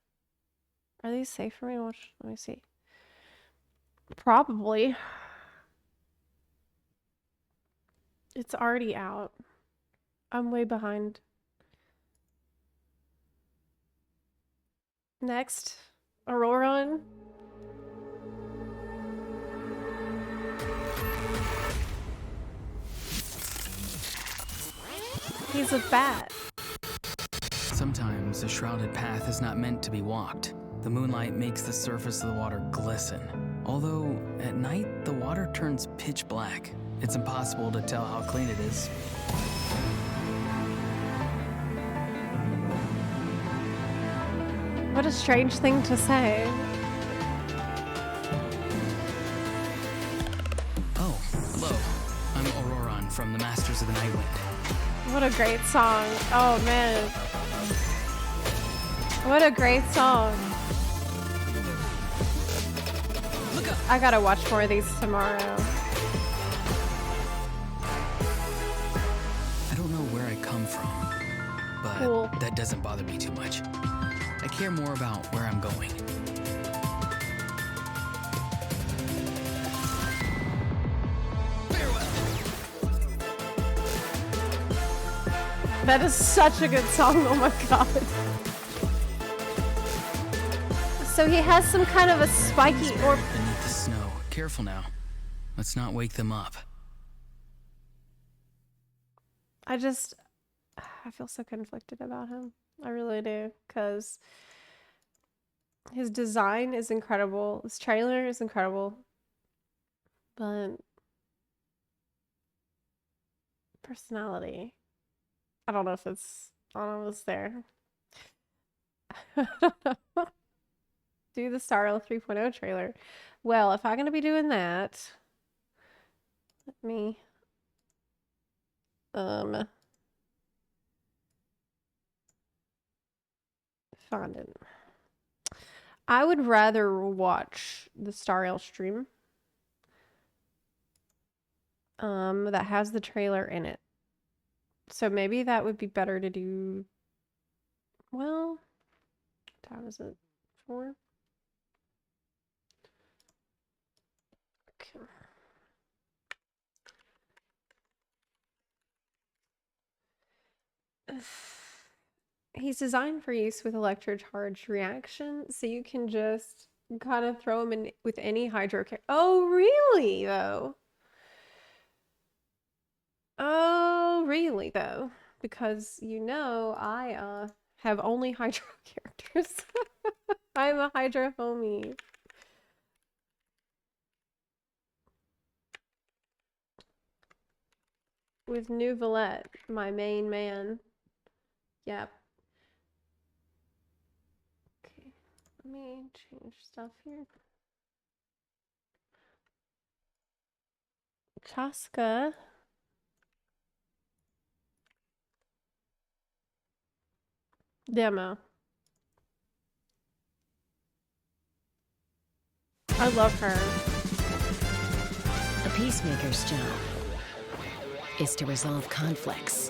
Are these safe for me to watch? Let me see. Probably. It's already out. I'm way behind. Next. Auroran. He's a bat. Sometimes a shrouded path is not meant to be walked. The moonlight makes the surface of the water glisten. Although, at night, the water turns pitch black. It's impossible to tell how clean it is. What a strange thing to say. Oh, hello. I'm Auroran from the Masters of the Nightwind. What a great song. Oh, man. What a great song. I gotta watch more of these tomorrow. I don't know where I come from, but Cool. that doesn't bother me too much. I care more about where I'm going. That is such a good song. Oh my god. So he has some kind of a spiky orb. Beneath the snow. Careful now. Let's not wake them up. I feel so conflicted about him. I really do, because his design is incredible. His trailer is incredible. But personality, I don't know if it's almost there. Do the Dawntrail 3.0 trailer. Well, if I'm going to be doing that, let me find it. I would rather watch the Dawntrail stream that has the trailer in it. So maybe that would be better to do. Well, what time is it? 4? Okay. He's designed for use with electrocharge reaction, so you can just kind of throw him in with any hydro. Oh, really though? Oh, really though? Because you know I have only hydro characters. I'm a hydro homie. With New Valette, my main man. Yep. Okay, let me change stuff here. Chaska. Demo. I love her. A peacemaker's job is to resolve conflicts.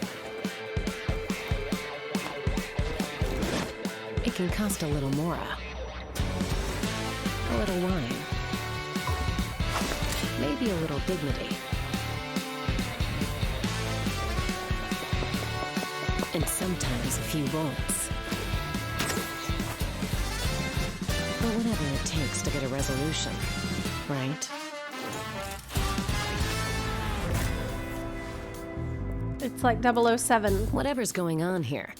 It can cost a little mora, a little wine, maybe a little dignity, and sometimes a few bullets. But whatever it takes to get a resolution, right? It's like 007. Whatever's going on here,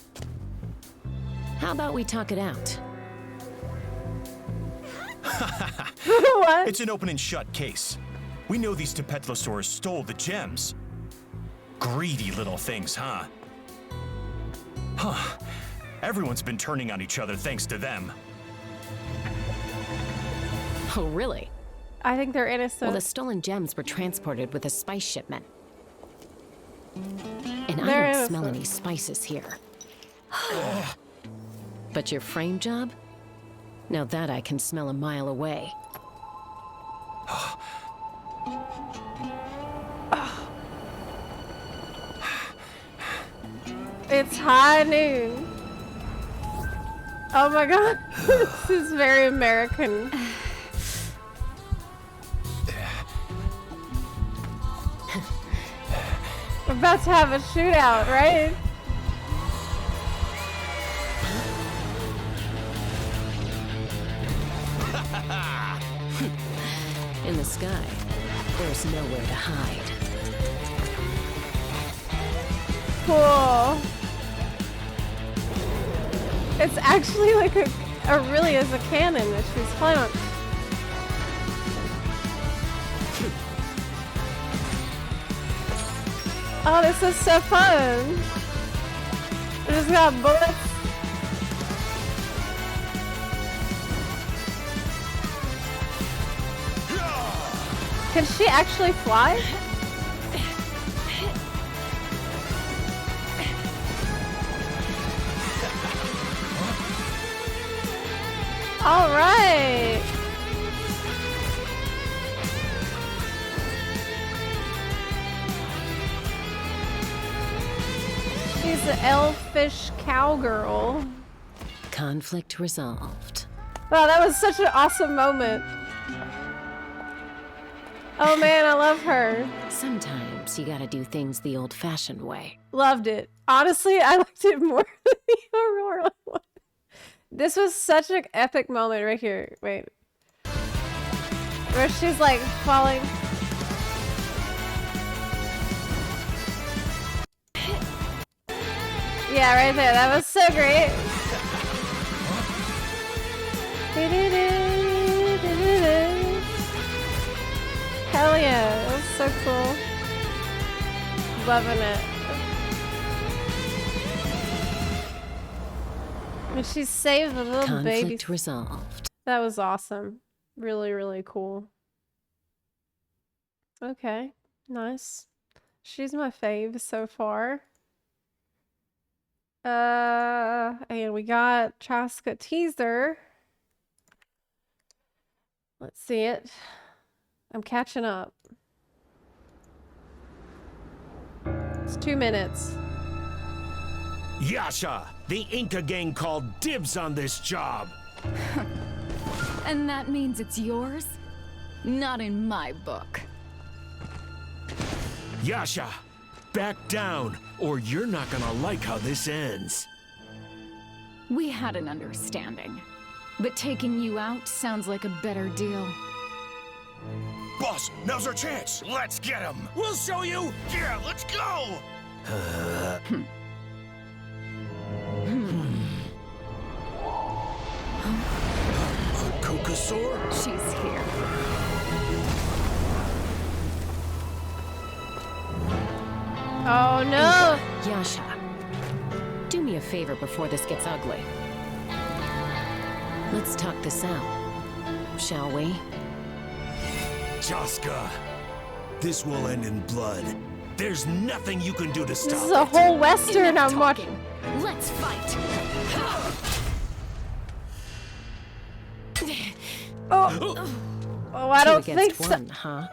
how about we talk it out? What? It's an open and shut case. We know these Tempetlosaurs stole the gems. Greedy little things, huh? Huh. Everyone's been turning on each other thanks to them. Oh, really? I think they're Well, innocent. the stolen gems were transported with a spice shipment. And They're I don't smell innocent. any spices here. But your frame job? Now that I can smell a mile away. It's high noon. Oh my god, this is very American. We're about to have a shootout, right? In the sky, there's nowhere to hide. Cool. It's actually like really is a cannon that she's flying on. Oh, this is so fun. We just got bullets. Can she actually fly? All right. She's the elfish cowgirl. Conflict resolved. Wow, that was such an awesome moment. Oh man, I love her. Sometimes you gotta do things the old-fashioned way. Loved it. Honestly, I liked it more than the Aurora one. This was such an epic moment right here. Wait. Where she's like falling. Yeah, right there. That was so great. Hell yeah. That was so cool. Loving it. And she saved the little baby. Conflict resolved. That was awesome. Really, really cool. Okay. Nice. She's my fave so far. And we got Chaska teaser. Let's see it. I'm catching up. It's 2 minutes. Yasha, the Inca gang called dibs on this job. And that means it's yours? Not in my book. Yasha, back down, or you're not gonna like how this ends. We had an understanding. But taking you out sounds like a better deal. Boss, now's our chance. Let's get him. We'll show you. Yeah, let's go. Cocosaur? She's here. Oh no! Yasha, do me a favor before this gets ugly. Let's talk this out, shall we? Chaska, this will end in blood. There's nothing you can do to stop it. This is a whole Western I'm watching. Let's fight. Oh, I don't think so. Two against one, huh?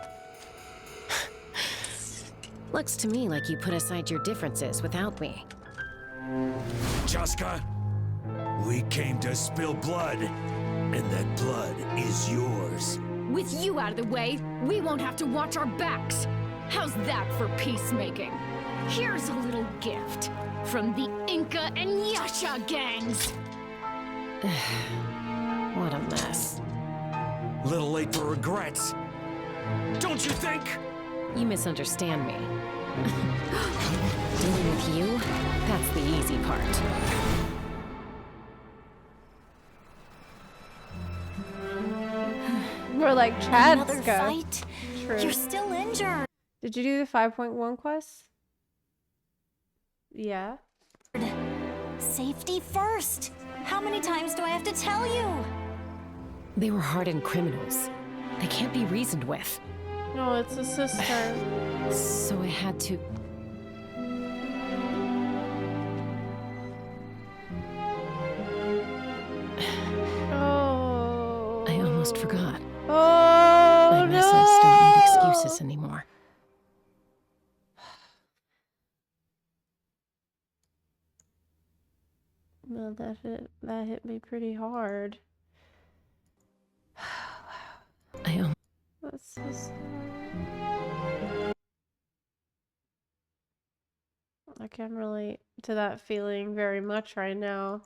Looks to me like you put aside your differences without me. Chaska, we came to spill blood, and that blood is yours. With you out of the way, we won't have to watch our backs. How's that for peacemaking? Here's a little gift from the Inca and Yasha gangs. What a mess. Little late for regrets. Don't you think? You misunderstand me. Dealing with you, that's the easy part. We're like Chad's Another go. fight? True. You're still injured. Did you do the 5.1 quest? Yeah. Safety first. How many times do I have to tell you? They were hardened criminals. They can't be reasoned with. No, it's a sister. So I had to... Oh. I almost forgot. Oh, My messes don't need excuses anymore. No, that hit me pretty hard. That's so sad. I can relate to that feeling very much right now.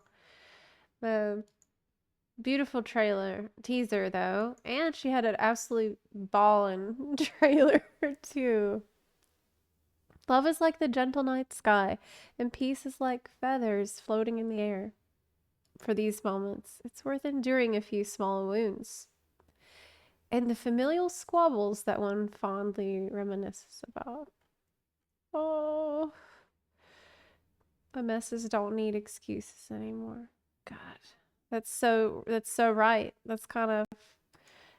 The beautiful teaser though, and she had an absolute ballin' trailer too. Love is like the gentle night sky, and peace is like feathers floating in the air. For these moments, it's worth enduring a few small wounds. And the familial squabbles that one fondly reminisces about. Oh, my messes don't need excuses anymore. God, that's so right. That's kind of,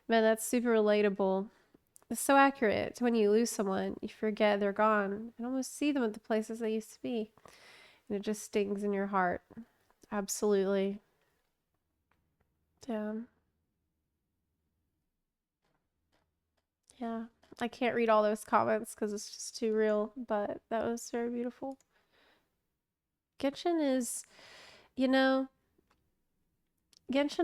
man, that's super relatable. It's so accurate. When you lose someone, you forget they're gone and almost see them at the places they used to be. And it just stings in your heart. Absolutely. Yeah. Yeah. I can't read all those comments because it's just too real, but that was very beautiful. Genshin is, Genshin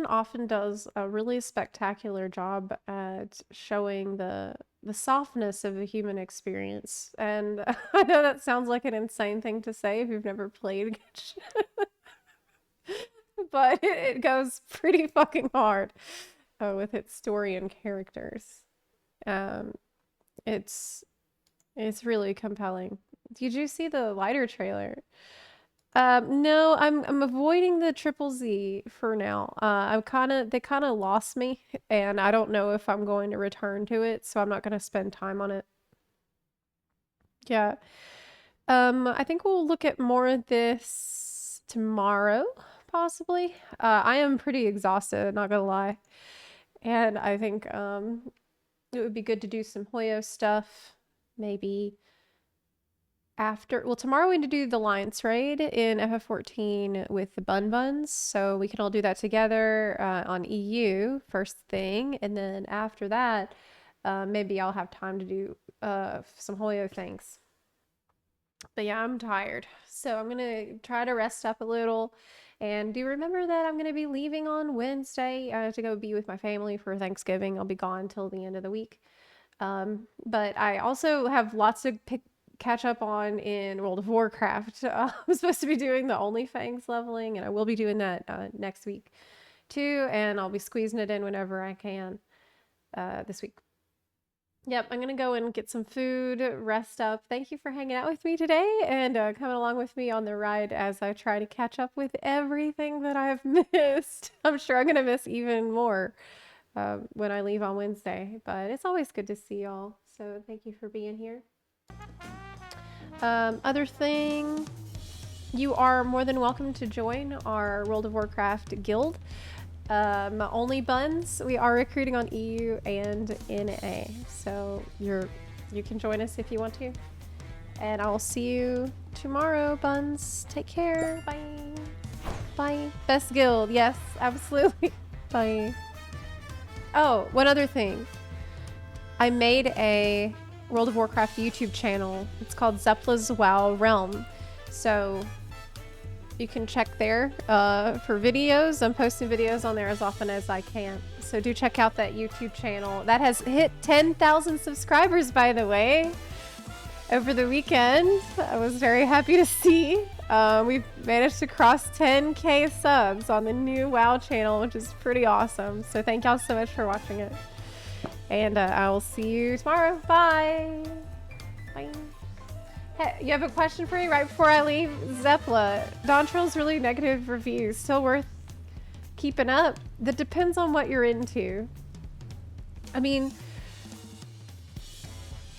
often does a really spectacular job at showing the softness of the human experience. And I know that sounds like an insane thing to say if you've never played Genshin. But it goes pretty fucking hard with its story and characters. It's really compelling. Did you see the lighter trailer? No, I'm avoiding the Triple Z for now. They kind of lost me, and I don't know if I'm going to return to it, so I'm not going to spend time on it. Yeah. I think we'll look at more of this tomorrow, possibly. I am pretty exhausted, not gonna lie. And I think it would be good to do some Hoyo stuff, maybe after. Well, tomorrow we need to do the Alliance raid in FF14 with the Bun Buns, so we can all do that together on EU first thing, and then after that, maybe I'll have time to do some Hoyo things. But yeah, I'm tired, so I'm gonna try to rest up a little. And do remember that I'm gonna be leaving on Wednesday to go be with my family for Thanksgiving. I'll be gone till the end of the week. But I also have lots to catch up on in World of Warcraft. I'm supposed to be doing the OnlyFangs leveling, and I will be doing that next week too. And I'll be squeezing it in whenever I can this week. Yep, I'm gonna go and get some food, rest up. Thank you for hanging out with me today and coming along with me on the ride as I try to catch up with everything that I've missed. I'm sure I'm gonna miss even more when I leave on Wednesday, but it's always good to see y'all. So thank you for being here. Other thing, you are more than welcome to join our World of Warcraft guild. Only Buns, we are recruiting on EU and NA, so you can join us if you want to. And I will see you tomorrow, Buns. Take care. Bye. Bye. Best guild. Yes, absolutely. Bye. Oh, one other thing. I made a World of Warcraft YouTube channel. It's called Zepla's WoW Realm. So you can check there for videos. I'm posting videos on there as often as I can. So do check out that YouTube channel. That has hit 10,000 subscribers, by the way, over the weekend. I was very happy to see. We've managed to cross 10K subs on the new WoW channel, which is pretty awesome. So thank y'all so much for watching it. And I will see you tomorrow. Bye. Bye. Hey, you have a question for me right before I leave? Zepla, Dawntrail's really negative reviews. Still worth keeping up? That depends on what you're into. I mean,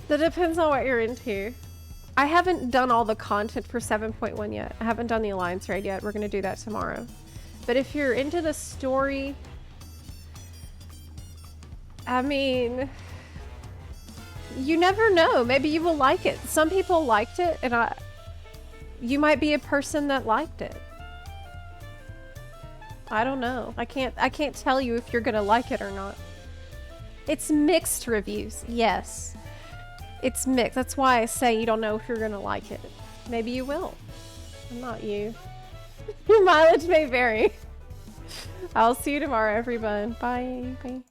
that depends on what you're into. I haven't done all the content for 7.1 yet. I haven't done the Alliance raid yet. We're going to do that tomorrow. But if you're into the story, I mean, you never know. Maybe you will like it. Some people liked it, and you might be a person that liked it. I don't know. I can't tell you if you're gonna like it or not. It's mixed reviews. Yes. It's mixed. That's why I say you don't know if you're gonna like it. Maybe you will. I'm not you. Your mileage may vary. I'll see you tomorrow, everyone. Bye. Bye.